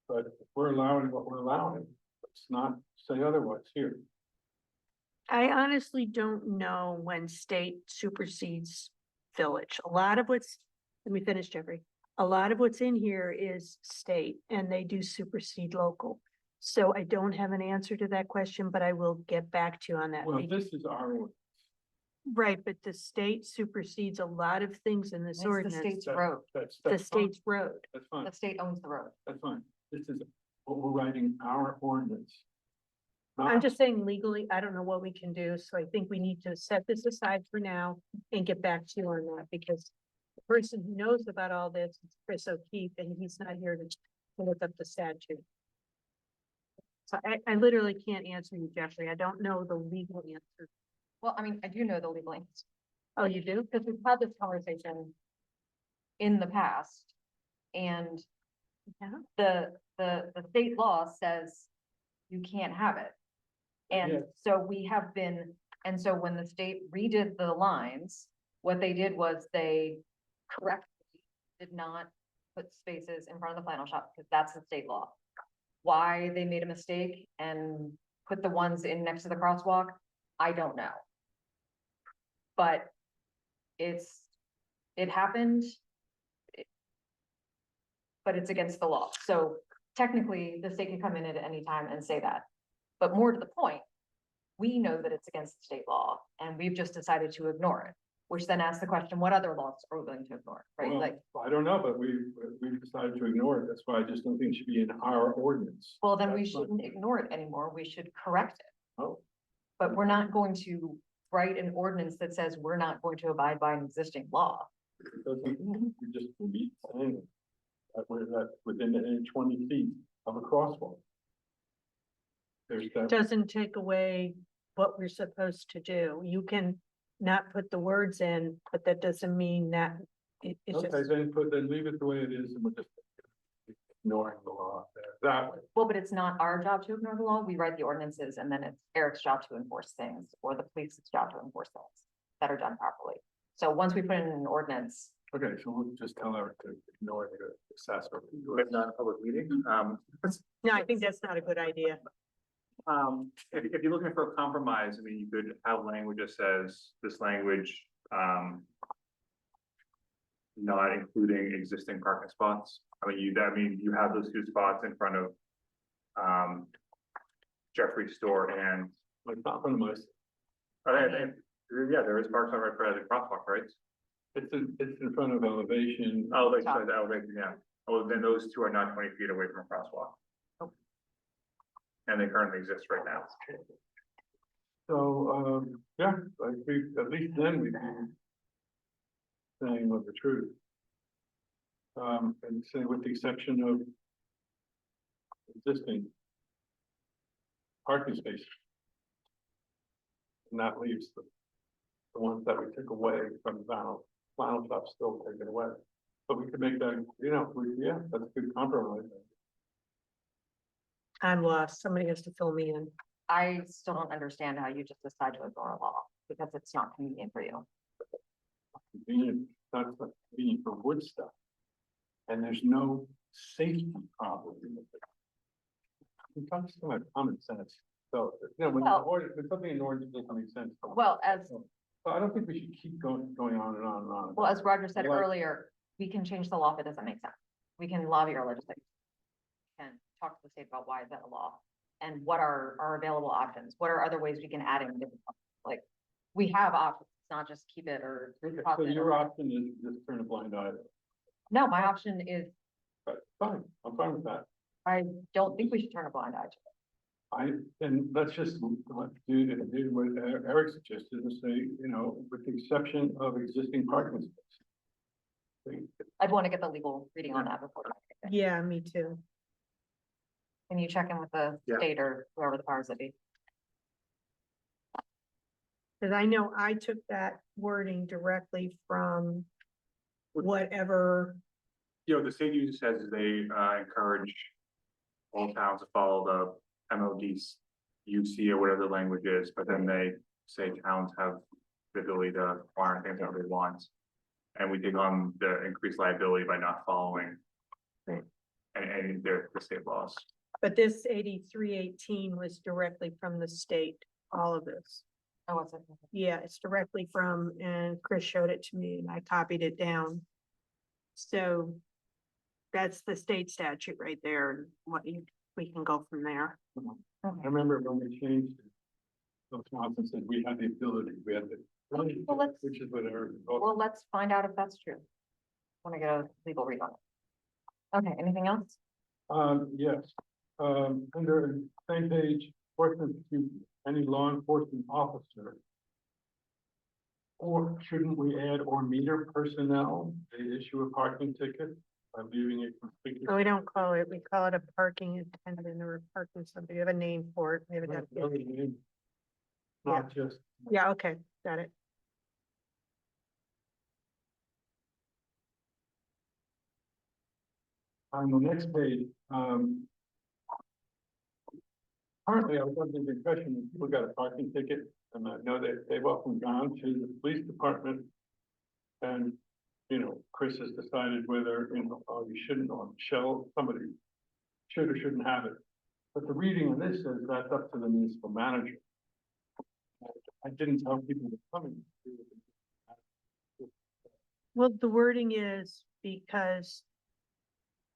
Speaker 5: But if we're allowing what we're allowing, let's not say otherwise here.
Speaker 9: I honestly don't know when state supersedes village. A lot of what's, let me finish, Jeffrey. A lot of what's in here is state and they do supersede local. So I don't have an answer to that question, but I will get back to you on that.
Speaker 5: Well, this is our ordinance.
Speaker 9: Right, but the state supersedes a lot of things in this
Speaker 1: It's the
Speaker 9: ordinance.
Speaker 1: state's road.
Speaker 9: The
Speaker 5: That's fine.
Speaker 9: state's road.
Speaker 5: That's fine.
Speaker 1: The state owns the road.
Speaker 5: That's fine. This is what we're writing our ordinance.
Speaker 9: I'm
Speaker 5: Not-
Speaker 9: just saying legally, I don't know what we can do, so I think we need to set this aside for now and get back to you on that, because the person who knows about all this is Chris O'Keefe, and he's not here to look up the statute. So I literally can't answer you, Jeffrey. I don't know the legal answer.
Speaker 1: Well, I mean, I do know the legal answer.
Speaker 9: Oh, you do?
Speaker 1: Because we've had this conversation in the past. And
Speaker 9: Yeah.
Speaker 1: the state law says you can't have it. And
Speaker 5: Yes.
Speaker 1: so we have been, and so when the state redid the lines, what they did was they correctly did not put spaces in front of the flannel shop, because that's the state law. Why they made a mistake and put the ones in next to the crosswalk, I don't know. But it happened. But it's against the law. So technically, the state can come in at any time and say that. But more to the point, we know that it's against the state law and we've just decided to ignore it. Which then asks the question, what other laws are we going to ignore, right?
Speaker 5: Well,
Speaker 1: Like,
Speaker 5: I don't know, but we've decided to ignore it. That's why I just don't think it should be in our ordinance.
Speaker 1: well, then we
Speaker 5: That's fine.
Speaker 1: shouldn't ignore it anymore. We should correct it.
Speaker 5: Oh,
Speaker 1: But we're not going to write an ordinance that says we're not going to abide by an existing law.
Speaker 5: it doesn't, we just meet saying that that's within the 20 feet of a crosswalk. There's that.
Speaker 9: Doesn't take away what we're supposed to do. You can not put the words in, but that doesn't mean that it's
Speaker 5: Okay,
Speaker 9: just.
Speaker 5: then leave it the way it is and we're just ignoring the law there. that way.
Speaker 1: Well, but it's not our job to ignore the law. We write the ordinances and then it's Eric's job to enforce things or the police's job to enforce things that are done properly. So once we put in an ordinance,
Speaker 5: Okay, so we'll just tell her to ignore the assessor.
Speaker 2: It's not a public meeting.
Speaker 9: No, I think that's not a good idea.
Speaker 2: If you're looking for a compromise, I mean, you could have language that says this language, not including existing parking spots. I mean, you have those two spots in front of, Jeffrey's store and.
Speaker 5: Like compromise.
Speaker 2: Yeah, there is parking right for the crosswalk, right?
Speaker 5: It's in front of elevation.
Speaker 2: Oh, they said elevation, yeah. Oh, then those two are not 20 feet away from a crosswalk. And they currently exist right now.
Speaker 5: So, yeah, I think at least then we can saying of the truth. And say with the exception of existing parking spaces. And that leaves the ones that we took away from the final stuff still taken away. But we could make that, yeah, that's a good compromise.
Speaker 9: I'm lost. Somebody has to fill me in.
Speaker 1: I still don't understand how you just decide to ignore a law because it's not convenient for you.
Speaker 5: Convenient, not convenient for wood stuff. And there's no safety problem. It comes to my common sense. So, when when something in ordinance doesn't make sense.
Speaker 1: Well,
Speaker 5: So I don't think we should keep going on and on and on.
Speaker 1: Well, as Roger said
Speaker 5: Like-
Speaker 1: earlier, we can change the law if it doesn't make sense. We can lobby our legislature. And talk to the state about why is that a law? And what are our available options? What are other ways we can add in different, like, we have options, it's not just keep it or.
Speaker 5: So your option is just turn a blind eye.
Speaker 1: No, my option is,
Speaker 5: But fine, I'm fine with that.
Speaker 1: I don't think we should turn a blind eye to it.
Speaker 5: And let's just do what Eric suggested and say, with the exception of existing parking spaces.
Speaker 1: I'd want to get the legal reading on that before.
Speaker 9: Yeah, me too.
Speaker 1: Can you check in with the
Speaker 2: Yeah.
Speaker 1: state or whoever the powers that be?
Speaker 9: Cause I know I took that wording directly from whatever,
Speaker 2: The state usually says they encourage all towns to follow the MOD's UC or whatever the language is, but then they say towns have the ability to require things that they want. And we take on the increased liability by not following.
Speaker 9: Right.
Speaker 2: And the state laws.
Speaker 9: but this 8318 was directly from the state, all of this.
Speaker 1: Oh, what's it?
Speaker 9: Yeah, it's directly from, and Chris showed it to me and I copied it down. So that's the state statute right there, and we can go from there.
Speaker 5: I remember when we changed it. So Swanson said we had the ability, we had the.
Speaker 1: Well, let's-
Speaker 5: Which is what Eric.
Speaker 1: Well, let's find out if that's true. Want to get a legal read on it. Okay, anything else?
Speaker 5: Yes, under same page, enforcement to any law enforcement officer. Or shouldn't we add or meter personnel, they issue a parking ticket by leaving it conspicuous?
Speaker 9: Oh, we don't call it, we call it a parking attendant or a parking something. We have a name for it. We have a definition.
Speaker 5: Not just,
Speaker 9: Yeah, okay, got it.
Speaker 5: on the next page, currently I was under the impression that people got a parking ticket, and I know that they've often gone to the police department. And, Chris has decided whether, oh, you shouldn't, or Michelle, somebody should or shouldn't have it. But the reading of this says that's up to the municipal manager. I didn't tell people to come in.
Speaker 9: Well, the wording is because,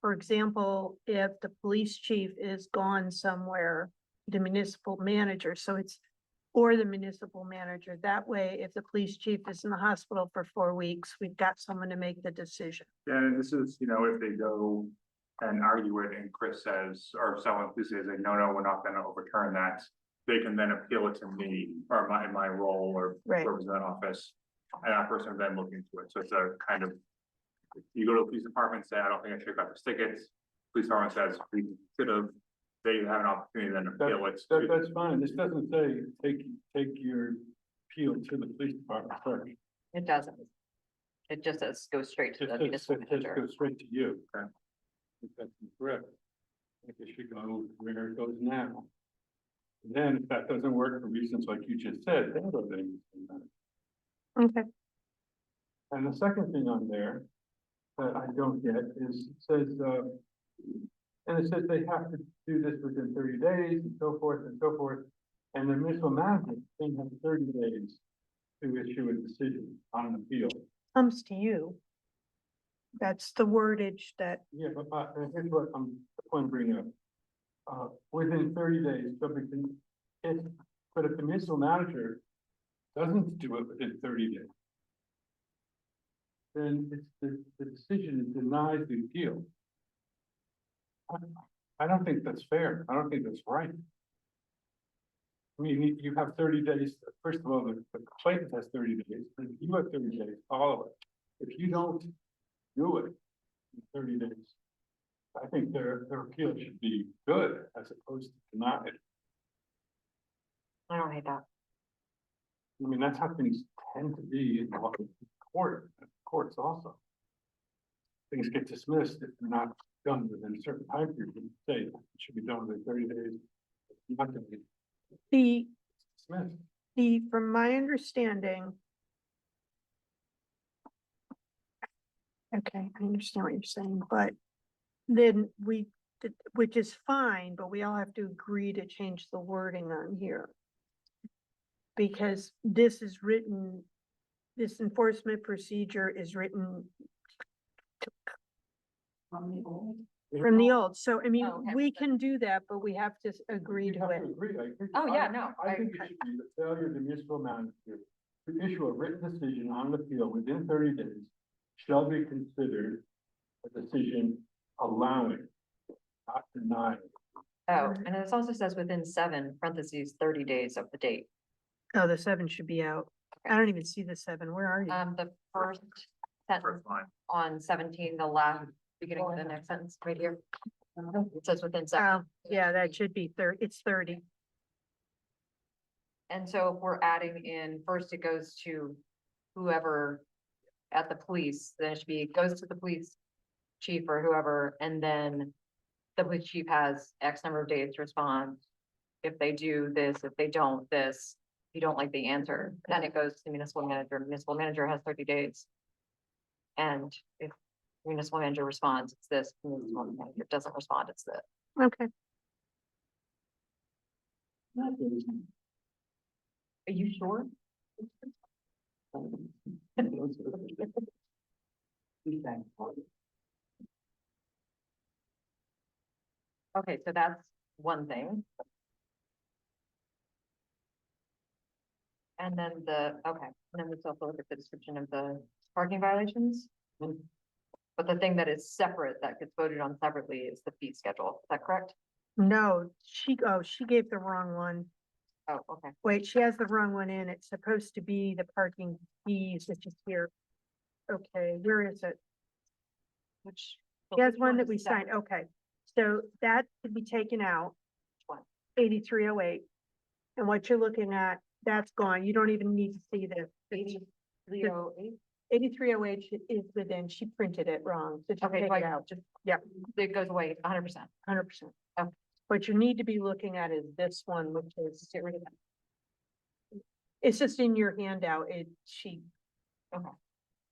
Speaker 9: for example, if the police chief is gone somewhere, the municipal manager, so it's, or the municipal manager, that way, if the police chief is in the hospital for 4 weeks, we've got someone to make the decision.
Speaker 2: Yeah, and this is, if they go and argue it and Chris says, or someone who says, like, no, we're not gonna overturn that. They can then appeal it to me or my role or
Speaker 9: Right.
Speaker 2: whoever's in that office. And that person then look into it. So it's a kind of, you go to the police department, say, I don't think I should have got this ticket. Police department says, we should have, they have an opportunity then to appeal it.
Speaker 5: That's fine, this doesn't say, take your appeal to the police department first.
Speaker 1: It doesn't. It just says go straight to the municipal
Speaker 5: Just
Speaker 1: manager.
Speaker 5: go straight to you. Okay. I think that's correct. think it should go where it goes now. Then if that doesn't work for reasons like you just said, then go to the municipal manager.
Speaker 9: Okay.
Speaker 5: And the second thing on there that I don't get is, it says, and it says they have to do this within 30 days and so forth and so forth. And the municipal manager thing has 30 days to issue a decision on an appeal.
Speaker 9: Comes to you. That's the wordage that,
Speaker 5: Yeah, but here's what I'm, the point I'm bringing up. Within 30 days, somebody can, but if the municipal manager doesn't do it within 30 days, then it's the decision denies the appeal. I don't think that's fair. I don't think that's right. I mean, you have 30 days. First of all, the complainant has 30 days, and you have 30 days, all of it. If you don't do it in 30 days, I think their appeal should be good as opposed to denied.
Speaker 1: I don't hate that.
Speaker 5: I mean, that's how things tend to be in courts also. Things get dismissed if they're not done within a certain time period. You say it should be done within 30 days. It's not going to be dismissed.
Speaker 9: from my understanding. Okay, I understand what you're saying, but then which is fine, but we all have to agree to change the wording on here. Because this is written, this enforcement procedure is written from the old, so I mean,
Speaker 1: Oh, okay.
Speaker 9: we can do that, but we have to agree
Speaker 5: You
Speaker 9: to
Speaker 5: have
Speaker 9: it.
Speaker 5: to agree. I agree.
Speaker 1: Oh, yeah, no,
Speaker 5: I think it should be the failure of the municipal manager to issue a written decision on the appeal within 30 days shall be considered a decision allowing, not denying.
Speaker 1: Oh, and this also says within 7 parentheses 30 days of the date.
Speaker 9: Oh, the 7 should be out. I don't even see the 7. Where are you?
Speaker 1: The first sentence
Speaker 2: line.
Speaker 1: on 17, the last beginning of the next sentence right here. It says within 7.
Speaker 9: Oh, yeah, that should be 30. It's 30.
Speaker 1: And so if we're adding in, first it goes to whoever at the police, then it should be, it goes to the police chief or whoever, and then the police chief has X number of days to respond. If they do this, if they don't this, you don't like the answer, then it goes to the municipal manager. Municipal manager has 30 days. And if municipal manager responds, it's this, municipal manager doesn't respond, it's this.
Speaker 9: Okay.
Speaker 1: Are you sure? Okay, so that's one thing. And then and then let's also look at the description of the parking violations. But the thing that is separate, that gets voted on separately, is the fee schedule, is that correct?
Speaker 9: No, she gave the wrong one.
Speaker 1: Oh, okay.
Speaker 9: Wait, she has the wrong one in. It's supposed to be the parking fees, which is here. Okay, where is it?
Speaker 1: Which?
Speaker 9: She has one that we signed. Okay, so that could be taken out.
Speaker 1: One.
Speaker 9: 8308. And what you're looking at, that's gone. You don't even need to see this.
Speaker 1: 8308?
Speaker 9: 8308 is within, she printed it wrong. So just
Speaker 1: Okay,
Speaker 9: take
Speaker 1: so
Speaker 9: it out. Yeah,
Speaker 1: it goes away 100%.
Speaker 9: 100%.
Speaker 1: Okay.
Speaker 9: What you need to be looking at is this one, which is, get rid of that. It's just in your handout, she.
Speaker 1: Okay.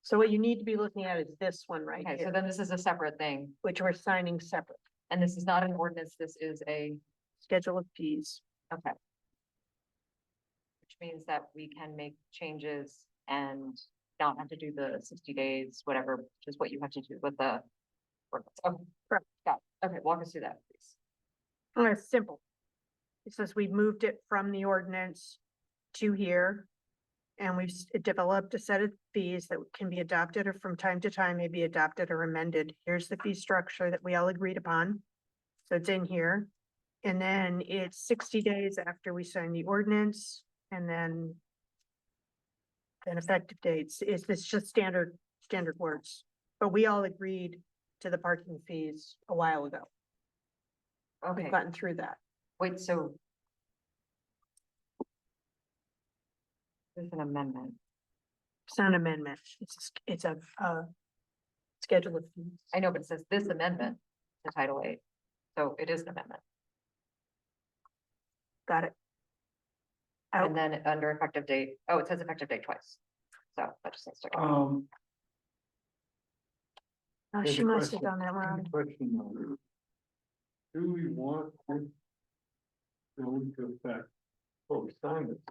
Speaker 9: So what you need to be looking at is this one right
Speaker 1: Okay, so
Speaker 9: here,
Speaker 1: then this is a separate thing,
Speaker 9: which we're signing separate.
Speaker 1: and this is not an ordinance, this is a,
Speaker 9: Schedule of fees.
Speaker 1: okay. Which means that we can make changes and not have to do the 60 days, whatever, which is what you have to do with the ordinance. Okay,
Speaker 9: Correct.
Speaker 1: got it. Okay, walk us through that, please.
Speaker 9: Oh, it's simple. It says we moved it from the ordinance to here. And we've developed a set of fees that can be adopted or from time to time may be adopted or amended. Here's the fee structure that we all agreed upon. So it's in here. And then it's 60 days after we sign the ordinance and then effective dates. It's just standard words. But we all agreed to the parking fees a while ago.
Speaker 1: Okay,
Speaker 9: We've gotten through that.
Speaker 1: wait, so there's an amendment.
Speaker 9: It's not an amendment. It's a schedule of fees.
Speaker 1: I know, but it says this amendment to Title 8. So it is an amendment.
Speaker 9: Got it.
Speaker 1: And then under effective date, oh, it says effective date twice. So that just needs to go.
Speaker 9: Oh,
Speaker 5: There's
Speaker 9: she
Speaker 5: a
Speaker 9: must have
Speaker 5: question-
Speaker 9: done that wrong.
Speaker 5: Question on, do we want this to go into effect? Well, we signed it.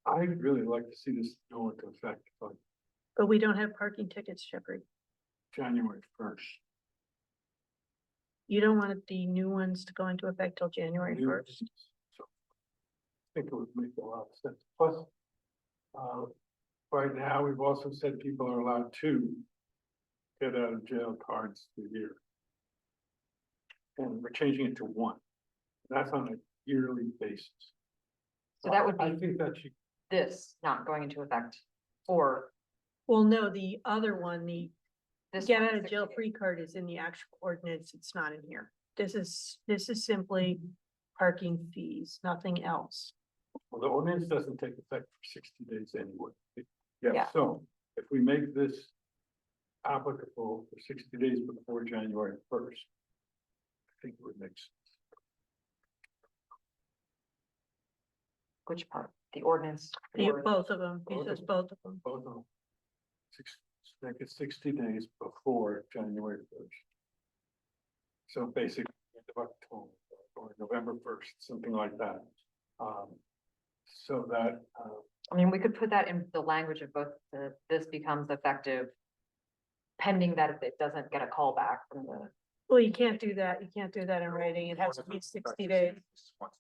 Speaker 5: I'd really like to see this go into effect on
Speaker 9: But we don't have parking tickets, Jeffrey.
Speaker 5: January 1st.
Speaker 9: You don't want the new ones to go into effect till January
Speaker 5: New-
Speaker 9: 1st.
Speaker 5: So I think it would make a lot of sense. Plus, right now, we've also said people are allowed 2 get out of jail cards a year. And we're changing it to 1. That's on a yearly basis.
Speaker 1: So that would
Speaker 5: I
Speaker 1: be
Speaker 5: think that should,
Speaker 1: this not going into effect or
Speaker 9: Well, no, the other one, the
Speaker 1: this.
Speaker 9: get
Speaker 1: one,
Speaker 9: out of
Speaker 1: 60
Speaker 9: jail
Speaker 1: days.
Speaker 9: free card is in the actual ordinance. It's not in here. This is simply parking fees, nothing else.
Speaker 5: well, the ordinance doesn't take effect for 60 days anyway.
Speaker 1: Yeah.
Speaker 5: Yeah, so if we make this applicable for 60 days before January 1st, I think it would make sense.
Speaker 1: Which part? The ordinance?
Speaker 9: You,
Speaker 1: or-
Speaker 9: both of them. He
Speaker 5: Both
Speaker 9: says
Speaker 5: of
Speaker 9: both of them.
Speaker 5: Both of them. Make it 60 days before January 1st. So basically, end of October or November 1st, something like that. So that,
Speaker 1: I mean, we could put that in the language of both, this becomes effective pending that if it doesn't get a call back from the,
Speaker 9: Well, you can't do that. You can't do that in writing. It has to be 60 days.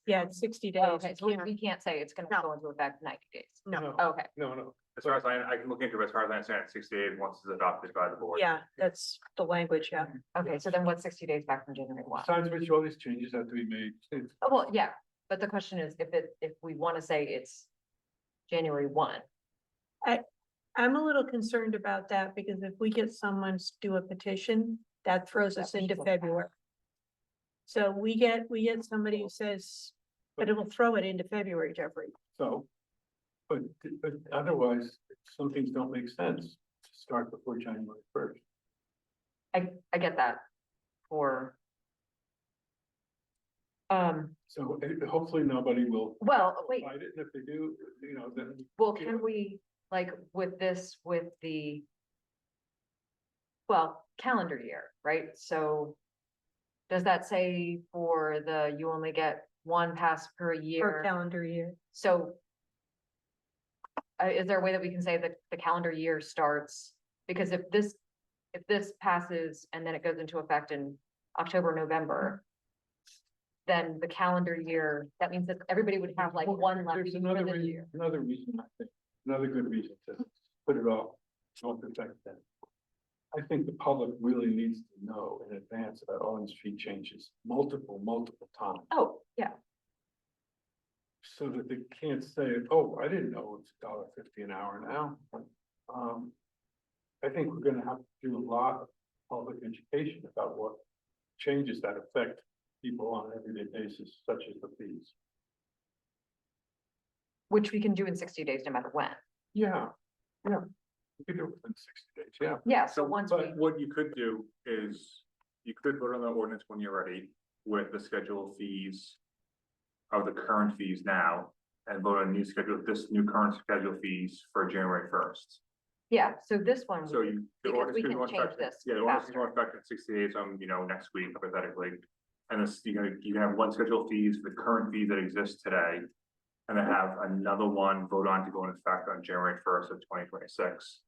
Speaker 9: Yeah, it's 60 days.
Speaker 1: okay, so
Speaker 9: You can't-
Speaker 1: we can't say it's gonna go into effect 90 days.
Speaker 9: No,
Speaker 1: Okay,
Speaker 5: no.
Speaker 2: As far as I can look into it, as far as I understand, it's 68 once it's adopted by the board.
Speaker 9: yeah, that's the language, yeah.
Speaker 1: okay, so then what's 60 days back from January 1?
Speaker 5: Besides which, all these changes have to be made.
Speaker 1: Oh, well, yeah, but the question is if we want to say it's January 1,
Speaker 9: I'm a little concerned about that because if we get someone to do a petition, that throws us into February. So we get somebody who says, but it will throw it into February, Jeffrey.
Speaker 5: So, but otherwise, some things don't make sense to start before January 1st.
Speaker 1: I get that for.
Speaker 5: So hopefully nobody will
Speaker 1: Well, wait,
Speaker 5: fight it, and if they do, then.
Speaker 1: well, can we, like, with this, with the. Well, calendar year, right? So. Does that say for you only get 1 pass per
Speaker 9: Per
Speaker 1: year?
Speaker 9: calendar year.
Speaker 1: So. Is there a way that we can say that the calendar year starts, because if this passes and then it goes into effect in October, November. Then the calendar year, that means that everybody would have like
Speaker 5: Well,
Speaker 1: one left
Speaker 5: There's
Speaker 1: for
Speaker 5: another
Speaker 1: the
Speaker 5: reason,
Speaker 1: year.
Speaker 5: another reason, I think, another good reason to put it off, don't affect that. I think the public really needs to know in advance about all these fee changes, multiple times.
Speaker 1: Oh, yeah,
Speaker 5: So that they can't say, oh, I didn't know it's $1.50 an hour now. I think we're gonna have to do a lot of public education about what changes that affect people on an everyday basis, such as the fees.
Speaker 1: which we can do in 60 days, no matter when.
Speaker 5: Yeah. We can do it within 60 days, yeah.
Speaker 1: Yeah, so once we,
Speaker 2: But what you could do is, you could vote on the ordinance when you're ready with the schedule of fees. Of the current fees now, and vote on this new current schedule fees for January 1st.
Speaker 1: yeah, so this one,
Speaker 2: So you. the
Speaker 1: because
Speaker 2: ordinance
Speaker 1: we
Speaker 2: could
Speaker 1: can
Speaker 2: go into
Speaker 1: change
Speaker 2: effect-
Speaker 1: this
Speaker 2: Yeah, the ordinance
Speaker 1: faster.
Speaker 2: can go into effect in 60 days, next week hypothetically. And this, you can have one schedule of fees for the current fees that exist today. And then have another one vote on to go into effect on January 1st of 2026.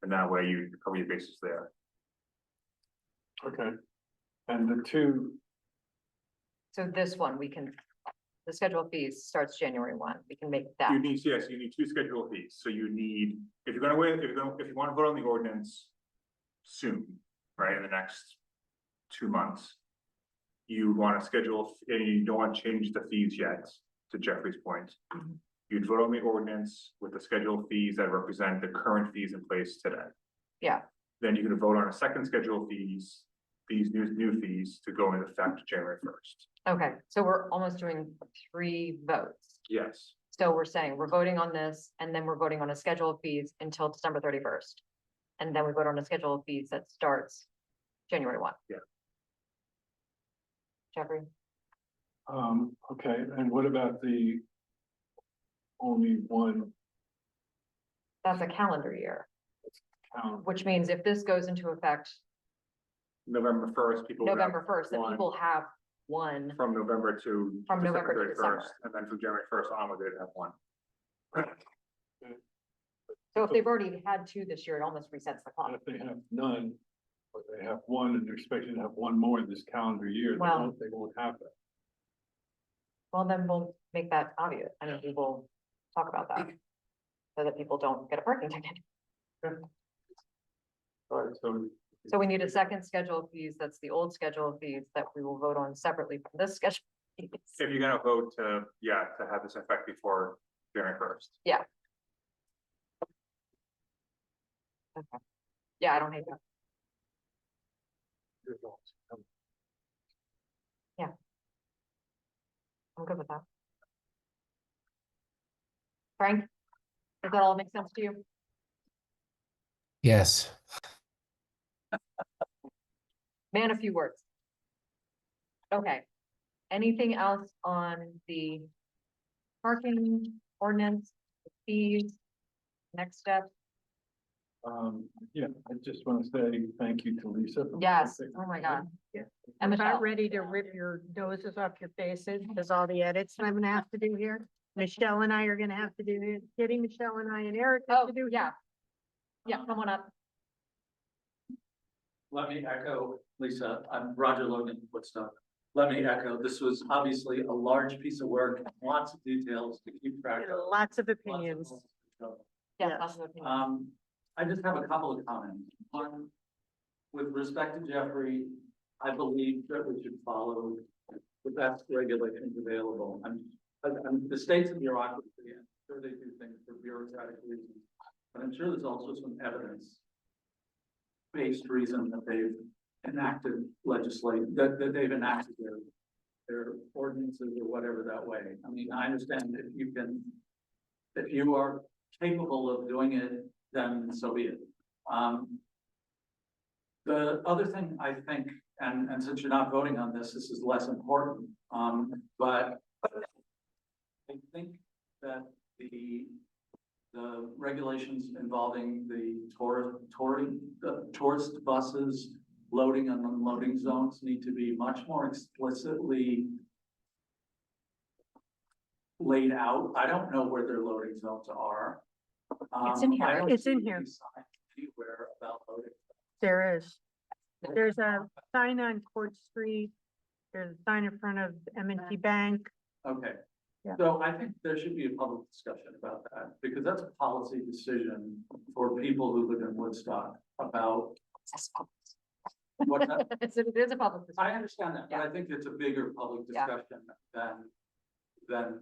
Speaker 2: And that way you cover your bases there.
Speaker 5: Okay. And the two,
Speaker 1: so this one, the schedule of fees starts January 1, we can make that.
Speaker 2: You need 2 schedule of fees, so you need, if you want to vote on the ordinance. Soon, right, in the next 2 months. You want to schedule, and you don't want to change the fees yet, to Jeffrey's point. You'd vote on the ordinance with the schedule of fees that represent the current fees in place today.
Speaker 1: Yeah,
Speaker 2: Then you could vote on a second schedule of fees, these new fees to go into effect January 1st.
Speaker 1: okay, so we're almost doing 3 votes.
Speaker 2: Yes,
Speaker 1: So we're saying we're voting on this, and then we're voting on a schedule of fees until December 31st. And then we vote on a schedule of fees that starts January 1.
Speaker 2: Yeah.
Speaker 1: Jeffrey?
Speaker 5: Okay, and what about the only one
Speaker 1: That's a calendar year,
Speaker 5: count?
Speaker 1: which means if this goes into effect
Speaker 2: November first, people. would have
Speaker 1: November first, then
Speaker 2: one
Speaker 1: people have one.
Speaker 2: From November to.
Speaker 1: From November to
Speaker 2: December 31st,
Speaker 1: December.
Speaker 2: and then from January first onward, they'd have one.
Speaker 1: So if they've already had two this year, it almost resets the clock.
Speaker 5: If they have none, but they have one and they're expecting to have one more this calendar year,
Speaker 1: Well-
Speaker 5: they won't have that.
Speaker 1: Well, then we'll make that obvious. I mean, we will talk about that. So that people don't get a parking ticket.
Speaker 5: All right, so
Speaker 1: So we need a second schedule of fees. That's the old schedule of fees that we will vote on separately from this schedule. of fees.
Speaker 2: If you're gonna vote to, to have this effect before January first.
Speaker 1: Yeah. Okay. Yeah, I don't hate that. Yeah. I'm good with that. Frank? Does that all make sense to you?
Speaker 6: Yes.
Speaker 1: Man, a few words. Okay. Anything else on the parking ordinance, fees, next step?
Speaker 5: yeah, I just want to say thank you to Lisa.
Speaker 1: Yes, oh my God. And
Speaker 9: I'm about
Speaker 1: Michelle.
Speaker 9: ready to rip your noses off your faces because all the edits I'm gonna have to do here. Michelle and I are gonna have to do it. Kitty, Michelle and I and Eric have
Speaker 1: Oh,
Speaker 9: to do.
Speaker 1: yeah. Yeah, come on up.
Speaker 16: Let me echo, Lisa, I'm Roger Logan, Woodstock. Let me echo, this was obviously a large piece of work, lots of details to keep track of.
Speaker 9: Lots of
Speaker 16: lots of
Speaker 9: opinions.
Speaker 16: holes to fill.
Speaker 1: Yeah,
Speaker 9: Yes.
Speaker 1: lots of opinions.
Speaker 16: I just have a couple of comments. One, with respect to Jeffrey, I believe that we should follow the best regulations available. The state's a bureaucracy, and I'm sure they do things for bureaucratic reasons, but I'm sure there's also some evidence-based reason that they've enacted that they've enacted their ordinances or whatever that way. I mean, I understand if you are capable of doing it, then so be it. The other thing I think, and since you're not voting on this is less important, but I think that the regulations involving the tourist buses loading and unloading zones need to be much more explicitly laid out. I don't know where their loading zones are.
Speaker 1: It's in here.
Speaker 16: I don't
Speaker 9: It's in
Speaker 16: see
Speaker 9: here.
Speaker 16: any sign anywhere about loading.
Speaker 9: There is. There's a sign on Court Street. There's a sign in front of M&T Bank.
Speaker 16: Okay.
Speaker 9: Yeah.
Speaker 16: So I think there should be a public discussion about that, because that's a policy decision for people who live in Woodstock about what that.
Speaker 1: It is a public
Speaker 16: I
Speaker 1: discussion.
Speaker 16: understand that, but I think it's a bigger public
Speaker 1: Yeah.
Speaker 16: discussion than,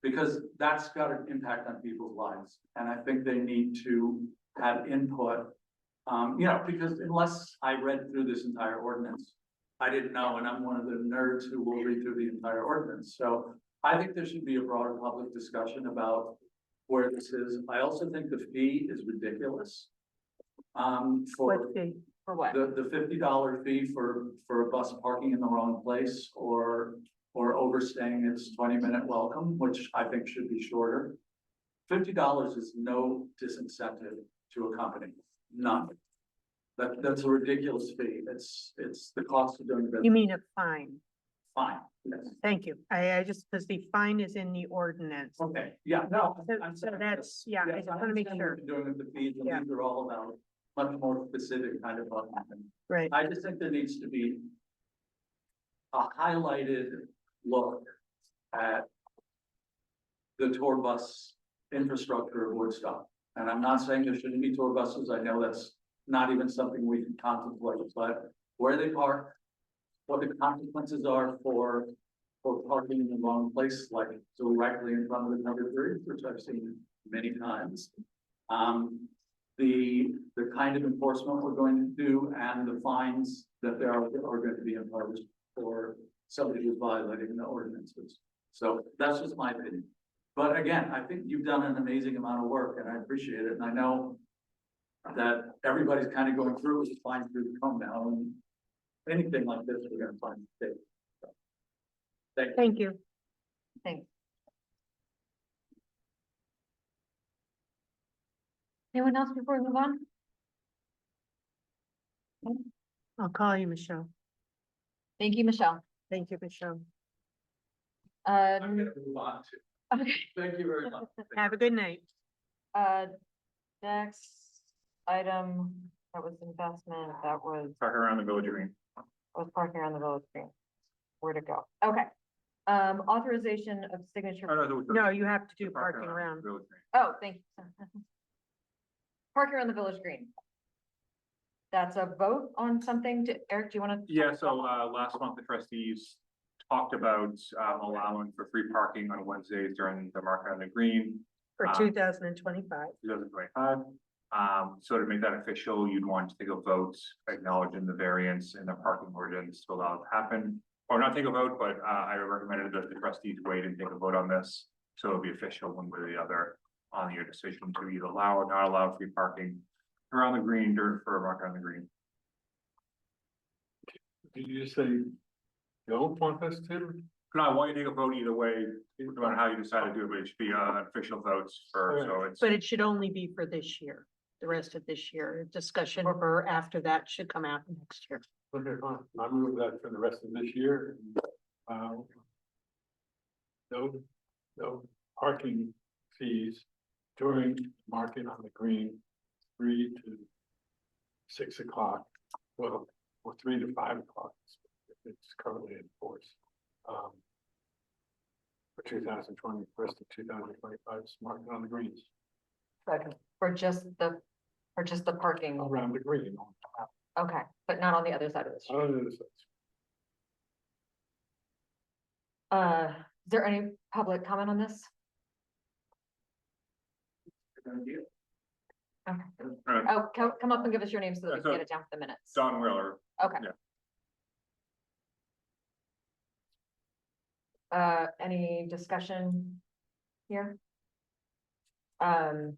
Speaker 16: because that's got an impact on people's lives, and I think they need to have input. Because unless I read through this entire ordinance, I didn't know, and I'm one of the nerds who will read through the entire ordinance, so I think there should be a broader public discussion about where this is. I also think the fee is ridiculous. For
Speaker 9: What fee?
Speaker 1: For what?
Speaker 16: the $50 fee for a bus parking in the wrong place or overstaying its 20-minute welcome, which I think should be shorter. $50 is no disincentive to a company, none. That's a ridiculous fee. It's the cost of doing
Speaker 9: You
Speaker 16: business.
Speaker 9: mean a fine?
Speaker 16: Fine, yes.
Speaker 9: Thank you. I just, because the fine is in the ordinance.
Speaker 16: Okay, yeah, no.
Speaker 9: So
Speaker 16: I'm
Speaker 9: so
Speaker 16: saying
Speaker 9: that's, yeah, I
Speaker 16: yes,
Speaker 9: just want to make
Speaker 16: understand
Speaker 9: sure.
Speaker 16: what you're doing with the fees, and
Speaker 9: Yeah.
Speaker 16: these are all about much more specific kind of budget.
Speaker 9: Right.
Speaker 16: I just think there needs to be a highlighted look at the tour bus infrastructure of Woodstock. And I'm not saying there shouldn't be tour buses. I know that's not even something we can contemplate, but where they park, what the consequences are for parking in the wrong place, like directly in front of the number 3, which I've seen many times. The kind of enforcement we're going to do and the fines that there are going to be imposed for somebody who's violating the ordinances. So that's just my opinion. But again, I think you've done an amazing amount of work and I appreciate it. And I know that everybody's kind of going through it, fine through the comb now, and anything like this, we're gonna find mistakes. So,
Speaker 9: Thank you.
Speaker 1: Thanks. Anyone else before we move on?
Speaker 9: I'll call you, Michelle.
Speaker 1: Thank you, Michelle.
Speaker 9: Thank you, Michelle.
Speaker 16: I'm gonna move on to.
Speaker 1: Okay.
Speaker 16: Thank you very much.
Speaker 9: Have a good night.
Speaker 1: Next item, that was investment, that was,
Speaker 2: Park around the Village Green.
Speaker 1: parking around the Village Green. Where to go? Okay. Authorization of signature.
Speaker 9: No, you have to do parking around.
Speaker 2: the Village Green.
Speaker 1: Oh, thank you. Parking around the Village Green. That's a vote on something. Eric, do you want to?
Speaker 2: Yeah, so last month the trustees talked about allowing for free parking on Wednesdays during the Market on the Green.
Speaker 9: For 2025.
Speaker 2: 2025. So to make that official, you'd want to take a vote acknowledging the variance in the parking ordinance to allow it to happen. Or not take a vote, but I recommended that the trustees wait and take a vote on this. So it'll be official one way or the other on your decision to either allow or not allow free parking around the green for a Market on the Green.
Speaker 5: Did you say don't want us to?
Speaker 2: No, I want you to take a vote either way, no matter how you decide to do it, but it should be official votes for, so it's.
Speaker 9: But it should only be for this year, the rest of this year. Discussion for after that should come out next year.
Speaker 5: Okay, fine. I move that for the rest of this year. No parking fees during Market on the Green, 3 to 6 o'clock. Well, or 3 to 5 o'clock. It's currently in force. For 2020, rest of 2025, Market on the Greens.
Speaker 1: Second. For just the parking.
Speaker 5: Around the green.
Speaker 1: Okay, but not on the other side of the street.
Speaker 5: On the other side.
Speaker 1: Is there any public comment on this? Okay. Oh, come up and give us your name so that we can get it down for the minutes.
Speaker 2: Don Wheeler.
Speaker 1: Okay.
Speaker 2: Yeah.
Speaker 1: Any discussion here? Okay.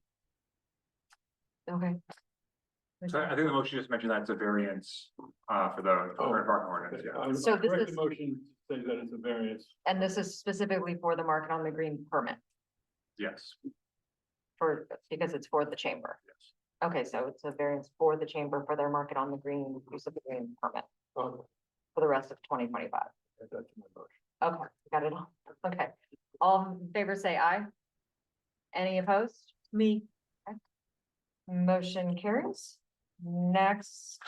Speaker 2: So I think the motion just mentioned that it's a variance for the current parking ordinance, yeah.
Speaker 1: So this
Speaker 5: Correct
Speaker 1: is-
Speaker 5: the motion, to say that it's a variance.
Speaker 1: And this is specifically for the Market on the Green permit,
Speaker 2: Yes,
Speaker 1: because it's for the chamber.
Speaker 2: yes.
Speaker 1: Okay, so it's a variance for the chamber for their Market on the Green use of the green permit
Speaker 5: Okay,
Speaker 1: for the rest of 2025.
Speaker 5: that's my motion.
Speaker 1: Okay, got it all. Okay, all in favor say aye. Any opposed?
Speaker 9: Me.
Speaker 1: Okay. Motion carries. Next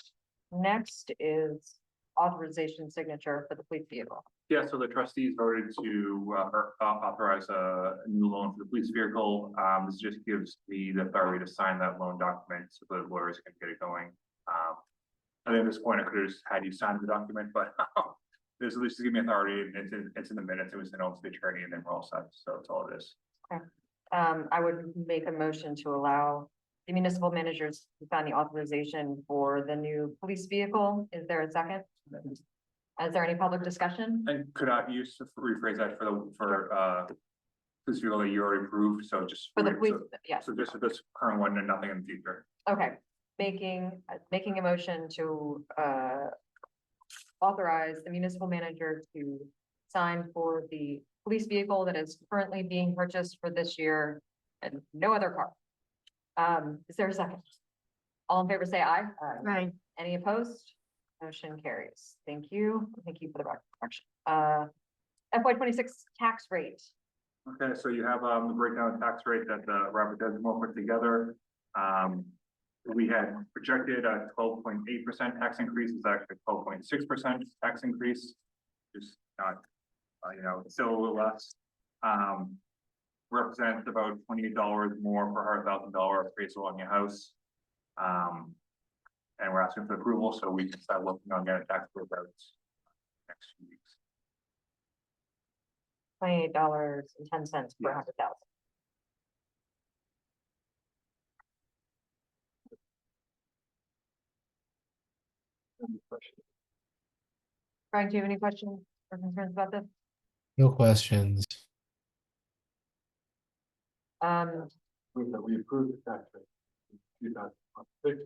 Speaker 1: is authorization signature for the police vehicle.
Speaker 2: Yeah, so the trustees voted to authorize a new loan for the police vehicle. This just gives me the authority to sign that loan document so the lawyers can get it going. I think at this point I could have just had you sign the document, but there's at least to give me authority, and it's in the minutes. It was sent over to the attorney and then we're all set. So that's all it is.
Speaker 1: Okay. I would make a motion to allow the municipal managers to sign the authorization for the new police vehicle. Is there a second? Is there any public discussion?
Speaker 2: And could I use to rephrase that for this vehicle that you already approved? So just
Speaker 1: For the police, yes.
Speaker 2: So just for this current one and nothing in the future.
Speaker 1: Okay, making a motion to authorize the municipal manager to sign for the police vehicle that is currently being purchased for this year and no other car. Is there a second? All in favor, say aye.
Speaker 9: Right.
Speaker 1: Any opposed? Motion carries. Thank you. Thank you for the correction. FY 26 tax rate.
Speaker 2: Okay, so you have the breakdown of tax rate that Robert Desmond put together. We had projected a 12.8% tax increase. It's actually 12.6% tax increase. Just not, still a little less. Represents about $28 more per $100,000 appraisal on your house. And we're asking for approval so we can start looking on getting tax breakouts next few weeks.
Speaker 1: $28.10 per 100,000. Frank, do you have any questions or concerns about this?
Speaker 6: No questions.
Speaker 5: Move that we approve the tax rate. 2006.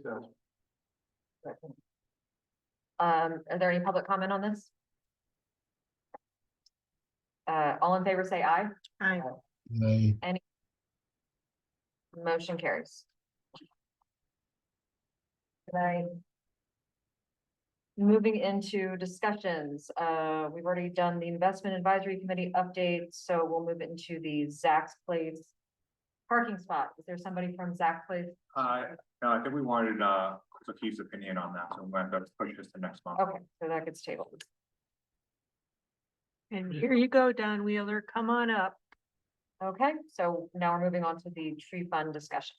Speaker 1: Are there any public comment on this? all in favor, say aye.
Speaker 9: Aye.
Speaker 6: I
Speaker 1: Motion carries. Good night. Moving into discussions, we've already done the investment advisory committee update, so we'll move into the Zach's Place parking spot. Is there somebody from Zach's Place?
Speaker 2: No, I think we wanted, Sophie's opinion on that, so we might have to push this to next month.
Speaker 1: Okay, so that gets tabled.
Speaker 9: And here you go, Don Wheeler, come on up.
Speaker 1: Okay, so now we're moving on to the tree fund discussion.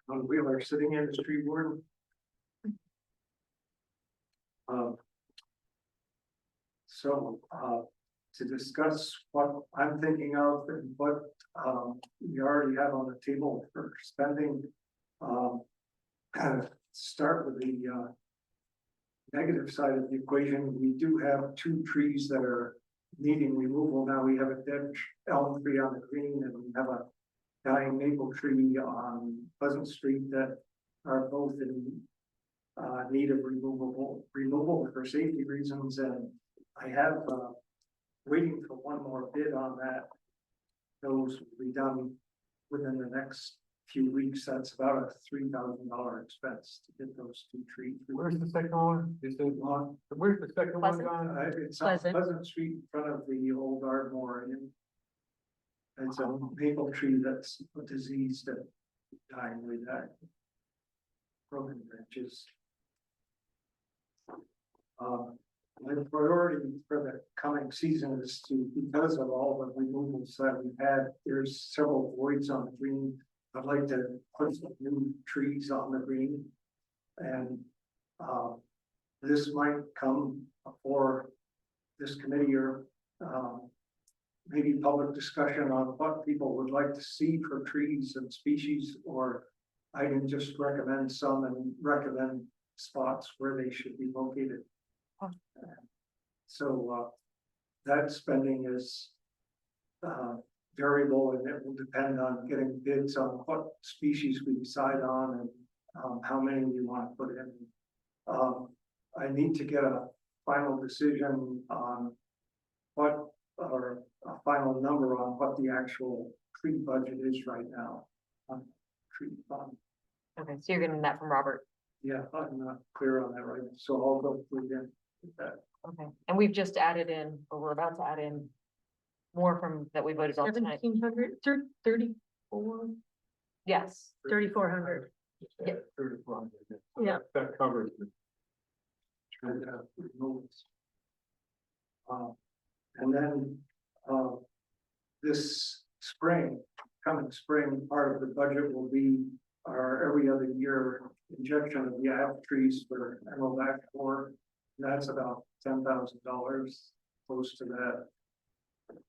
Speaker 15: We are sitting in the tree board. To discuss what I'm thinking of and what, we already have on the table for spending. Kind of start with the, negative side of the equation. We do have 2 trees that are needing removal. Now we have a dead elm tree on the green and we have a dying maple tree on Pleasant Street that are both in need of removal for safety reasons. And I have waiting for one more bid on that. Those will be done within the next few weeks. That's about a $3,000 expense to get those 2 trees.
Speaker 5: Where's the second one? Is it on, where's the second one gone?
Speaker 15: It's on Pleasant Street in front of the old Ardmore Inn. It's a maple tree that's diseased and dying with that. Broken branches. My priority for the coming season is to, because of all the removals that we've had, there's several voids on the green. I'd like to put some new trees on the green. And this might come before this committee or maybe public discussion on what people would like to see for trees and species, or I can just recommend some and recommend spots where they should be located. So that spending is variable, and it will depend on getting bids on what species we decide on and how many we want to put in. I need to get a final decision on what, or a final number on what the actual tree budget is right now on tree fund.
Speaker 1: Okay, so you're getting that from Robert.
Speaker 15: Yeah, I'm not clear on that right now, so I'll go through again with that.
Speaker 1: Okay, and we've just added in, or we're about to add in more from that we voted on tonight.
Speaker 9: 1,700, 34,
Speaker 1: Yes.
Speaker 9: 3,400.
Speaker 1: Yeah.
Speaker 5: 3,400.
Speaker 9: Yeah.
Speaker 5: That covers it.
Speaker 15: And then this spring, coming spring, part of the budget will be our every other year injection of the apple trees for Emerald Ash 4. That's about $10,000, close to that.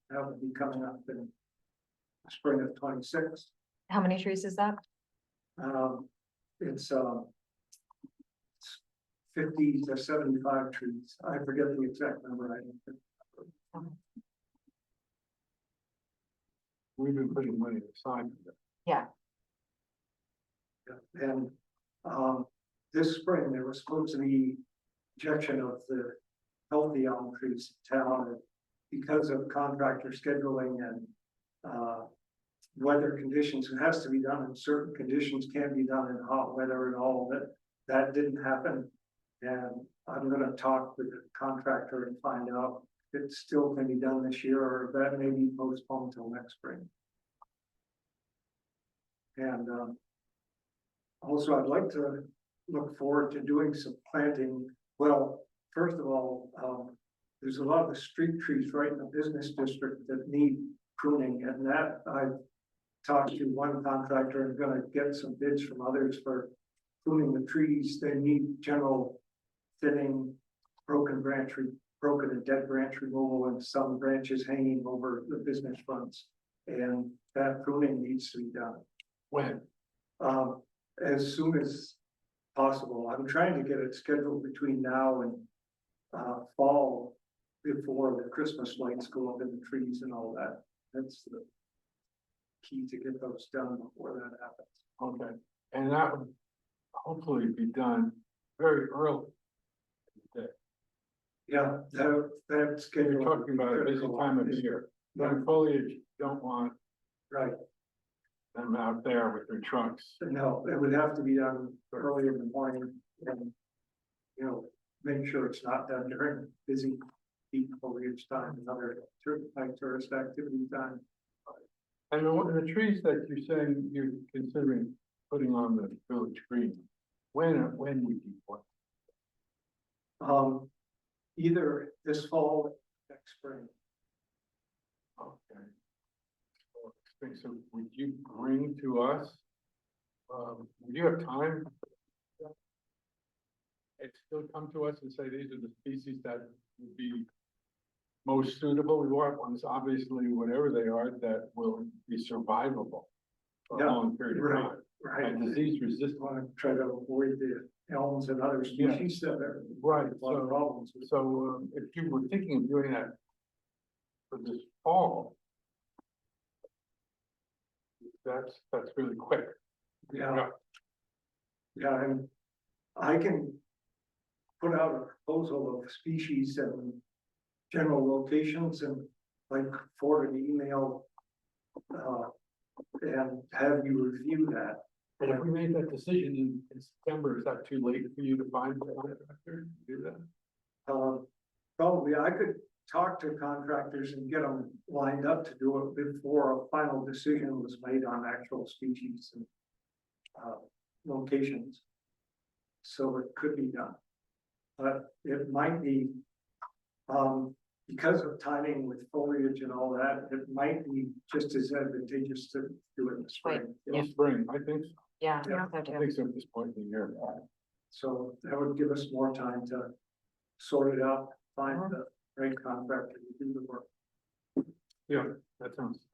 Speaker 15: That will be coming up in the spring of 26.
Speaker 1: How many trees is that?
Speaker 15: It's 50 to 75 trees. I forget the exact number.
Speaker 5: We've been putting money aside for that.
Speaker 1: Yeah.
Speaker 15: And this spring, there was supposed to be injection of the healthy elm trees in town, and because of contractor scheduling and weather conditions, it has to be done in certain conditions, can't be done in hot weather and all that didn't happen. And I'm going to talk with the contractor and find out if it still can be done this year, or if that may be postponed until next spring. And also, I'd like to look forward to doing some planting. Well, first of all, there's a lot of the street trees right in the business district that need pruning, and that I've talked to one contractor and going to get some bids from others for pruning the trees. They need general thinning, broken and dead branch removal, and some branches hanging over the business fronts. And that pruning needs to be done.
Speaker 5: When?
Speaker 15: As soon as possible. I'm trying to get it scheduled between now and fall, before the Christmas lights go up in the trees and all that. That's the key to get those done before that happens.
Speaker 5: Okay, and that would hopefully be done very early in the day.
Speaker 15: Yeah, that's.
Speaker 5: You're talking about a busy time of year. When foliage, don't want
Speaker 15: Right,
Speaker 5: them out there with their trucks.
Speaker 15: no, it would have to be done early in the morning and, you know, make sure it's not done during busy peak foliage time and other like tourist activity time.
Speaker 5: And the trees that you're saying you're considering putting on the village green, when would you want?
Speaker 15: Either this fall, or next spring.
Speaker 5: Okay. So would you bring to us? Would you have time? And still come to us and say, these are the species that would be most suitable. We want ones, obviously, whatever they are, that will be survivable for a long period of time.
Speaker 15: Right.
Speaker 5: And disease resistant.
Speaker 15: Want to try to avoid the elms and other species that are.
Speaker 5: Right,
Speaker 15: A lot of problems with.
Speaker 5: so if you were thinking of doing that for this fall, that's really quick.
Speaker 15: Yeah. Yeah, and I can put out a proposal of species and general locations and like forward an email. And have you review that.
Speaker 5: And if we made that decision in September, is that too late for you to find a contractor to do that?
Speaker 15: Probably I could talk to contractors and get them lined up to do it before a final decision was made on actual species and locations. So it could be done. But it might be, because of timing with foliage and all that, it might be just as advantageous to do it in the spring.
Speaker 5: In the spring, I think so.
Speaker 1: Yeah.
Speaker 5: I think so at this point in the year.
Speaker 15: So that would give us more time to sort it out, find the right contractor to do the work.
Speaker 5: Yeah, that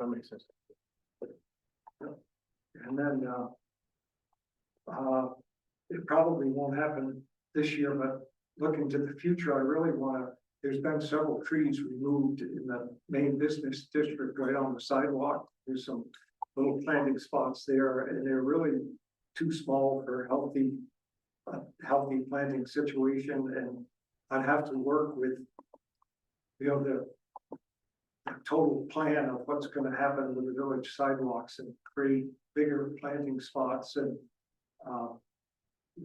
Speaker 5: makes sense.
Speaker 15: And then, it probably won't happen this year, but looking to the future, I really wanna, there's been several trees removed in the main business district right on the sidewalk. There's some little planting spots there and they're really too small for a healthy planting situation. And I'd have to work with, you know, the total plan of what's gonna happen with the village sidewalks and create bigger planting spots and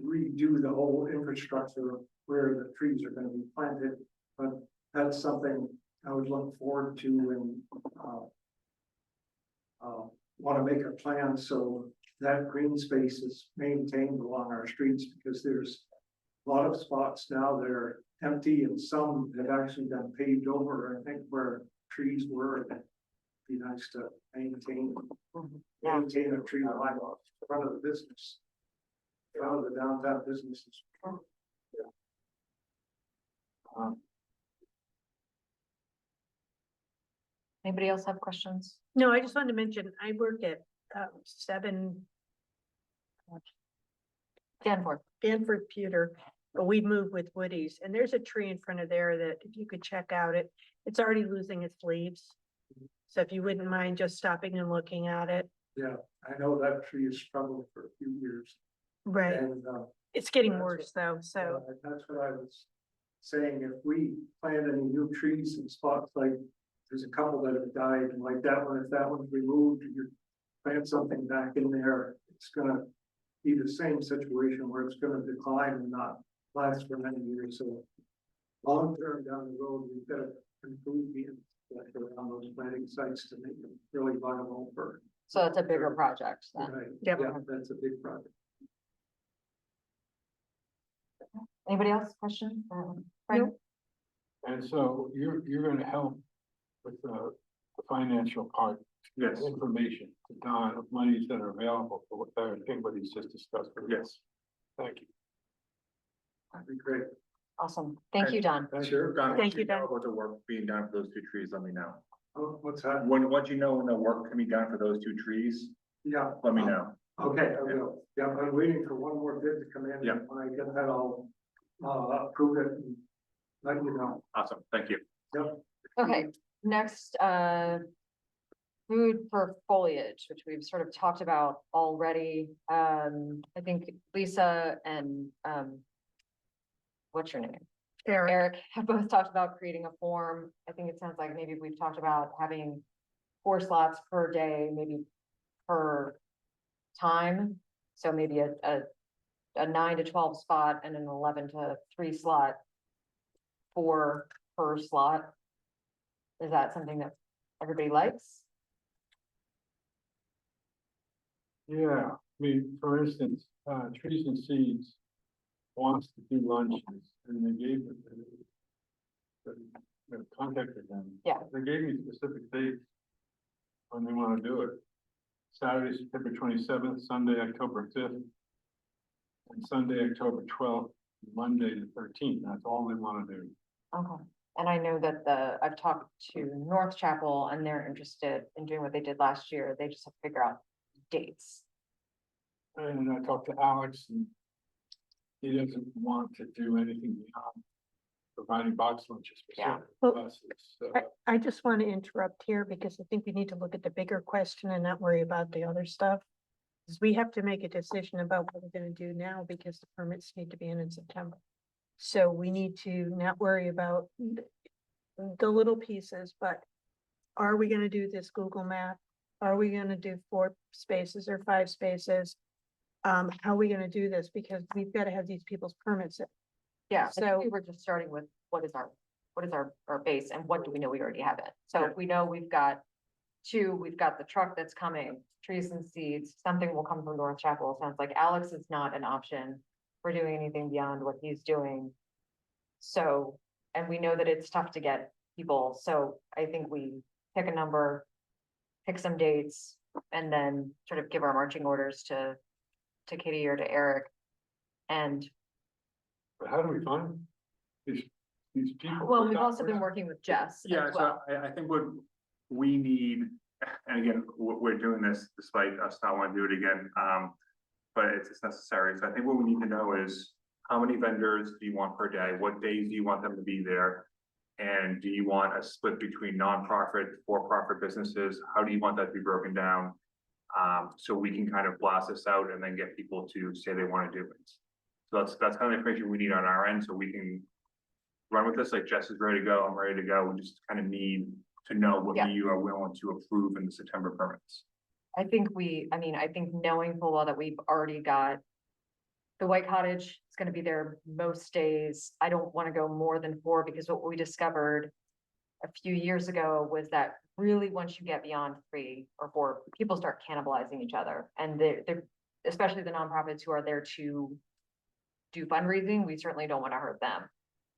Speaker 15: redo the whole infrastructure of where the trees are gonna be planted. But that's something I would look forward to and want to make a plan so that green space is maintained along our streets, because there's a lot of spots now that are empty and some have actually been paved over, I think, where trees were. It'd be nice to maintain a tree line in front of the business. Front of the downtown businesses.
Speaker 1: Anybody else have questions?
Speaker 9: No, I just wanted to mention, I work at 7 Danforth Pewter, but we moved with Woody's, and there's a tree in front of there that if you could check out, it's already losing its leaves. So if you wouldn't mind just stopping and looking at it.
Speaker 15: Yeah, I know that tree has struggled for a few years.
Speaker 9: Right.
Speaker 15: And
Speaker 9: It's getting worse though, so.
Speaker 15: that's what I was saying, if we plant any new trees in spots, like there's a couple that have died, and like that one, if that one's removed, you plant something back in there, it's gonna be the same situation where it's gonna decline and not last for many years. So long term down the road, we've got to improve the infrastructure around those planting sites to make them really viable for.
Speaker 1: So it's a bigger project then.
Speaker 15: Right.
Speaker 9: Yep.
Speaker 15: Yeah, that's a big project.
Speaker 1: Anybody else question? Frank?
Speaker 5: And so you're gonna help with the financial part.
Speaker 2: Yes.
Speaker 5: Information to Don of monies that are available for what he's just discussed.
Speaker 2: Yes.
Speaker 5: Thank you.
Speaker 15: That'd be great.
Speaker 1: Awesome. Thank you, Don.
Speaker 15: Sure.
Speaker 9: Thank you, Don.
Speaker 2: About the work being done for those two trees, let me know.
Speaker 15: Oh, what's that?
Speaker 2: Once you know when the work can be done for those two trees,
Speaker 15: Yeah.
Speaker 2: let me know.
Speaker 15: Okay, I will. Yeah, I'm waiting for one more bid to come in.
Speaker 2: Yeah.
Speaker 15: When I get that, I'll approve it and let you know.
Speaker 2: Awesome, thank you.
Speaker 15: Yep.
Speaker 1: Okay, next, food for foliage, which we've sort of talked about already. I think Lisa and, what's your name? Eric have both talked about creating a form. I think it sounds like maybe we've talked about having 4 slots per day, maybe per time. So maybe a 9 to 12 spot and an 11 to 3 slot per slot. Is that something that everybody likes?
Speaker 5: Yeah, I mean, for instance, Trees and Seeds wants to do lunches, and they gave it, contacted them.
Speaker 1: Yeah.
Speaker 5: They gave me specific dates when they want to do it. Saturday, September 27th, Sunday, October 5th, and Sunday, October 12th, Monday, the 13th. That's all they want to do.
Speaker 1: Okay. And I know that I've talked to North Chapel and they're interested in doing what they did last year. They just have to figure out dates.
Speaker 5: And I talked to Alex, and he doesn't want to do anything beyond providing box lunches for
Speaker 1: Yeah.
Speaker 5: certain buses. So,
Speaker 9: I just want to interrupt here because I think we need to look at the bigger question and not worry about the other stuff. Because we have to make a decision about what we're going to do now because the permits need to be in September. So we need to not worry about the little pieces, but are we going to do this Google map? Are we going to do 4 spaces or 5 spaces? How are we going to do this? Because we've got to have these people's permits.
Speaker 1: Yeah, so
Speaker 9: So-
Speaker 1: we were just starting with what is our base and what do we know we already have it? So if we know we've got 2, we've got the truck that's coming, Trees and Seeds, something will come from North Chapel. Sounds like Alex is not an option for doing anything beyond what he's doing. So, and we know that it's tough to get people, so I think we pick a number, pick some dates, and then sort of give our marching orders to Kitty or to Eric. And
Speaker 5: but how do we find these people?
Speaker 1: well, we've also been working with Jess
Speaker 2: Yeah,
Speaker 1: as well.
Speaker 2: so I think what we need, and again, we're doing this despite us not wanting to do it again, but it's necessary. So I think what we need to know is how many vendors do you want per day? What days do you want them to be there? And do you want a split between nonprofit, for-profit businesses? How do you want that to be broken down? So we can kind of blast this out and then get people to say they want to do it. So that's kind of the information we need on our end, so we can run with this. Like Jess is ready to go, I'm ready to go. We just kind of need to know what
Speaker 1: Yeah.
Speaker 2: you are willing to approve in the September permits.
Speaker 1: I think knowing full well that we've already got the White Cottage is gonna be there most days. I don't wanna go more than 4 because what we discovered a few years ago was that really once you get beyond 3 or 4, people start cannibalizing each other. And they're especially the nonprofits who are there to do fundraising, we certainly don't wanna hurt them.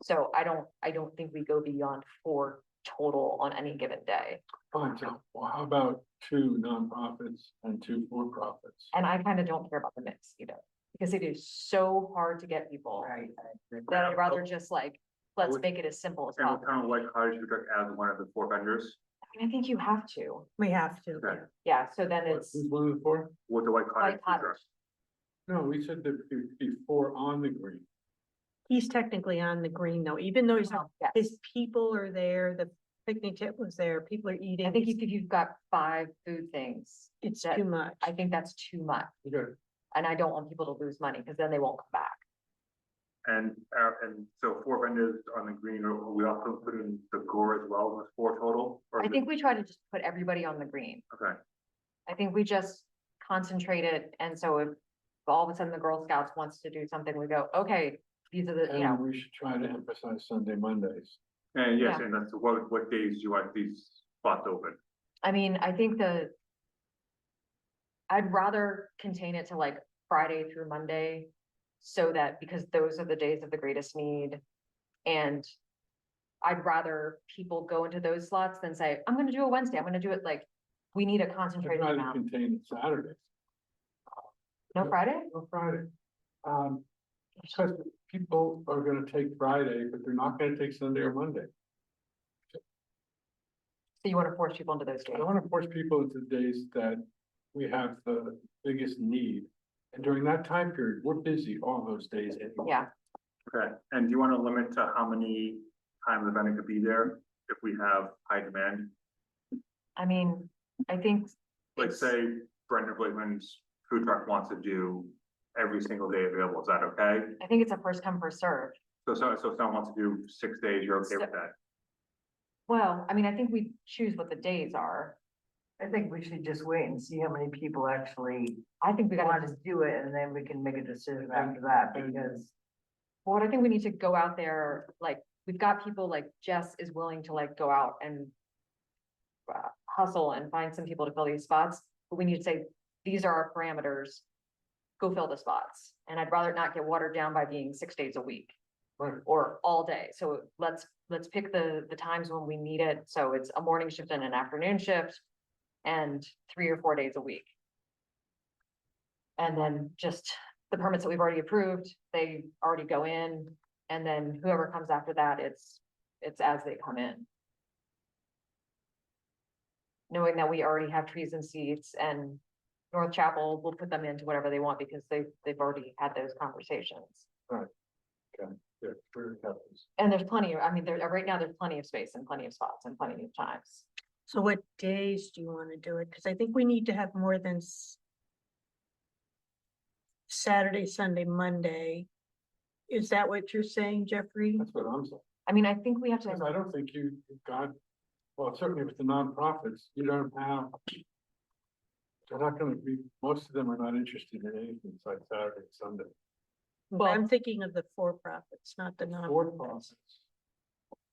Speaker 1: So I don't think we go beyond 4 total on any given day.
Speaker 5: Fine, so well, how about 2 nonprofits and 2 for-profits?
Speaker 1: And I kind of don't care about the mix either, because it is so hard to get people.
Speaker 11: Right.
Speaker 1: That I'd rather just like, let's
Speaker 2: would-
Speaker 1: make it as simple as
Speaker 2: And
Speaker 1: possible.
Speaker 2: what kind of White Cottage would you as one of the 4 vendors?
Speaker 1: I mean, I think you have to.
Speaker 9: We have to.
Speaker 2: Okay.
Speaker 1: Yeah, so then it's
Speaker 5: Who's one of the 4?
Speaker 2: With the White Cottage.
Speaker 1: White Cottage.
Speaker 5: No, we said there'd be 4 on the green.
Speaker 9: He's technically on the green though, even though he's not,
Speaker 1: Yes.
Speaker 9: his people are there, the picnic tip was there, people are eating.
Speaker 1: I think if you've got 5 food things,
Speaker 9: It's
Speaker 1: that-
Speaker 9: too much.
Speaker 1: I think that's too much.
Speaker 5: Okay.
Speaker 1: And I don't want people to lose money because then they won't come back.
Speaker 2: And so 4 vendors on the green, are we also put in the gore as well, with 4 total? Or
Speaker 1: I think we try to just put everybody on the green.
Speaker 2: Okay,
Speaker 1: I think we just concentrate it. And so if all of a sudden the Girl Scouts wants to do something, we go, okay, these are the, you know,
Speaker 5: And we should try to emphasize Sunday, Mondays.
Speaker 2: and yes,
Speaker 1: Yeah.
Speaker 2: and that's what days do you want these spots open?
Speaker 1: I mean, I think I'd rather contain it to like Friday through Monday. So that, because those are the days of the greatest need. And I'd rather people go into those slots than say, I'm gonna do a Wednesday, I'm gonna do it like, we need a
Speaker 5: I'd
Speaker 1: concentrated
Speaker 5: rather
Speaker 1: amount.
Speaker 5: contain Saturdays.
Speaker 1: No Friday?
Speaker 5: No Friday. Because people are gonna take Friday, but they're not gonna take Sunday or Monday.
Speaker 1: So you wanna force people into those days?
Speaker 5: I don't wanna force people into days that we have the biggest need. And during that time period, we're busy all those days anyway.
Speaker 1: Yeah,
Speaker 2: Okay, and do you want to limit to how many times the vendor could be there if we have high demand?
Speaker 1: I mean, I think.
Speaker 2: Like
Speaker 1: it's-
Speaker 2: say Brenda Blakeman's food truck wants to do every single day available, is that okay?
Speaker 1: I think it's a first come, first served.
Speaker 2: So if someone wants to do 6 days, you're okay with that?
Speaker 1: Well, I mean, I think we choose what the days are.
Speaker 11: I think we should just wait and see how many people actually
Speaker 1: I think we gotta
Speaker 11: want
Speaker 1: just,
Speaker 11: to do it, and then we can make a decision after that, because.
Speaker 1: well, I think we need to go out there, like, we've got people like Jess is willing to like go out and hustle and find some people to fill these spots, but we need to say, these are our parameters. Go fill the spots. And I'd rather not get watered down by being 6 days a week.
Speaker 5: Right.
Speaker 1: Or all day. So let's pick the times when we need it. So it's a morning shift and an afternoon shift and 3 or 4 days a week. And then just the permits that we've already approved, they already go in. And then whoever comes after that, it's as they come in. Knowing that we already have trees and seeds, and North Chapel will put them into whatever they want because they've already had those conversations.
Speaker 5: Right. Okay, yeah, sure it happens.
Speaker 1: And there's plenty of, I mean, right now there's plenty of space and plenty of spots and plenty of times.
Speaker 9: So what days do you want to do it? Because I think we need to have more than Saturday, Sunday, Monday. Is that what you're saying, Jeffrey?
Speaker 5: That's what I'm saying.
Speaker 1: I mean, I think we have to,
Speaker 5: Because I don't think you've got, well, certainly with the nonprofits, you don't have. They're not gonna be, most of them are not interested in anything besides Saturday and Sunday.
Speaker 9: Well, I'm thinking of the for-profits, not the
Speaker 5: For
Speaker 9: non.
Speaker 5: profits.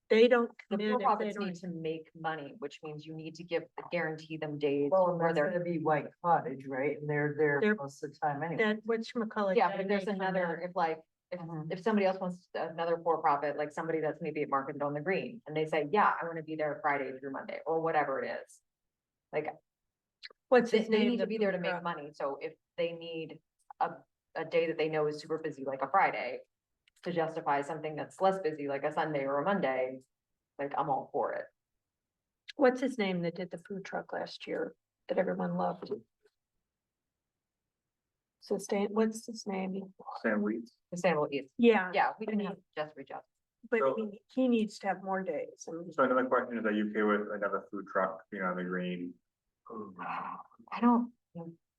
Speaker 9: They don't
Speaker 1: the
Speaker 9: commit if they
Speaker 1: for-profits
Speaker 9: don't.
Speaker 1: need to make money, which means you need to guarantee them days
Speaker 11: Well, and
Speaker 1: where
Speaker 11: that's
Speaker 1: they're.
Speaker 11: gonna be White Cottage, right? And they're there
Speaker 9: They're-
Speaker 11: most of the time anyway.
Speaker 9: That, whatchamacallit.
Speaker 1: Yeah,
Speaker 9: they
Speaker 1: but if there's
Speaker 9: make from
Speaker 1: another,
Speaker 9: that.
Speaker 1: if like, if somebody else wants another for-profit, like somebody that's maybe at Market on the Green, and they say, yeah, I wanna be there Friday through Monday, or whatever it is. Like,
Speaker 9: What's
Speaker 1: they
Speaker 9: his name?
Speaker 1: need to
Speaker 9: the
Speaker 1: be there to
Speaker 9: food
Speaker 1: make
Speaker 9: truck?
Speaker 1: money, so if they need a day that they know is super busy, like a Friday, to justify something that's less busy, like a Sunday or a Monday, like, I'm all for it.
Speaker 9: What's his name that did the food truck last year that everyone loved? What's his name?
Speaker 2: Sam Weeds.
Speaker 1: Sustainable Eats.
Speaker 9: Yeah.
Speaker 1: Yeah, we can
Speaker 9: I mean,
Speaker 1: have just reach out.
Speaker 9: But
Speaker 2: So-
Speaker 9: he needs to have more days. And
Speaker 2: So another question is, are you okay with another food truck being on the green?
Speaker 1: I don't,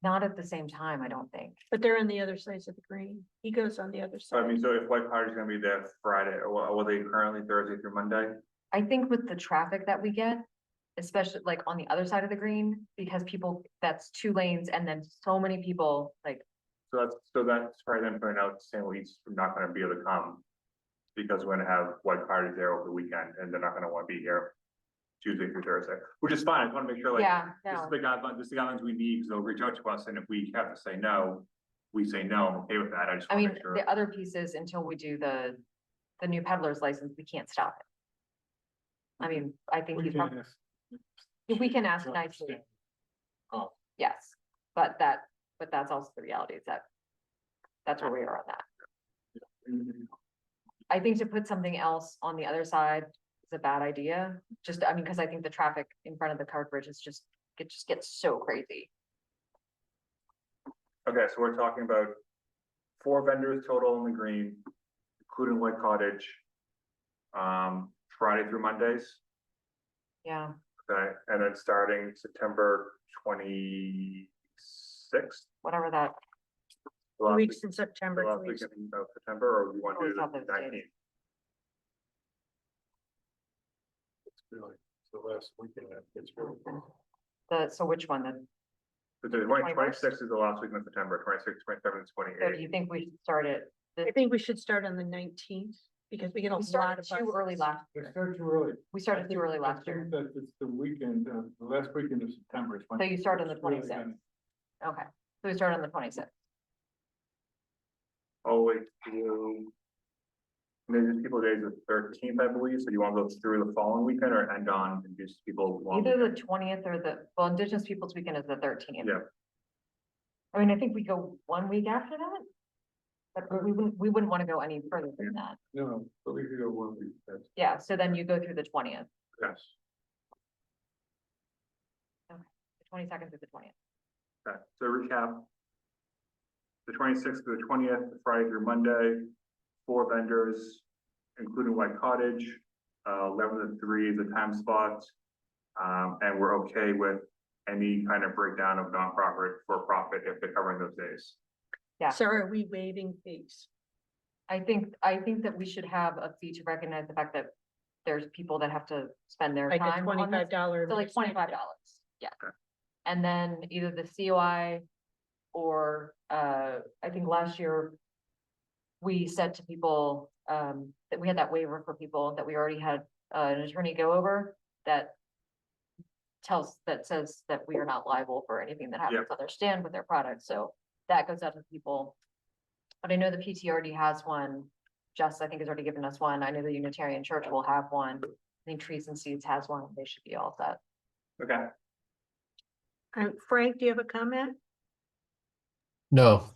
Speaker 1: not at the same time, I don't think.
Speaker 9: But they're on the other sides of the green. He goes on the other
Speaker 2: So I
Speaker 9: side.
Speaker 2: mean, so if White Cottage is gonna be there Friday, or were they currently Thursday through Monday?
Speaker 1: I think with the traffic that we get, especially like on the other side of the green, because people, that's 2 lanes and then so many people, like,
Speaker 2: So that's probably them putting out Sam Weeds not gonna be able to come. Because we're gonna have White Cottage there over the weekend, and they're not gonna wanna be here Tuesday through Thursday, which is fine. I just wanna make sure like.
Speaker 1: yeah,
Speaker 2: This is
Speaker 1: no.
Speaker 2: the guidelines we need, because they'll reach out to us, and if we have to say no, we say no, I'm okay with that, I just
Speaker 1: I
Speaker 2: wanna
Speaker 1: mean,
Speaker 2: make sure.
Speaker 1: the other piece is until we do the new peddler's license, we can't stop it. I mean, I think
Speaker 5: We
Speaker 1: he's,
Speaker 5: can ask.
Speaker 1: we can ask
Speaker 5: John
Speaker 1: nicely,
Speaker 5: Stan- Oh,
Speaker 1: yes, but that's also the reality is that's where we are on that. I think to put something else on the other side is a bad idea. Just, I mean, because I think the traffic in front of the covered bridge is just, it just gets so crazy.
Speaker 2: Okay, so we're talking about 4 vendors total in the green, including White Cottage. Friday through Mondays,
Speaker 1: Yeah,
Speaker 2: okay, and then starting September 26th.
Speaker 1: whatever that,
Speaker 9: 2 weeks in September.
Speaker 2: The last
Speaker 9: 2 weeks.
Speaker 2: weekend of September, or you want to
Speaker 1: Always
Speaker 2: do
Speaker 1: have
Speaker 2: the
Speaker 1: those days.
Speaker 2: 19th?
Speaker 5: it's really, it's the last weekend, it's really.
Speaker 1: so which one, the,
Speaker 2: The 26th is the last weekend of September, 26th, 27th,
Speaker 1: so do
Speaker 2: 28th.
Speaker 1: you think we should start it?
Speaker 9: I think we should start on the 19th because we get a
Speaker 1: We
Speaker 9: lot
Speaker 1: started
Speaker 9: of
Speaker 1: too early
Speaker 9: buses.
Speaker 1: last
Speaker 5: They
Speaker 1: year.
Speaker 5: start too early.
Speaker 1: We started too early
Speaker 5: I
Speaker 1: last
Speaker 5: think
Speaker 1: year.
Speaker 5: that it's the weekend, the last weekend of September is when.
Speaker 1: So you start on the
Speaker 5: it's really
Speaker 1: 26th.
Speaker 5: gonna-
Speaker 1: Okay, so we start on the 26th.
Speaker 2: All the way through. Maybe people days the 13th, I believe, so you want to go through the following weekend or end on Indigenous People? long
Speaker 1: Either the
Speaker 2: weekend?
Speaker 1: 20th or well, Indigenous Peoples Weekend is the 13th.
Speaker 2: Yeah,
Speaker 1: I mean, I think we go 1 week after that. But we wouldn't want to go any further than that.
Speaker 5: No, but we could go 1 week, that's,
Speaker 1: Yeah, so then you go through the 20th,
Speaker 2: yes,
Speaker 1: the 22nd through the 20th.
Speaker 2: okay, so recap. The 26th to the 20th, Friday through Monday, 4 vendors, including White Cottage, 11 to 3 is the time spot. And we're okay with any kind of breakdown of nonprofit for profit if they're covering those days.
Speaker 1: Yeah.
Speaker 9: So are we waiving fees?
Speaker 1: I think that we should have a fee to recognize the fact that there's people that have to spend their
Speaker 9: Like a
Speaker 1: time on this.
Speaker 9: $25.
Speaker 1: So like $25, yeah. And then either the COI or, I think last year we said to people, that we had that waiver for people that we already had, an attorney go over that says that we are not liable for anything that happens on their stand with their product. So that goes out to people. But I know the PT already has one. Jess, I think, has already given us one. I know the Unitarian Church will have one. I think Trees and Seeds has one. They should be all set.
Speaker 2: Okay.
Speaker 9: Frank, do you have a comment?
Speaker 6: No.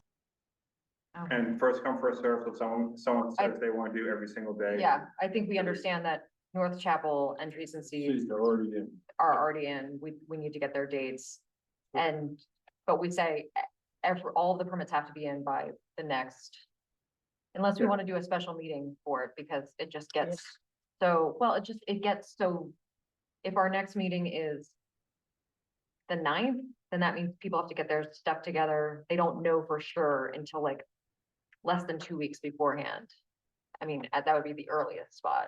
Speaker 2: And first come, first serve, so someone says they want to do every single day.
Speaker 1: Yeah, I think we understand that North Chapel and Trees and Seeds
Speaker 5: They're already in.
Speaker 1: are already in. We need to get their dates. But we say all the permits have to be in by the next. Unless we want to do a special meeting for it, because it just gets so, well, it gets so, if our next meeting is the 9th, then that means people have to get their stuff together. They don't know for sure until like less than 2 weeks beforehand. I mean, that would be the earliest spot.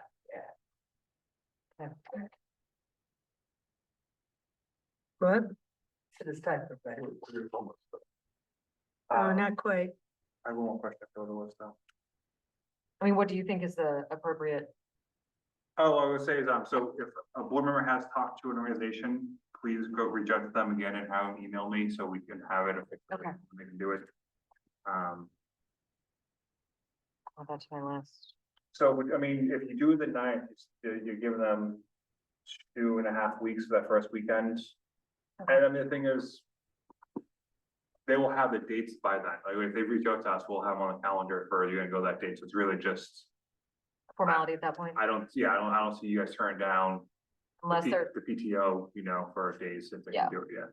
Speaker 1: Yeah.
Speaker 9: What?
Speaker 11: It is time for bed.
Speaker 2: We're almost done.
Speaker 9: Oh, not quite.
Speaker 2: I have one more question for the list though.
Speaker 1: I mean, what do you think is the appropriate?
Speaker 2: Oh, I would say is, so if a board member has talked to an organization, please go reach out to them again and have them email me so we can have it.
Speaker 1: Okay.
Speaker 2: They can do it.
Speaker 1: Add that to my list.
Speaker 2: So, I mean, if you do the 9th, you're giving them 2.5 weeks for that first weekend. And I mean, the thing is, they will have the dates by then. Like if they reach out to us, we'll have them on the calendar for you're gonna go that date. So it's really just
Speaker 1: Formality at that point,
Speaker 2: I don't see you guys turn down
Speaker 1: unless they're,
Speaker 2: the PTO, for days if they
Speaker 1: Yeah.
Speaker 2: can do it, yeah.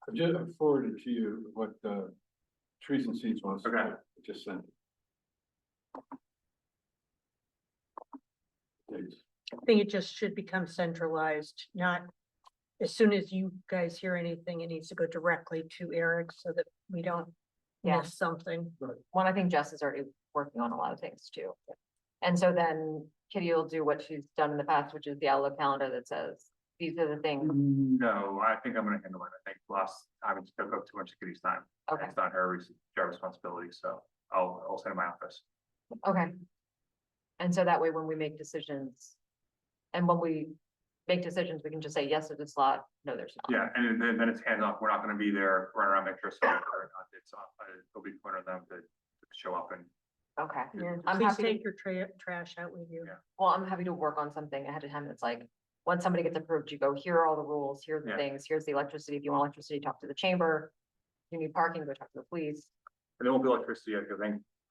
Speaker 5: I just forwarded to you what Trees and Seeds wants.
Speaker 2: Okay.
Speaker 5: Just sent. Thanks.
Speaker 9: I think it just should become centralized, not as soon as you guys hear anything, it needs to go directly to Eric so that we don't
Speaker 1: Yeah.
Speaker 9: miss something.
Speaker 1: one, I think Jess is already working on a lot of things too. And so then Kitty will do what she's done in the past, which is the Outlook calendar that says, these are the things.
Speaker 2: No, I think I'm gonna handle it. I think last time it took up too much of Kitty's time.
Speaker 1: Okay.
Speaker 2: It's not her responsibility, so I'll send it to my office.
Speaker 1: Okay. And so that way, when we make decisions, and when we make decisions, we can just say, yes, there's a slot, no, there's not.
Speaker 2: Yeah, and then it's hands off. We're not gonna be there running around making sure it's off. It'll be point of them to show up and.
Speaker 1: Okay.
Speaker 9: Yeah,
Speaker 1: I'm
Speaker 9: please
Speaker 1: happy to-
Speaker 9: take your trash out with you.
Speaker 2: Yeah.
Speaker 1: Well, I'm happy to work on something ahead of time. That's like, once somebody gets approved, you go, here are all the rules, here's the
Speaker 2: Yeah.
Speaker 1: things, here's the electricity. If you want electricity, talk to the chamber. If you need parking, go talk to the police.
Speaker 2: And there won't be electricity yet, because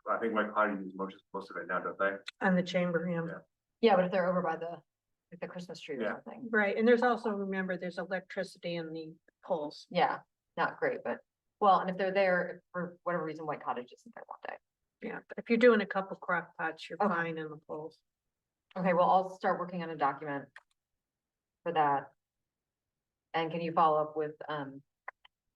Speaker 2: I think my cottage uses most of it now, don't they?
Speaker 9: On the chamber, yeah.
Speaker 2: Yeah.
Speaker 1: Yeah, but if they're over by the Christmas tree or
Speaker 2: Yeah.
Speaker 1: something.
Speaker 9: Right, and there's also, remember, there's electricity in the poles.
Speaker 1: Yeah, not great, but, well, and if they're there, if for whatever reason, White Cottage isn't there one day.
Speaker 9: Yeah, but if you're doing a couple crock pots, you're
Speaker 1: Okay.
Speaker 9: fine in the poles.
Speaker 1: Okay, well, I'll start working on a document for that. And can you follow up with,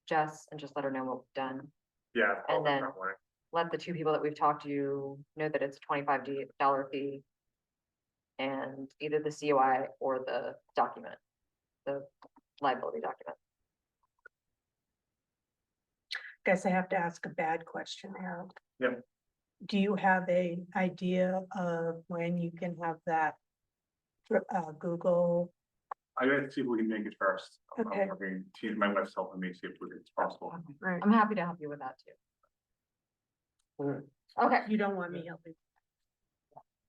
Speaker 1: Jess and just let her know what we've done?
Speaker 2: Yeah.
Speaker 1: And then-
Speaker 2: tomorrow morning.
Speaker 1: Let the two people that we've talked to know that it's a $25 fee. And either the COI or the document, the liability document.
Speaker 9: Guess I have to ask a bad question, Harold.
Speaker 2: Yep.
Speaker 9: Do you have a idea of when you can have that Google?
Speaker 2: I gotta see if we can make it first.
Speaker 9: Okay.
Speaker 2: I'm working, my wife's helping me see if it's possible.
Speaker 9: Right,
Speaker 1: I'm happy to help you with that too. Okay,
Speaker 9: you don't want me helping.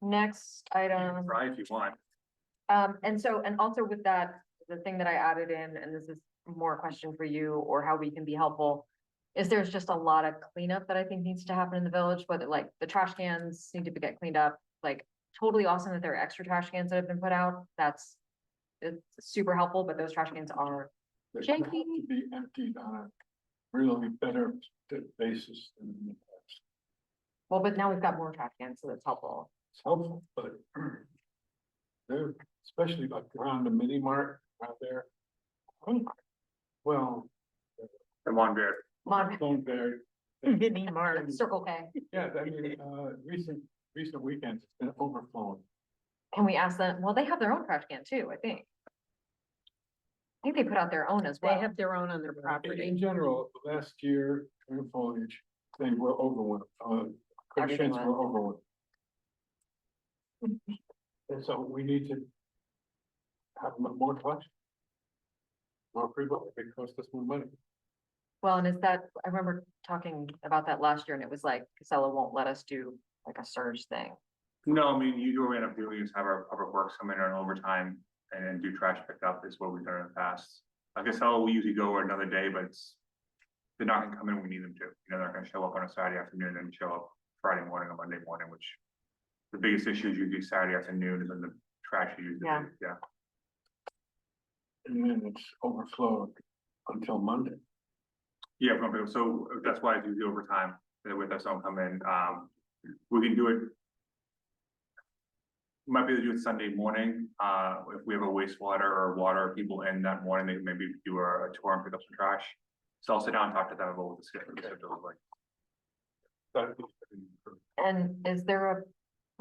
Speaker 1: next item.
Speaker 2: Try if you want.
Speaker 1: And also with that, the thing that I added in, and this is more a question for you or how we can be helpful. Is there's just a lot of cleanup that I think needs to happen in the village, whether like the trash cans need to get cleaned up, like totally awesome that there are extra trash cans that have been put out. It's super helpful, but those trash cans are,
Speaker 5: They
Speaker 1: Janky.
Speaker 5: have to be emptied on a really better basis than in the past.
Speaker 1: well, but now we've got more trash cans, so that's helpful.
Speaker 5: It's helpful, but they're, especially like around the mini mart out there. Well,
Speaker 2: Come on, Bear.
Speaker 1: Come on,
Speaker 5: don't there,
Speaker 9: Mini mart.
Speaker 1: Circle K.
Speaker 5: yeah, I mean, recent weekends, it's been overflowing.
Speaker 1: Can we ask them? Well, they have their own trash can too, I think. I think they put out their own as
Speaker 9: They
Speaker 1: well.
Speaker 9: have their own on their
Speaker 5: In
Speaker 9: property.
Speaker 5: general, last year, during foliage, they were overwhelmed, crush
Speaker 1: Everything
Speaker 5: sheds were overwhelmed. And so we need to have more collection. More people, it costs us more money.
Speaker 1: Well, and is that, I remember talking about that last year and it was like Casella won't let us do like a surge thing.
Speaker 2: No, I mean, usually what we end up doing is have our public works come in on overtime and then do trash pickup is what we've done in the past. Like I said, we usually go another day, but they're not gonna come in when we need them to. You know, they're not gonna show up on a Saturday afternoon and show up Friday morning or Monday morning, which the biggest issue is usually Saturday afternoon is when the trash is usually,
Speaker 1: Yeah.
Speaker 2: yeah.
Speaker 5: And then it's overflowed until Monday.
Speaker 2: Yeah, so that's why I do the overtime, that with us don't come in, we can do it. Might be able to do it Sunday morning, if we have a wastewater or water people in that morning, they can maybe do a tour and pick up some trash. So I'll sit down and talk to them about what the schedule is like.
Speaker 1: And is there a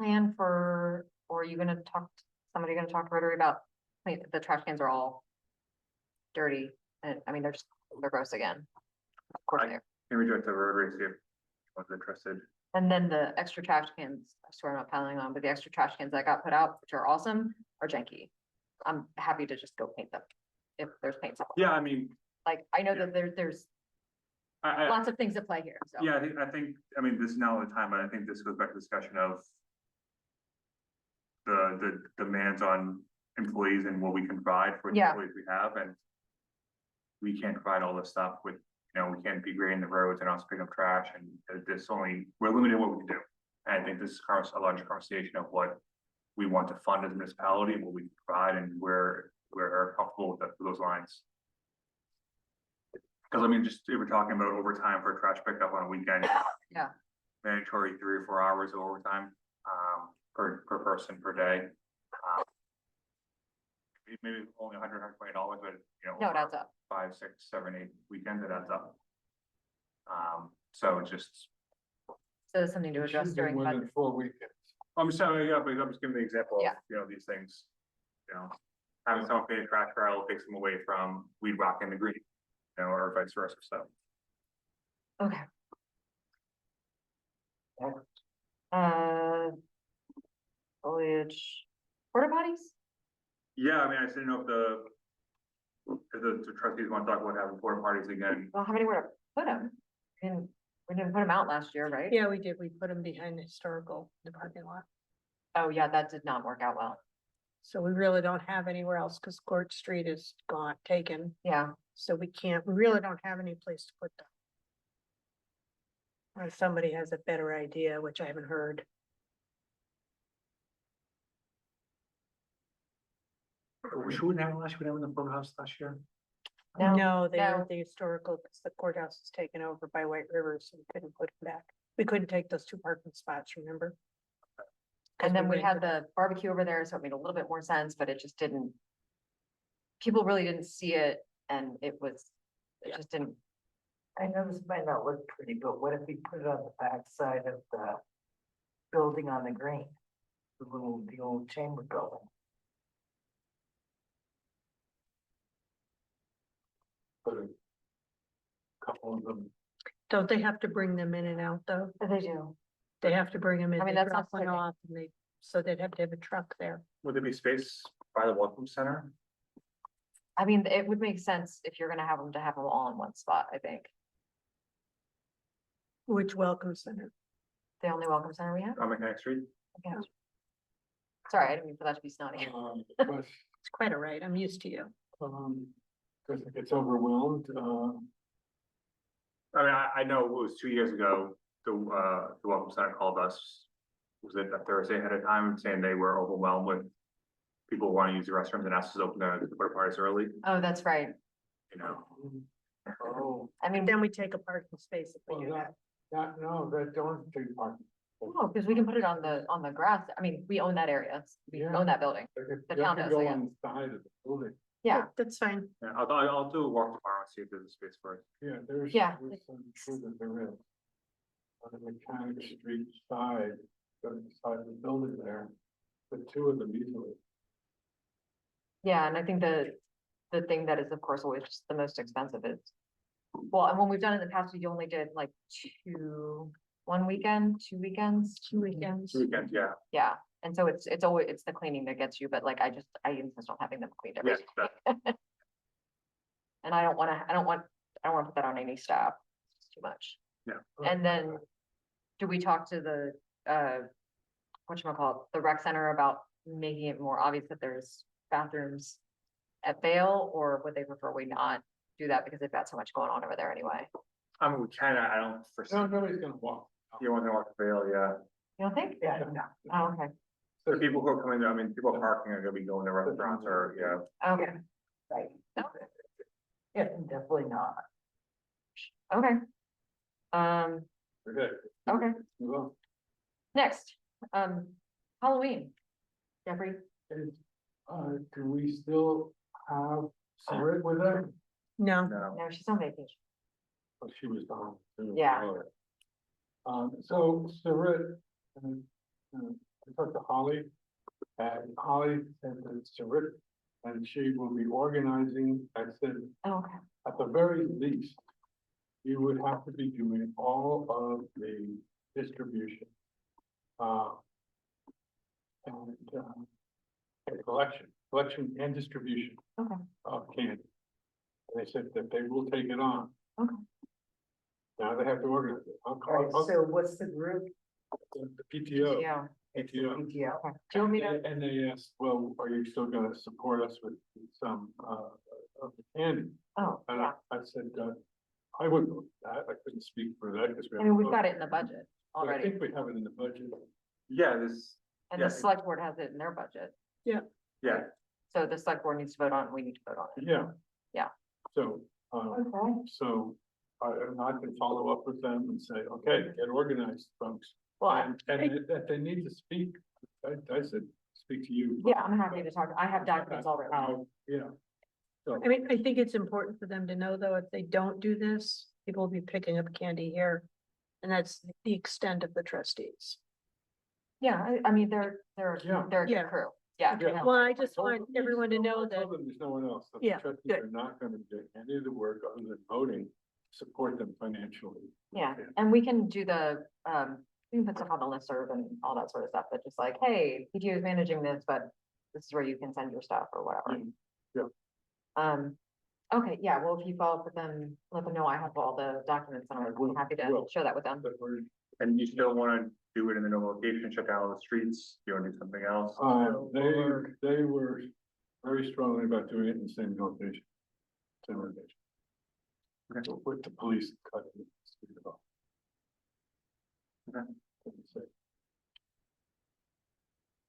Speaker 1: plan for, or are you gonna talk, somebody gonna talk to Rotary about, the trash cans are all dirty, and I mean, they're gross again. Of course they are.
Speaker 2: Can we do it to Rotary, see if anyone's interested?
Speaker 1: And then the extra trash cans, I swear I'm not piling on, but the extra trash cans that got put out, which are awesome, are janky. I'm happy to just go paint them, if there's paint.
Speaker 2: Yeah, I mean,
Speaker 1: Like, I know that there's lots of things at play here, so.
Speaker 2: yeah, I mean, this is now the time, but I think this goes back to the discussion of the demands on employees and what we can provide for the
Speaker 1: Yeah.
Speaker 2: employees we have, and we can't provide all this stuff with, you know, we can't be grading the roads and also picking up trash, and we're limited in what we can do. And I think this is a large conversation of what we want to fund as a municipality, what we can provide, and we're comfortable with those lines. Because I mean, just if we're talking about overtime for trash pickup on a weekend.
Speaker 1: Yeah.
Speaker 2: Mandatory 3 or 4 hours of overtime, per person per day. Maybe only $120, but you know.
Speaker 1: No, it adds up.
Speaker 2: 5, 6, 7, 8 weekends, it adds up. So it's just.
Speaker 1: So there's something to address during.
Speaker 5: More than
Speaker 1: budget.
Speaker 5: 4 weekends.
Speaker 2: I'm sorry, yeah, but I'm just giving the example of,
Speaker 1: Yeah.
Speaker 2: you know, these things. You know, having someone pay a trash barrel takes them away from weed whacking the green, you know, or vice versa, so.
Speaker 1: Okay. Foliage, porta potties?
Speaker 2: Yeah, I mean, I just didn't know if the trustees want to talk about having porta parties again.
Speaker 1: Well, how many were to put them? And we didn't put them out last year, right?
Speaker 9: Yeah, we did. We put them behind the historical, the parking lot.
Speaker 1: Oh, yeah, that did not work out well.
Speaker 9: So we really don't have anywhere else because Court Street is gone, taken.
Speaker 1: Yeah.
Speaker 9: So we really don't have any place to put them. Unless somebody has a better idea, which I haven't heard.
Speaker 2: Should we have last year, in the boathouse last year?
Speaker 1: No,
Speaker 9: They're
Speaker 1: no.
Speaker 9: the historical, because the courthouse is taken over by White River, so we couldn't put them back. We couldn't take those 2 parking spots, remember?
Speaker 1: And then we had
Speaker 9: rented-
Speaker 1: the barbecue over there, so it made a little bit more sense, but it just didn't. People really didn't see it and it just didn't.
Speaker 11: I know this might not look pretty, but what if we put it on the back side of the building on the green? The old chamber building.
Speaker 5: Put a couple of them.
Speaker 9: Don't they have to bring them in and out, though?
Speaker 1: They do.
Speaker 9: They have to bring them in.
Speaker 1: I mean,
Speaker 9: they
Speaker 1: that's
Speaker 9: drop
Speaker 1: not
Speaker 9: one
Speaker 1: fair.
Speaker 9: off and so they'd have to have a truck there.
Speaker 2: Would there be space by the welcome center?
Speaker 1: I mean, it would make sense if you're gonna have them to have them all in one spot, I think.
Speaker 9: Which welcome center?
Speaker 1: The only welcome center we have.
Speaker 2: On Mechanic Street?
Speaker 1: Okay. Sorry, I didn't mean for that to be snotty.
Speaker 5: But,
Speaker 9: It's quite all right. I'm used to you.
Speaker 5: because it gets overwhelmed,
Speaker 2: I mean, I know it was 2 years ago, the welcome center called us. Was it a Thursday ahead of time saying they were overwhelmed with people wanting to use the restrooms and asked us to open the porta parties early,
Speaker 1: Oh, that's right.
Speaker 2: you know?
Speaker 5: oh,
Speaker 1: I mean,
Speaker 9: Then we take a parking space if we do
Speaker 5: well,
Speaker 9: that.
Speaker 5: no, that don't take parking.
Speaker 1: no, because we can put it on the grass. I mean, we own that area. We
Speaker 5: Yeah.
Speaker 1: own that building. The town does, I
Speaker 5: Go
Speaker 1: guess.
Speaker 5: on the side of the building.
Speaker 1: Yeah,
Speaker 9: That's fine.
Speaker 2: Yeah, I'll do a walk tomorrow and see if there's a space for it.
Speaker 5: Yeah, there's.
Speaker 1: Yeah.
Speaker 5: I'm sure that there is. On the Mechanic Street side, gonna decide to build it there, but two of them easily.
Speaker 1: Yeah, and I think the thing that is, of course, always just the most expensive is, well, and when we've done it in the past, we only did like 1 weekend, 2 weekends.
Speaker 9: 2 weekends.
Speaker 2: Weekends, yeah.
Speaker 1: Yeah, and so it's always, it's the cleaning that gets you, but like, I insist on having them cleaned every
Speaker 2: Yes,
Speaker 1: day.
Speaker 2: that,
Speaker 1: And I don't want to put that on any staff, it's too much.
Speaker 2: yeah.
Speaker 1: And then, do we talk to the, whatchamacallit, the rec center about making it more obvious that there's bathrooms at Vale, or would they prefer we not do that because they've got so much going on over there anyway?
Speaker 2: I mean, we can, I don't foresee,
Speaker 5: No, nobody's gonna walk.
Speaker 2: you want to walk the trail, yeah.
Speaker 1: You don't think?
Speaker 11: Yeah,
Speaker 1: Oh, okay,
Speaker 2: The people who are coming there, I mean, people parking are gonna be going to restaurants or, yeah.
Speaker 1: okay,
Speaker 11: right.
Speaker 1: No.
Speaker 11: Yeah, definitely not.
Speaker 1: okay.
Speaker 5: Okay.
Speaker 1: Okay,
Speaker 5: Move on.
Speaker 1: next, Halloween. Jeffrey,
Speaker 5: Do we still have Sarah with them?
Speaker 9: No,
Speaker 2: No.
Speaker 1: no, she's on vacation.
Speaker 5: Oh, she was on. too.
Speaker 1: Yeah.
Speaker 5: All right. So Sarah, I talked to Holly, and Holly said that Sarah, and she will be organizing. I said,
Speaker 1: Okay.
Speaker 5: at the very least, you would have to be doing all of the distribution. And collection and distribution.
Speaker 1: Okay.
Speaker 5: Of candy. And they said that they will take it on.
Speaker 1: Okay.
Speaker 5: Now they have to organize it.
Speaker 11: All right, so what's the group?
Speaker 5: The PTO.
Speaker 1: Yeah.
Speaker 5: PTO.
Speaker 1: Okay. Do you want me to?
Speaker 5: And they asked, well, are you still gonna support us with some, of the candy?
Speaker 1: Oh,
Speaker 5: And
Speaker 1: yeah.
Speaker 5: I said, I wouldn't, do that. I couldn't speak for that because we.
Speaker 1: I mean, we've got it in the budget
Speaker 5: But I
Speaker 1: already,
Speaker 5: think we have it in the budget.
Speaker 2: Yeah, this,
Speaker 1: and
Speaker 2: yeah.
Speaker 1: the select board has it in their budget.
Speaker 2: yeah,
Speaker 1: So the select board needs to vote on it, we need to vote on it.
Speaker 5: Yeah.
Speaker 1: Yeah.
Speaker 5: So,
Speaker 1: Okay.
Speaker 5: so I can follow up with them and say, okay, get organized, folks.
Speaker 1: Well,
Speaker 5: And that they need to speak, I said, speak to you.
Speaker 1: yeah, I'm happy to talk, I have documents already.
Speaker 5: How, yeah. So,
Speaker 9: I mean, I think it's important for them to know, though, if they don't do this, people will be picking up candy here. And that's the extent of the trustees.
Speaker 1: Yeah, I mean, they're
Speaker 5: Yeah.
Speaker 1: a good
Speaker 9: Yeah.
Speaker 1: crew, yeah.
Speaker 5: Yeah.
Speaker 9: Well, I just
Speaker 5: told
Speaker 9: want
Speaker 5: them
Speaker 9: everyone to know that,
Speaker 5: there's no one else. that
Speaker 9: Yeah,
Speaker 5: The trustees
Speaker 9: good.
Speaker 5: are not gonna do any of the work other than voting, support them financially.
Speaker 1: Yeah, and we can do the, we can put stuff on the listserv and all that sort of stuff, but just like, hey, PTO is managing this, but this is where you can send your stuff or whatever.
Speaker 5: Yeah.
Speaker 1: Okay, yeah, well, if you follow up with them, let them know I have all the documents and I'm happy to
Speaker 5: will.
Speaker 1: share that with them.
Speaker 5: But we're,
Speaker 2: and you still wanna do it in the normal location, shut down all the streets, you wanna do something else?
Speaker 5: they were very strongly about doing it in the same location. Same location.
Speaker 2: Okay.
Speaker 5: With the police cutting. the street off.
Speaker 2: Okay.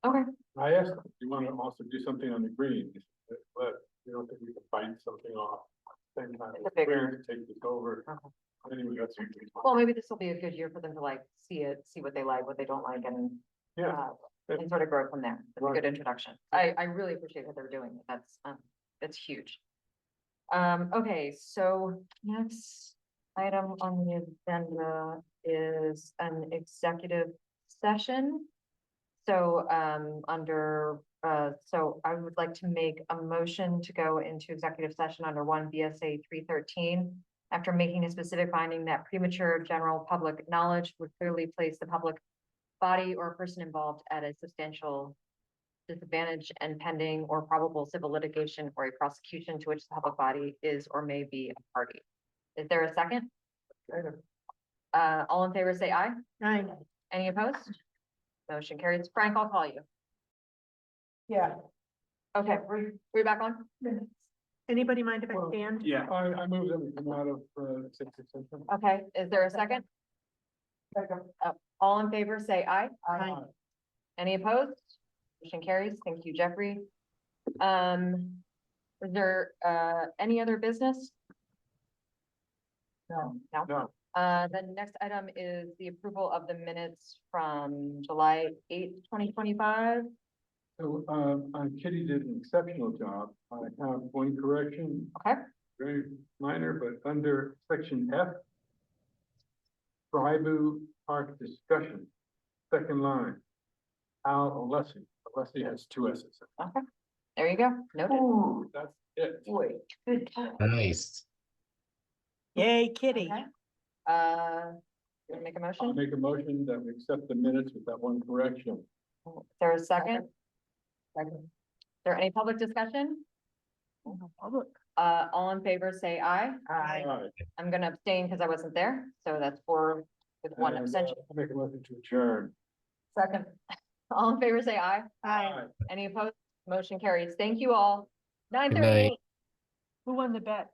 Speaker 1: Okay,
Speaker 5: I asked them, you wanna also do something on the green, but you don't think we can find something off? Same time,
Speaker 1: It's a bigger-
Speaker 5: to take this over.
Speaker 1: Okay.
Speaker 5: Anyway, that's.
Speaker 1: well, maybe this will be a good year for them to like see it, see what they like, what they don't like, and
Speaker 5: Yeah.
Speaker 1: and sort of grow from there. It's a
Speaker 5: Right.
Speaker 1: good introduction. I really appreciate what they're doing. That's huge. Okay, so next item on the agenda is an executive session. So, so I would like to make a motion to go into executive session under 1 VSA 313. After making a specific finding that premature general public knowledge would clearly place the public body or person involved at a substantial disadvantage and pending or probable civil litigation or a prosecution to which the public body is or may be a party. Is there a second? All in favor, say aye.
Speaker 9: Aye.
Speaker 1: Any opposed? Motion carries. Frank, I'll call you.
Speaker 11: Yeah.
Speaker 1: Okay, we're back on?
Speaker 9: Anybody mind if I
Speaker 5: Well,
Speaker 9: stand?
Speaker 2: Yeah.
Speaker 5: I moved them to come out of, executive session.
Speaker 1: Okay, is there a second? All in favor, say aye.
Speaker 9: Aye.
Speaker 1: Any opposed? Motion carries. Thank you, Jeffrey. Is there, any other business?
Speaker 11: No.
Speaker 1: No.
Speaker 5: No.
Speaker 1: The next item is the approval of the minutes from July 8th, 2025.
Speaker 5: So, Kitty did an exceptional job. I have one correction.
Speaker 1: Okay.
Speaker 5: Very minor, but under section F. Tribu Park discussion. second line. Al Alessi. Alessi has two S's.
Speaker 1: Okay, there you go. Noted.
Speaker 11: Ooh,
Speaker 5: That's it.
Speaker 11: boy, good.
Speaker 6: Nice.
Speaker 11: Yay, kitty.
Speaker 1: Okay. You wanna make a
Speaker 5: I'll
Speaker 1: motion?
Speaker 5: make a motion that we accept the minutes with that one correction.
Speaker 1: Is there a second? Is there any public discussion?
Speaker 11: Public.
Speaker 1: All in favor, say aye.
Speaker 11: Aye.
Speaker 5: All right.
Speaker 1: I'm gonna abstain because I wasn't there, so that's 4 with one
Speaker 5: And,
Speaker 1: abstention.
Speaker 5: I'll make a motion to adjourn.
Speaker 1: Second. All in favor, say aye.
Speaker 5: Aye.
Speaker 1: Any opposed? Motion carries. Thank you all. 9:38.
Speaker 6: night.
Speaker 11: Who won the bet?